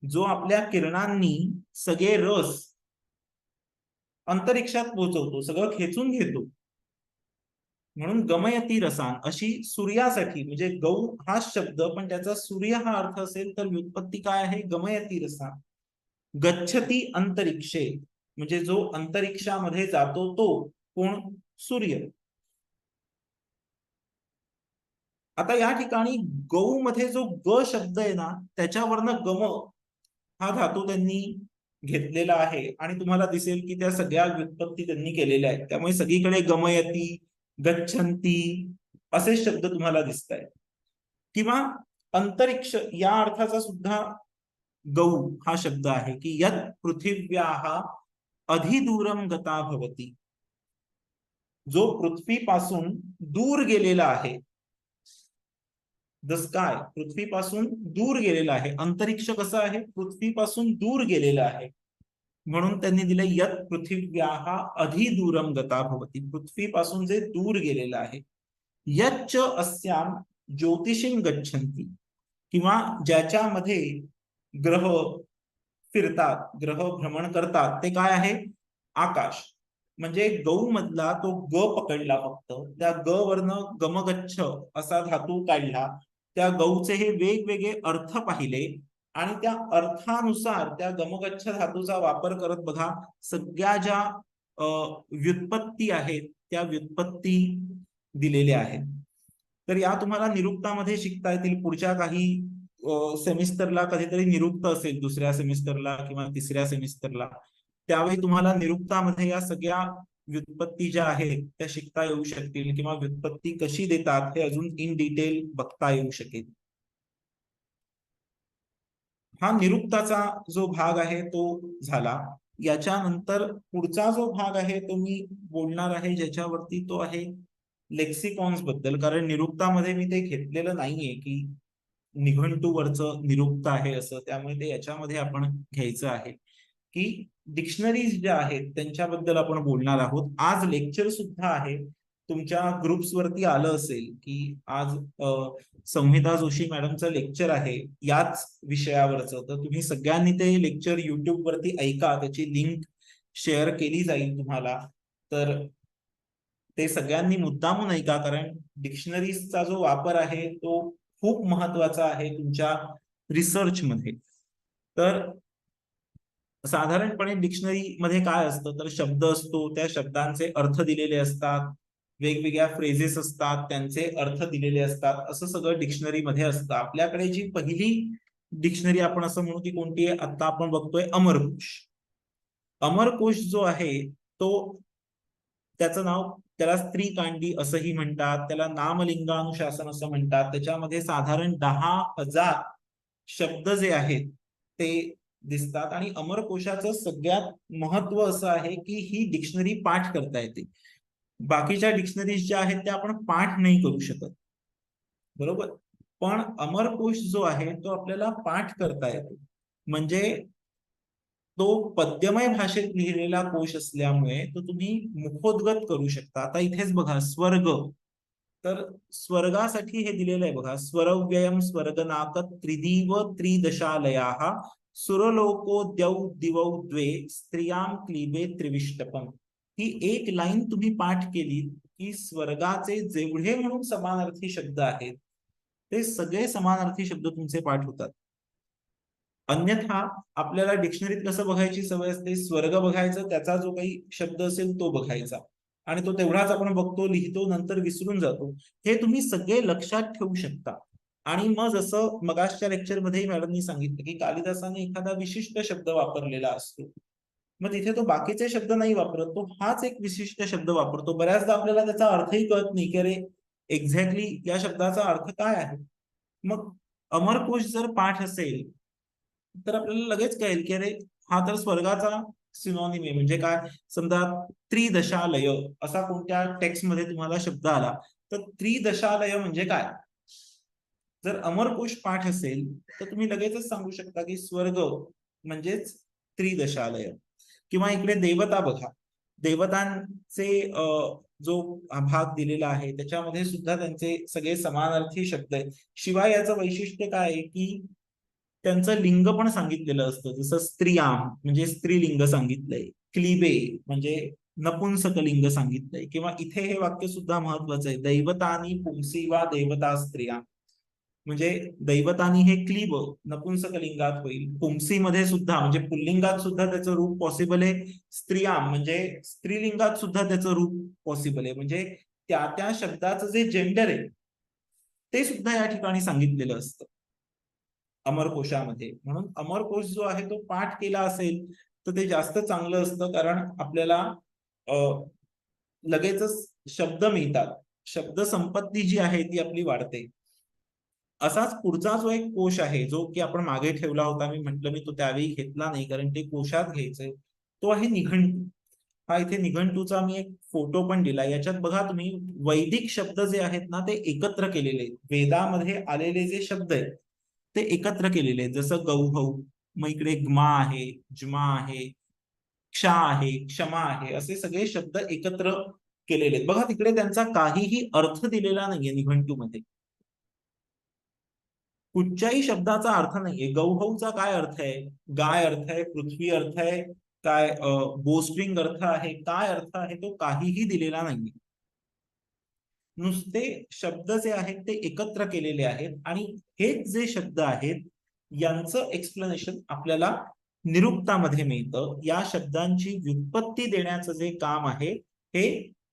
जो आपल्या किरणांनी सगळे रस अंतरिक्षात पोहोचवतो, सगळं खेचून घेतो. म्हणून गमयती रसान अशी सूर्यासाठी, म्हणजे गौ हा शब्द पण त्याचा सूर्य हा अर्थ असेल तर व्युत्पत्ती काय आहे, गमयती रसान. गच्छती अंतरिक्षे, म्हणजे जो अंतरिक्षामध्ये जातो तो कोण, सूर्य. आता या ठिकाणी गौ मध्ये जो ग शब्द आहे ना, त्याच्यावरनं गम हा धातू त्यांनी घेतलेला आहे. आणि तुम्हाला दिसेल की त्या सगळ्या व्युत्पत्ती त्यांनी केलेल्या आहेत. त्यामुळे सगळीकडे गमयती, गच्छन्ती असे शब्द तुम्हाला दिसत आहेत. किंवा अंतरिक्ष या अर्थाचा सुद्धा गौ हा शब्द आहे की यत पृथिव्याः अधिदूरम गता भवती, जो पृथ्वीपासून दूर गेलेला आहे. द स्काय, पृथ्वीपासून दूर गेलेला आहे. अंतरिक्ष कसं आहे, पृथ्वीपासून दूर गेलेलं आहे. म्हणून त्यांनी दिले यत पृथिव्याः अधिदूरम गता भवती, पृथ्वीपासून जे दूर गेलेलं आहे. यच्च अस्याम ज्योतिषीं गच्छन्ति, किंवा ज्याच्यामध्ये ग्रह फिरतात, ग्रह भ्रमण करतात, ते काय आहे, आकाश. म्हणजे गौ मधला तो ग पकडला, फक्त त्या ग वरनं गमगच्छ असा धातू काढला. त्या गौचे हे वेगवेगळे अर्थ पाहिले आणि त्या अर्थानुसार त्या गमगच्छ धातूचा वापर करत बघा सगळ्या ज्या व्युत्पत्ती आहेत त्या व्युत्पत्ती दिलेल्या आहेत. तर या तुम्हाला निरुक्तामध्ये शिकता येतील. पुढच्या काही सेमिस्टरला कधीतरी निरुक्त असेल, दुसऱ्या सेमिस्टरला किंवा तिसऱ्या सेमिस्टरला, त्यावेळी तुम्हाला निरुक्तामध्ये या सगळ्या व्युत्पत्ती ज्या आहेत त्या शिकता येऊ शकतील, किंवा व्युत्पत्ती कशी देतात हे अजून इन डिटेल बघता येऊ शकेल. हा निरुक्ताचा जो भाग आहे तो झाला. याच्यानंतर पुढचा जो भाग आहे तो मी बोलणार आहे, ज्याच्यावरती तो आहे लेक्सिकॉन्स बद्दल. कारण निरुक्तामध्ये मी ते घेतलेलं नाहीये की निघंटूवरचं निरुक्त आहे असं, त्यामुळे ते याच्यामध्ये आपण घ्यायचं आहे की डिक्शनरीज ज्या आहेत त्यांच्याबद्दल आपण बोलणार आहोत. आज लेक्चर सुद्धा आहे, तुमच्या ग्रुप्स वरती आलं असेल की आज संहिता जोशी मॅडमचं लेक्चर आहे याच विषयावरचं. तर तुम्ही सगळ्यांनी ते लेक्चर युट्यूब वरती ऐका, त्याची लिंक शेअर केली जाईल तुम्हाला. तर ते सगळ्यांनी मुद्दामून ऐका, कारण डिक्शनरीजचा जो वापर आहे तो खूप महत्वाचा आहे तुमच्या रिसर्च मध्ये. तर साधारणपणे डिक्शनरी मध्ये काय असतं, तर शब्द असतो, त्या शब्दांचे अर्थ दिलेले असतात, वेगवेगळ्या फ्रेजेस असतात, त्यांचे अर्थ दिलेले असतात, असं सगळं डिक्शनरी मध्ये असतं. आपल्याकडे जी पहिली डिक्शनरी आपण असं म्हणू की कोणती आहे, आता आपण बघतोय अमरकोश. अमरकोश जो आहे तो, त्याचं नाव, त्याला स्त्रीकांडी असंही म्हणतात, त्याला नामलिंगानुशासन असं म्हणतात. त्याच्यामध्ये साधारण 10,000 शब्द जे आहेत ते दिसतात. आणि अमरकोशाचं सगळ्यात महत्व असं आहे की ही डिक्शनरी पाठ करता येते. बाकीच्या डिक्शनरीज ज्या आहेत त्या आपण पाठ नाही करू शकत, बरोबर. पण अमरकोश जो आहे तो आपल्याला पाठ करता येतो. म्हणजे तो पद्यमय भाषेत लिहिलेला कोश असल्यामुळे तो तुम्ही मुखोद्गत करू शकता. आता इथेच बघा स्वर्ग, तर स्वर्गासाठी हे दिलेलं आहे बघा, स्वरव्ययम स्वर्गनाक त्रिदिव त्रिदशालयाः सुरलोको द्यौ दिवौ द्वे स्त्रियां क्लीबे त्रिविष्टपम. ही एक लाईन तुम्ही पाठ केली की स्वर्गाचे जेवढे म्हणून समानार्थी शब्द आहेत ते सगळे समानार्थी शब्द तुमचे पाठ होतात. अन्यथा आपल्याला डिक्शनरीत कसं बघायची सवय असते, स्वर्ग बघायचं, त्याचा जो काही शब्द असेल तो बघायचा आणि तो तेवढाच आपण बघतो, लिहितो, नंतर विसरून जातो. हे तुम्ही सगळे लक्षात ठेवू शकता. आणि मग जसं मगासच्या लेक्चरमध्ये मॅडमनी सांगितलं की कालिदासाने एखादा विशिष्ट शब्द वापरलेला असतो, मग तिथे तो बाकीचे शब्द नाही वापरत, तो हाच एक विशिष्ट शब्द वापरतो. बऱ्याचदा आपल्याला त्याचा अर्थही कळत नाही की अरे एक्झॅक्टली या शब्दाचा अर्थ काय आहे. मग अमरकोश जर पाठ असेल तर आपल्याला लगेच कळेल की अरे हा तर स्वर्गाचा सिनोनिम आहे. म्हणजे काय, समजा त्रिदशालय असा कोणत्या टेक्स्ट मध्ये तुम्हाला शब्द आला तर त्रिदशालय म्हणजे काय. जर अमरकोश पाठ असेल तर तुम्ही लगेचच सांगू शकता की स्वर्ग म्हणजेच त्रिदशालय. किंवा इकडे देवता बघा, देवतांचे जो भाग दिलेला आहे त्याच्यामध्ये सुद्धा त्यांचे सगळे समानार्थी शब्द आहेत. शिवाय याचं वैशिष्ट्य काय आहे की त्यांचं लिंग पण सांगितलेलं असतं. जसं स्त्रियाम म्हणजे स्त्रीलिंग सांगितलंय, क्लिबे म्हणजे नपुंसक लिंग सांगितलंय. किंवा इथे हे वाक्य सुद्धा महत्वाचं आहे, दैवतानी पुंसी वा देवता स्त्रिया. म्हणजे दैवतानी हे क्लीब नपुंसक लिंगात होईल, पुंसी मध्ये सुद्धा म्हणजे पुल्लिंगात सुद्धा त्याचं रूप पॉसिबल आहे, स्त्रिया म्हणजे स्त्रीलिंगात सुद्धा त्याचं रूप पॉसिबल आहे. म्हणजे त्या त्या शब्दाचं जे जेंडर आहे ते सुद्धा या ठिकाणी सांगितलेलं असतं अमरकोशामध्ये. म्हणून अमरकोश जो आहे तो पाठ केला असेल तर ते जास्त चांगलं असतं, कारण आपल्याला लगेचच शब्द मिळतात, शब्द संपत्ती जी आहे ती आपली वाढते. असाच पुढचा जो एक कोश आहे जो की आपण मागे ठेवला होता, मी म्हटलं मी तो त्यावेळी घेतला नाही कारण ते कोशात घ्यायचंय, तो आहे निघंटू. हा इथे निघंटूचा मी एक फोटो पण दिला. याच्यात बघा तुम्ही वैदिक शब्द जे आहेत ना ते एकत्र केलेले आहेत. वेदामध्ये आलेले जे शब्द आहेत ते एकत्र केलेले आहेत. जसं गौहौ, मग इकडे ग्मा आहे, ज्मा आहे,क्षा आहे, क्षमा आहे, असे सगळे शब्द एकत्र केलेले आहेत. बघा तिकडे त्यांचा काहीही अर्थ दिलेला नाहीये निघंटूमध्ये, कुठच्याही शब्दाचा अर्थ नाहीये. गौहौचा काय अर्थ आहे, गाय अर्थ आहे, पृथ्वी अर्थ आहे, काय बोस्ट्रिंग अर्थ आहे, काय अर्थ आहे, तो काहीही दिलेला नाहीये. नुसते शब्द जे आहेत ते एकत्र केलेले आहेत आणि हेच जे शब्द आहेत यांचं एक्सप्लेनेशन आपल्याला निरुक्तामध्ये मिळतं. या शब्दांची व्युत्पत्ती देण्याचं जे काम आहे हे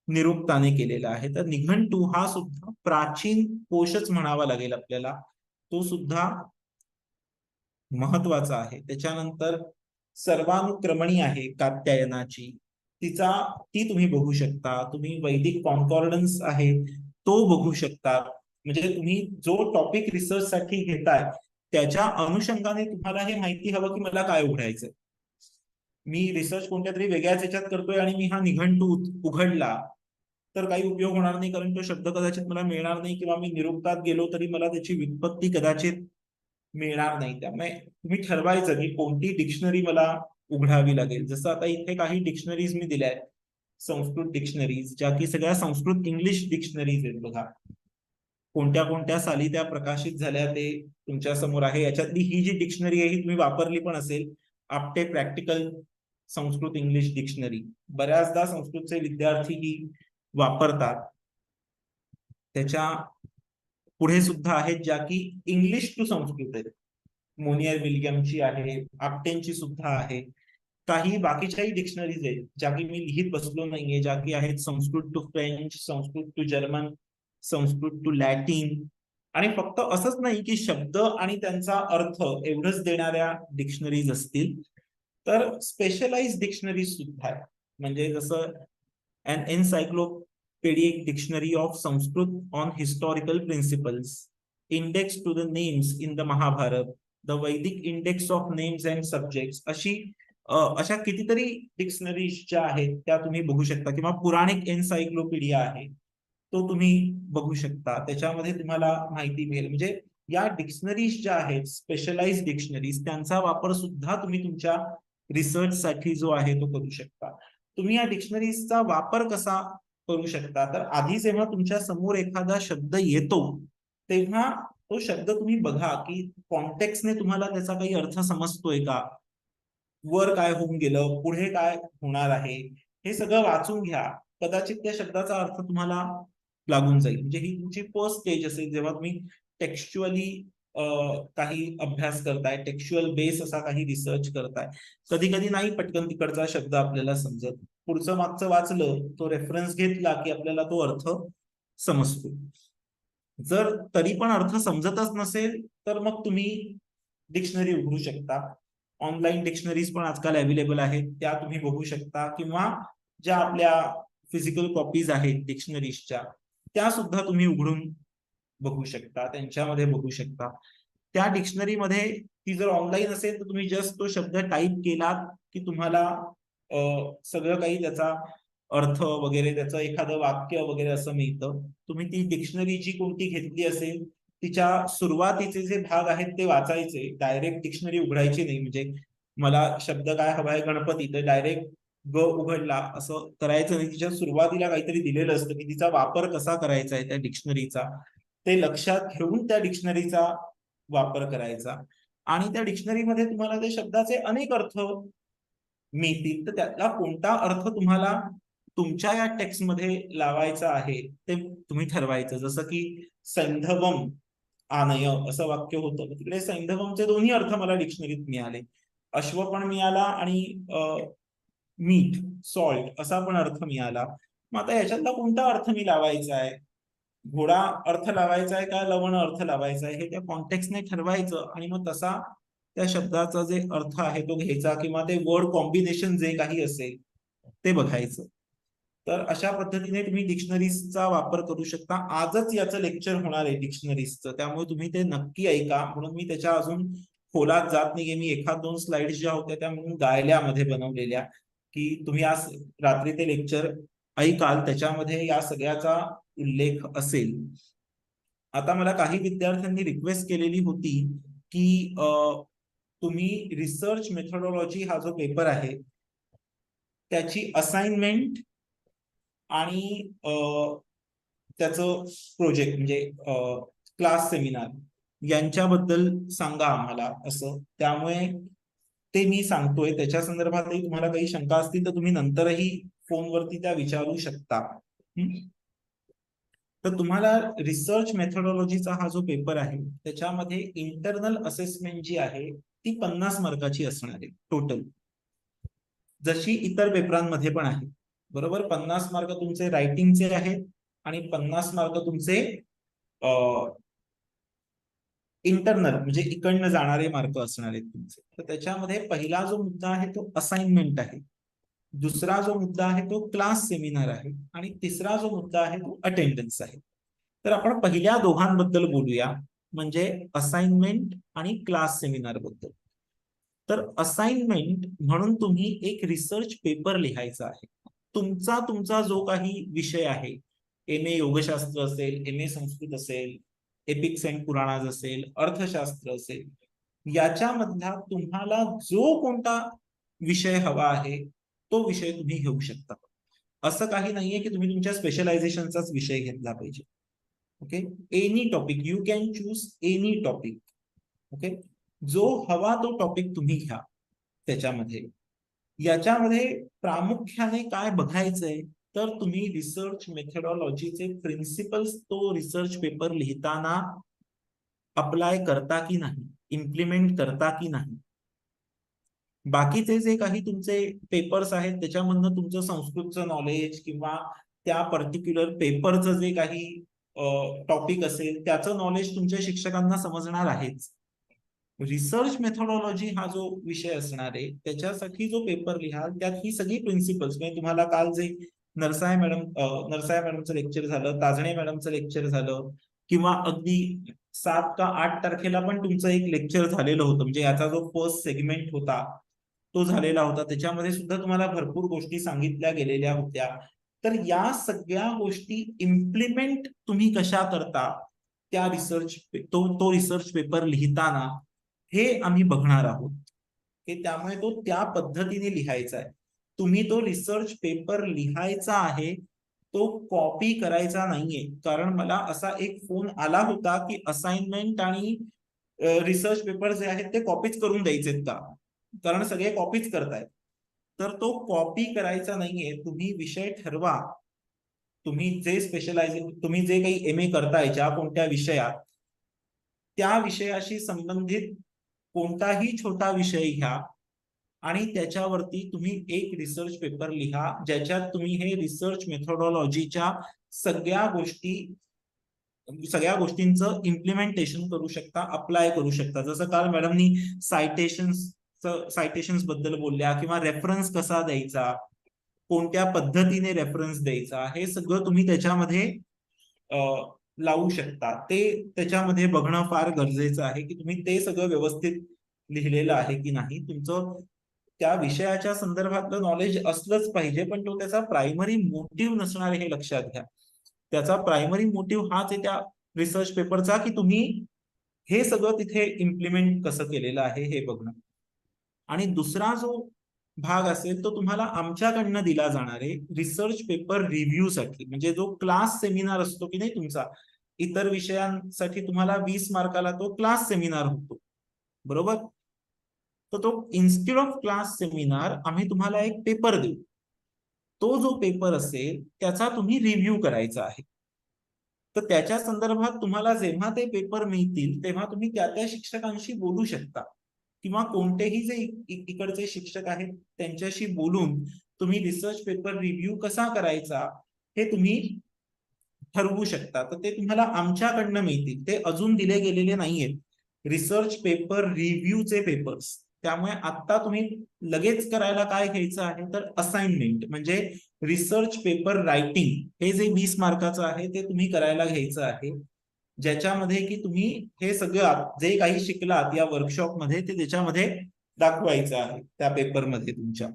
निरुक्ताने केलेलं आहे. तर निघंटू हा सुद्धा प्राचीन कोशच म्हणावा लागेल आपल्याला, तो सुद्धा महत्वाचा आहे. त्याच्यानंतर सर्वानुक्रमणी आहे कात्यायनाची, ती तुम्ही बघू शकता. तुम्ही वैदिक कॉन्कॉर्डन्स आहे तो बघू शकता. म्हणजे तुम्ही जो टॉपिक रिसर्च साठी घेताय त्याच्या अनुषंगाने तुम्हाला हे माहिती हवं की मला काय उघडायचंय. मी रिसर्च कोणत्या तरी वेगळ्याच याच्यात करतोय आणि मी हा निघंटू उघडला तर काही उपयोग होणार नाही, कारण तो शब्द कदाचित मला मिळणार नाही, किंवा मी निरुक्तात गेलो तरी मला त्याची व्युत्पत्ती कदाचित मिळणार नाही. त्यामुळे तुम्ही ठरवायचं की कोणती डिक्शनरी मला उघडावी लागेल. जसं आता इथे काही डिक्शनरीज मी दिल्या आहेत, संस्कृत डिक्शनरीज, ज्या की सगळ्या संस्कृत इंग्लिश डिक्शनरीज आहेत. बघा कोणत्या कोणत्या साली त्या प्रकाशित झाल्या ते तुमच्या समोर आहे. याच्यातली ही जी डिक्शनरी आहे ही तुम्ही वापरली पण असेल, Apte practical Sanskrit English dictionary. बऱ्याचदा संस्कृतचे विद्यार्थी ही वापरतात. त्याच्या पुढे सुद्धा आहेत ज्या की इंग्लिश टू संस्कृत आहेत. मोनियर विल्यमची आहे, आपटेंची सुद्धा आहे. काही बाकीच्याही डिक्शनरीज आहेत ज्या की मी लिहित बसलो नाहीये, ज्या की आहेत Sanskrit to French, Sanskrit to German, Sanskrit to Latin. आणि फक्त असंच नाही की शब्द आणि त्यांचा अर्थ एवढंच देणाऱ्या डिक्शनरीज असतील, तर स्पेशलाइज डिक्शनरीज सुद्धा आहेत. म्हणजे जसं an encyclopedic dictionary of Sanskrit on historical principles, index to the names in the Mahabharata, the Vedic index of names and subjects, अशा कितीतरी डिक्शनरीज ज्या आहेत त्या तुम्ही बघू शकता. किंवा पुराणिक एन्सायक्लोपीडिया आहे तो तुम्ही बघू शकता, त्याच्यामध्ये तुम्हाला माहिती मिळेल. म्हणजे या डिक्शनरीज ज्या आहेत स्पेशलाइज डिक्शनरीज, त्यांचा वापर सुद्धा तुम्ही तुमच्या रिसर्च साठी जो आहे तो करू शकता. तुम्ही या डिक्शनरीजचा वापर कसा करू शकता, तर आधी जेव्हा तुमच्या समोर एखादा शब्द येतो तेव्हा तो शब्द तुम्ही बघा की कॉन्टेक्स्टने तुम्हाला त्याचा काही अर्थ समजतोय का, वर काय होऊन गेलं, पुढे काय होणार आहे, हे सगळं वाचून घ्या. कदाचित त्या शब्दाचा अर्थ तुम्हाला लागून जाईल. म्हणजे ही तुमची फर्स्ट स्टेज असेल जेव्हा तुम्ही टेक्स्च्युअली काही अभ्यास करताय, टेक्स्च्युअल बेस असा काही रिसर्च करताय. कधी कधी नाही पटकन तिकडचा शब्द आपल्याला समजत, पुढचं मागचं वाचलं, तो रेफरन्स घेतला की आपल्याला तो अर्थ समजतो. जर तरी पण अर्थ समजतच नसेल तर मग तुम्ही डिक्शनरी उघडू शकता. ऑनलाईन डिक्शनरीज पण आजकाल अवेलेबल आहेत, त्या तुम्ही बघू शकता, किंवा ज्या आपल्या फिजिकल कॉपीज आहेत डिक्शनरीजच्या त्या सुद्धा तुम्ही उघडून बघू शकता, त्यांच्यामध्ये बघू शकता. त्या डिक्शनरीमध्ये ती जर ऑनलाईन असेल तर तुम्ही जस्ट तो शब्द टाईप केलात की तुम्हाला सगळं काही त्याचा अर्थ वगैरे, त्याचं एखादं वाक्य वगैरे असं मिळतं. तुम्ही ती डिक्शनरी जी कोणती घेतली असेल तिच्या सुरुवातीचे जे भाग आहेत ते वाचायचे, डायरेक्ट डिक्शनरी उघडायची नाही. म्हणजे मला शब्द काय हवा आहे गणपती, तर डायरेक्ट ग उघडला असं करायचं नाही. तिच्या सुरुवातीला काहीतरी दिलेलं असतं की तिचा वापर कसा करायचा आहे त्या डिक्शनरीचा, ते लक्षात घेऊन त्या डिक्शनरीचा वापर करायचा. आणि त्या डिक्शनरीमध्ये तुम्हाला त्या शब्दाचे अनेक अर्थ मिळतील, तर त्यातला कोणता अर्थ तुम्हाला तुमच्या या टेक्स्टमध्ये लावायचा आहे ते तुम्ही ठरवायचं. जसं की सैंधवम आनय असं वाक्य होतं, तिकडे सैंधवमचे दोन्ही अर्थ मला डिक्शनरीत मिळाले. अश्व पण मिळाला आणि मीठ, सॉल्ट असा पण अर्थ मिळाला. मग आता याच्यातला कोणता अर्थ मी लावायचा आहे, घोडा अर्थ लावायचा आहे का लवण अर्थ लावायचा आहे, हे त्या कॉन्टेक्स्टने ठरवायचं. आणि मग तसा त्या शब्दाचा जे अर्थ आहे तो घ्यायचा, किंवा ते वर्ड कॉम्बिनेशन जे काही असेल ते बघायचं. तर अशा पद्धतीने तुम्ही डिक्शनरीजचा वापर करू शकता. आजच याचं लेक्चर होणार आहे डिक्शनरीजचं, त्यामुळे तुम्ही ते नक्की ऐका. म्हणून मी त्याच्या अजून खोलात जात नाहीये. मी एखाद दोन स्लाइड्स ज्या होत्या त्या म्हणून गायल्यामध्ये बनवलेल्या, की तुम्ही आज रात्री ते लेक्चर ऐकाल, त्याच्यामध्ये या सगळ्याचा उल्लेख असेल. आता मला काही विद्यार्थ्यांनी रिक्वेस्ट केलेली होती की तुम्ही रिसर्च मेथोडॉलॉजी हा जो पेपर आहे त्याची असाइनमेंट आणि त्याचं प्रोजेक्ट म्हणजे क्लास सेमिनार यांच्याबद्दल सांगा आम्हाला असं. त्यामुळे ते मी सांगतोय. त्याच्या संदर्भातही तुम्हाला काही शंका असतील तर तुम्ही नंतरही फोनवरती त्या विचारू शकता. तर तुम्हाला रिसर्च मेथोडॉलॉजीचा हा जो पेपर आहे त्याच्यामध्ये इंटरनल असेसमेंट जी आहे ती 50 मार्काची असणार आहे टोटल, जशी इतर पेपरांमध्ये पण आहे. बरोबर, 50 मार्क तुमचे रायटिंगचे आहेत आणि 50 मार्क तुमचे इंटरनल म्हणजे इकडनं जाणारे मार्क असणार आहेत तुमचे. तर त्याच्यामध्ये पहिला जो मुद्दा आहे तो असाइनमेंट आहे, दुसरा जो मुद्दा आहे तो क्लास सेमिनार आहे, आणि तिसरा जो मुद्दा आहे तो अटेंडन्स आहे. तर आपण पहिल्या दोघांबद्दल बोलूया, म्हणजे असाइनमेंट आणि क्लास सेमिनार बद्दल. तर असाइनमेंट म्हणून तुम्ही एक रिसर्च पेपर लिहायचा आहे. तुमचा जो काही विषय आहे, MA योगशास्त्र असेल, MA संस्कृत असेल, एपिक्स अँड पुराणाज असेल, अर्थशास्त्र असेल, याच्यामधला तुम्हाला जो कोणता विषय हवा आहे तो विषय तुम्ही घेऊ शकता. असं काही नाहीये की तुम्ही तुमच्या स्पेशलायझेशनचाच विषय घेतला पाहिजे. Okay, any topic you can choose, any topic. Okay, जो हवा तो टॉपिक तुम्ही घ्या. त्याच्यामध्ये याच्यामध्ये प्रामुख्याने काय बघायचंय तर तुम्ही रिसर्च मेथोडॉलॉजीचे प्रिन्सिपल्स तो रिसर्च पेपर लिहिताना अप्लाय करता की नाही, इम्प्लिमेंट करता की नाही. बाकीचे जे काही तुमचे पेपर्स आहेत त्याच्यामधनं तुमचं संस्कृतचं नॉलेज किंवा त्या पर्टिक्युलर पेपरचं जे काही टॉपिक असेल त्याचं नॉलेज तुमच्या शिक्षकांना समजणार आहेच. रिसर्च मेथोडॉलॉजी हा जो विषय असणार आहे त्याच्यासाठी जो पेपर लिहाल त्यात ही सगळी प्रिन्सिपल्स, म्हणजे तुम्हाला काल जे नरसाळे मॅडमचं लेक्चर झालं, ताजणे मॅडमचं लेक्चर झालं, किंवा अगदी 7 का 8 तारखेला पण तुमचं एक लेक्चर झालेलं होतं, म्हणजे याचा जो फर्स्ट सेगमेंट होता तो झालेला होता. त्याच्यामध्ये सुद्धा तुम्हाला भरपूर गोष्टी सांगितल्या गेलेल्या होत्या. तर या सगळ्या गोष्टी इम्प्लिमेंट तुम्ही कशा करता त्या रिसर्च तो रिसर्च पेपर लिहिताना हे आम्ही बघणार आहोत. की त्यामुळे तो त्या पद्धतीने लिहायचा आहे. तुम्ही तो रिसर्च पेपर लिहायचा आहे, तो कॉपी करायचा नाहीये. कारण मला असा एक फोन आला होता की असाइनमेंट आणि रिसर्च पेपर जे आहेत ते कॉपीच करून द्यायचेत का, कारण सगळे कॉपीच करतायत. तर तो कॉपी करायचा नाहीये. तुम्ही विषय ठरवा. तुम्ही जे तुम्ही जे काही MA करताय ज्या कोणत्या विषयात, त्या विषयाशी संबंधित कोणताही छोटा विषय घ्या आणि त्याच्यावरती तुम्ही एक रिसर्च पेपर लिहा, ज्याच्यात तुम्ही हे रिसर्च मेथोडॉलॉजीच्या सगळ्या गोष्टींचं इम्प्लिमेंटेशन करू शकता, अप्लाय करू शकता. जसं काल मॅडमनी सायटेशन्स बद्दल बोलल्या, किंवा रेफरन्स कसा द्यायचा, कोणत्या पद्धतीने रेफरन्स द्यायचा, हे सगळं तुम्ही त्याच्यामध्ये लावू शकता. ते त्याच्यामध्ये बघणं फार गरजेचं आहे की तुम्ही ते सगळं व्यवस्थित लिहिलेलं आहे की नाही. तुमचं त्या विषयाच्या संदर्भातलं नॉलेज असलंच पाहिजे, पण तो त्याचा प्रायमरी मोटिव्ह नसणार हे लक्षात घ्या. त्याचा प्रायमरी मोटिव्ह हाच आहे त्या रिसर्च पेपरचा, की तुम्ही हे सगळं तिथे इम्प्लिमेंट कसं केलेलं आहे हे बघणं. आणि दुसरा जो भाग असेल तो तुम्हाला आमच्याकडनं दिला जाणार आहे रिसर्च पेपर रिव्ह्यू साठी. म्हणजे जो क्लास सेमिनार असतो की नाही तुमचा, इतर विषयांसाठी तुम्हाला 20 मार्काला तो क्लास सेमिनार होतो, बरोबर. तर तो इन्स्टेड ऑफ क्लास सेमिनार आम्ही तुम्हाला एक पेपर देऊ. तो जो पेपर असेल त्याचा तुम्ही रिव्ह्यू करायचा आहे. तर त्याच्या संदर्भात तुम्हाला जेव्हा ते पेपर मिळतील तेव्हा तुम्ही त्या त्या शिक्षकांशी बोलू शकता, किंवा कोणतेही जे इकडचे शिक्षक आहेत त्यांच्याशी बोलून तुम्ही रिसर्च पेपर रिव्ह्यू कसा करायचा हे तुम्ही ठरवू शकता. तर ते तुम्हाला आमच्याकडनं मिळतील. ते अजून दिले गेलेले नाहीयेत रिसर्च पेपर रिव्ह्यूचे पेपर्स. त्यामुळे आता तुम्ही लगेच करायला काय घ्यायचं आहे तर असाइनमेंट, म्हणजे रिसर्च पेपर रायटिंग. हे जे 20 मार्काचं आहे ते तुम्ही करायला घ्यायचं आहे, ज्याच्यामध्ये की तुम्ही हे सगळं जे काही शिकलात या वर्कशॉपमध्ये ते त्याच्यामध्ये दाखवायचं आहे त्या पेपरमध्ये तुमच्या.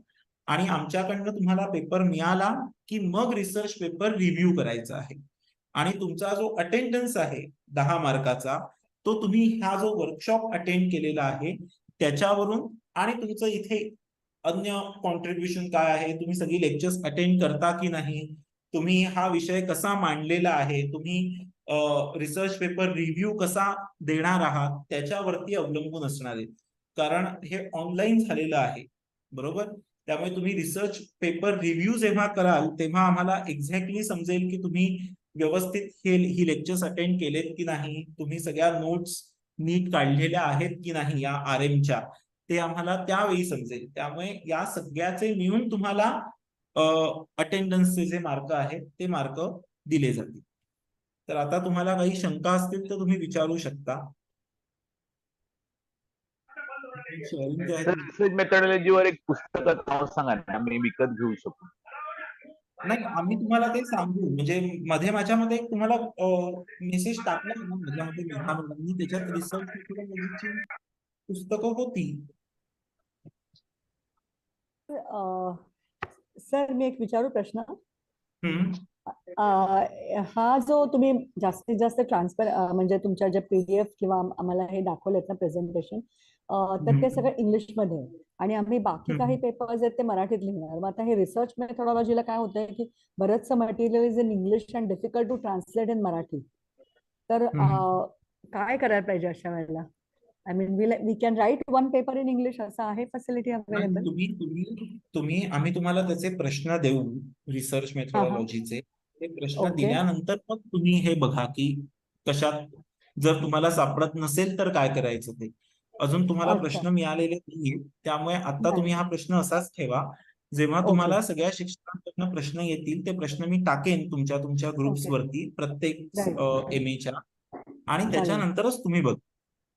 आणि आमच्याकडनं तुम्हाला पेपर मिळाला की मग रिसर्च पेपर रिव्ह्यू करायचा आहे. आणि तुमचा जो अटेंडन्स आहे 10 मार्काचा, तो तुम्ही हा जो वर्कशॉप अटेंड केलेला आहे त्याच्यावरून, आणि तुमचं इथे अन्य कॉन्ट्रीब्युशन काय आहे, तुम्ही सगळी लेक्चर्स अटेंड करता की नाही, तुम्ही हा विषय कसा मांडलेला आहे, तुम्ही रिसर्च पेपर रिव्ह्यू कसा देणार आहात, त्याच्यावरती अवलंबून असणार आहे. कारण हे ऑनलाईन झालेलं आहे, बरोबर. त्यामुळे तुम्ही रिसर्च पेपर रिव्ह्यू जेव्हा कराल तेव्हा आम्हाला एक्झॅक्टली समजेल की तुम्ही व्यवस्थित ही लेक्चर्स अटेंड केलेत की नाही, तुम्ही सगळ्या नोट्स नीट काढलेल्या आहेत की नाही या RM च्या, ते आम्हाला त्यावेळी समजेल. त्यामुळे या सगळ्याचे मिळून तुम्हाला अटेंडन्सचे जे मार्क आहेत ते मार्क दिले जातील. तर आता तुम्हाला काही शंका असतील तर तुम्ही विचारू शकता. रिसर्च मेथोडॉलॉजीवर एक पुस्तकाचं नाव सांगा ना, मी विकत घेऊ शकतो. नाही, आम्ही तुम्हाला ते सांगू. म्हणजे मध्ये माझ्यामध्ये तुम्हाला मेसेज टाकला ना माझ्यामध्ये मेघा मॅडमनी, त्याच्यात रिसर्च मेथोडॉलॉजीची पुस्तकं होती. सर मी एक विचारू प्रश्न. हम्म. हा जो तुम्ही जास्तीत जास्त ट्रान्सफर म्हणजे तुमच्या ज्या PDF किंवा आम्हाला हे दाखवलेत ना प्रेझेंटेशन, तर ते सगळं इंग्लिशमध्ये आहे आणि आम्ही बाकी काही पेपर्स आहेत ते मराठीत लिहिणार. मग आता हे रिसर्च मेथोडॉलॉजीला काय होतंय की बरंचसं material is in English and difficult to translate in Marathi. तर काय करायला पाहिजे अशा वेळेला? I mean we can write one paper in English, असं आहे फॅसिलिटी अवेलेबल? आम्ही तुम्हाला त्याचे प्रश्न देऊ रिसर्च मेथोडॉलॉजीचे. ते प्रश्न ओके. दिल्यानंतर मग तुम्ही हे बघा की कशात, जर तुम्हाला सापडत नसेल तर काय करायचं ते. अजून तुम्हाला अच्छा. प्रश्न मिळालेले नाहीये, त्यामुळे आता नाही. तुम्ही हा प्रश्न असाच ठेवा. जेव्हा ओके. तुम्हाला सगळ्या शिक्षकांकडून प्रश्न येतील ते प्रश्न मी टाकेन तुमच्या ग्रुप्स ओके. वरती प्रत्येक राईट. MAच्या, आणि चालेल. त्याच्यानंतरच तुम्ही बघा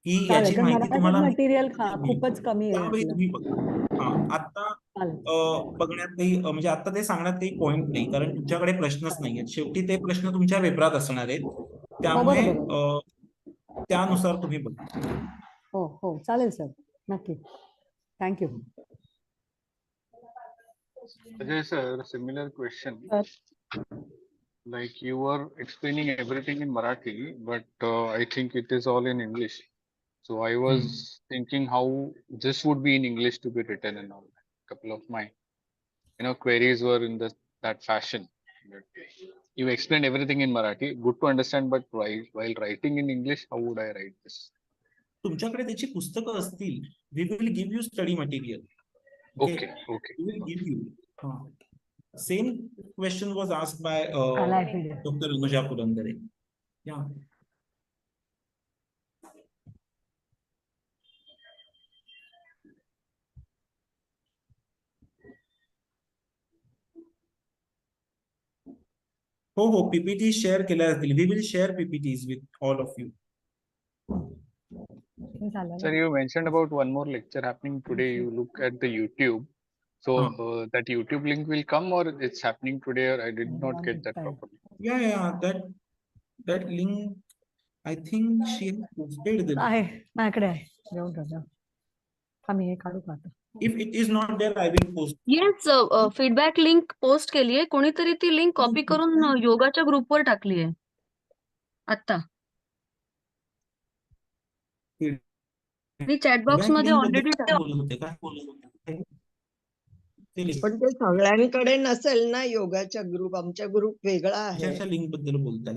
की चालेल, याची कारण माहिती तुम्हाला मराठी मटेरियल मिळेल. खूपच कमी आहे त्यावेळी आपलं. तुम्ही बघा. हा, आता चालेल. बघण्यात काही म्हणजे आता ते सांगण्यात काही पॉइंट नाही, कारण तुमच्याकडे प्रश्नच नाही आहेत. शेवटी ते प्रश्न तुमच्या पेपरात असणार आहेत, त्यामुळे बरोबर. त्यानुसार तुम्ही बघा. हो चालेल सर, नक्की. Thank you. Ajay sir, similar question. Like you were explaining everything in Marathi, but I think it is all in English. So I was thinking how this would be in English to be written and all. Couple of my, queries were in that fashion. But you explained everything in Marathi, good to understand. But while writing in English, how would I write this? तुमच्याकडे त्याची पुस्तकं असतील. We will give you study material. Okay. Okay. We will give you. Same question was asked by आलाय PDF. Dr. Anuja Purandare. Yeah. हो PPT share केल्या असतील. We will share PPTs with all of you. हे झालं Sir, ना? you mentioned about one more lecture happening today. You look at the YouTube. So that YouTube link will come, or it's happening today, or I did not get that properly. Yeah. That link, I think she has posted the. आहे माझ्याकडे आहे. घेऊन ठेव. आम्ही हे काढू का आता? If it is not there, I will post. Yes feedback link post केली आहे. कोणीतरी ती लिंक कॉपी करून योगाच्या ग्रुपवर टाकली आहे आता. मी चॅटबॉक्स मध्ये ऑलरेडी काय बोलत होते? पण ते सगळ्यांकडे नसेल ना योगाचा ग्रुप. आमचा ग्रुप वेगळा आहे. कशाच्या लिंक बद्दल बोलताय?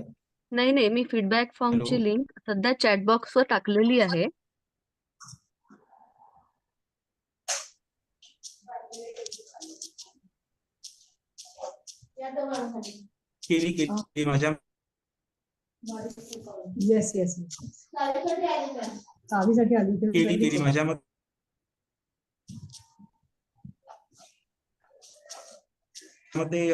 नाही मी फीडबॅक फॉर्मची Hello? लिंक सध्या चॅटबॉक्स वर टाकलेली आहे. केली माझ्या येस चावीसाठी आली केली माझ्या मध्ये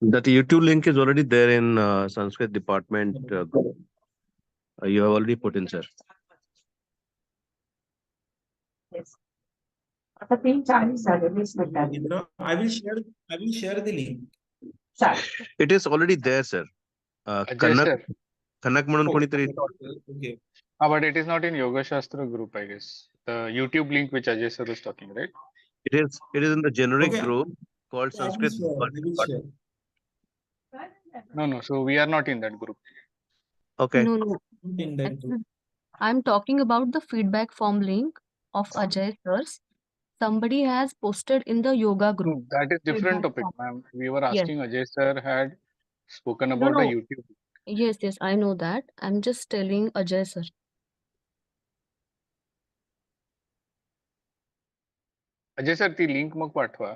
That YouTube link is already there in Sanskrit department. You have already put in, sir. I will share the link. It is already there, sir. Ajay sir. Kanak म्हणून कोणीतरी. Okay. But it is not in Yoga Shastra group, I guess. The YouTube link which Ajay sir was talking, right? It is in the generic Okay. group called I will Sanskrit. share. No. So we are not in that group. Okay. No. In that group. I'm talking about the feedback form link of Ajay sirs. Somebody has posted in the yoga group. No, that is different Feedback topic, form. ma'am. We were Yes. asking Ajay sir had spoken No, about a no. YouTube. Yes, I know that. I'm just telling Ajay sir. Ajay sir, ती link मग पाठवा.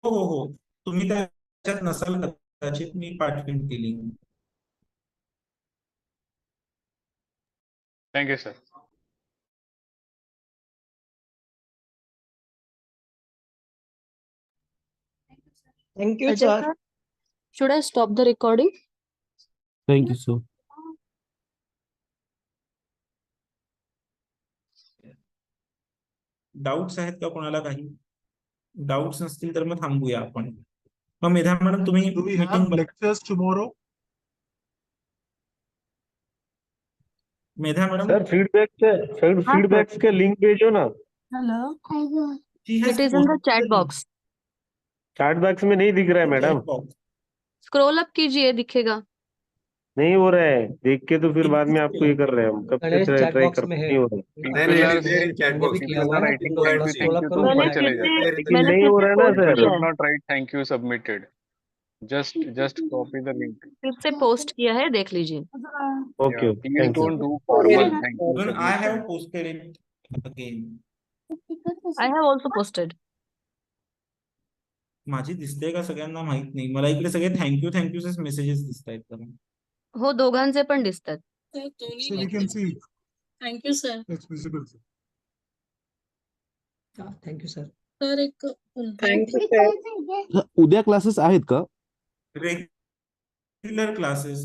हो तुम्ही त्याच्यात नसाल कदाचित. मी पाठवेन ती link. Thank you, sir. Thank you, Ajay sir. sir, should I stop the recording? Thank you, sir. Doubts आहेत का कोणाला? काही डाऊट्स नसतील तर मग थांबूया आपण. मग मेधा मॅडम तुम्ही meeting lectures tomorrow? Medha madam sir feedbacks के लिंक भेजो ना. Hello. It is in the chat box. Chat box में नहीं दिख रहा है मैडम. Scroll up कीजिए, दिखेगा. नहीं हो रहा है. देख के तो फिर बाद में आपको ये कर रहे हैं हम. कब से ट्राई कर नहीं हो रहा है. People are writing thank you तो ऊपर चले जाते हैं. लेकिन नहीं हो रहा है ना You sir. should not write thank you submitted. Just copy the link. फिर से पोस्ट किया है, देख लीजिए. Okay Please thank you. don't do formal thank you. Even I have submitted. posted it again. I have also posted. माझी दिसते का सगळ्यांना माहित नाही. मला इकडे सगळे थँक्यूचे मेसेजेस दिसत आहेत. हो, दोघांचे पण दिसतात. So we can see. Thank you, sir. It's visible. Thank you sir. Sir, एक Thank you, sir. उद्या क्लासेस आहेत का? Regular classes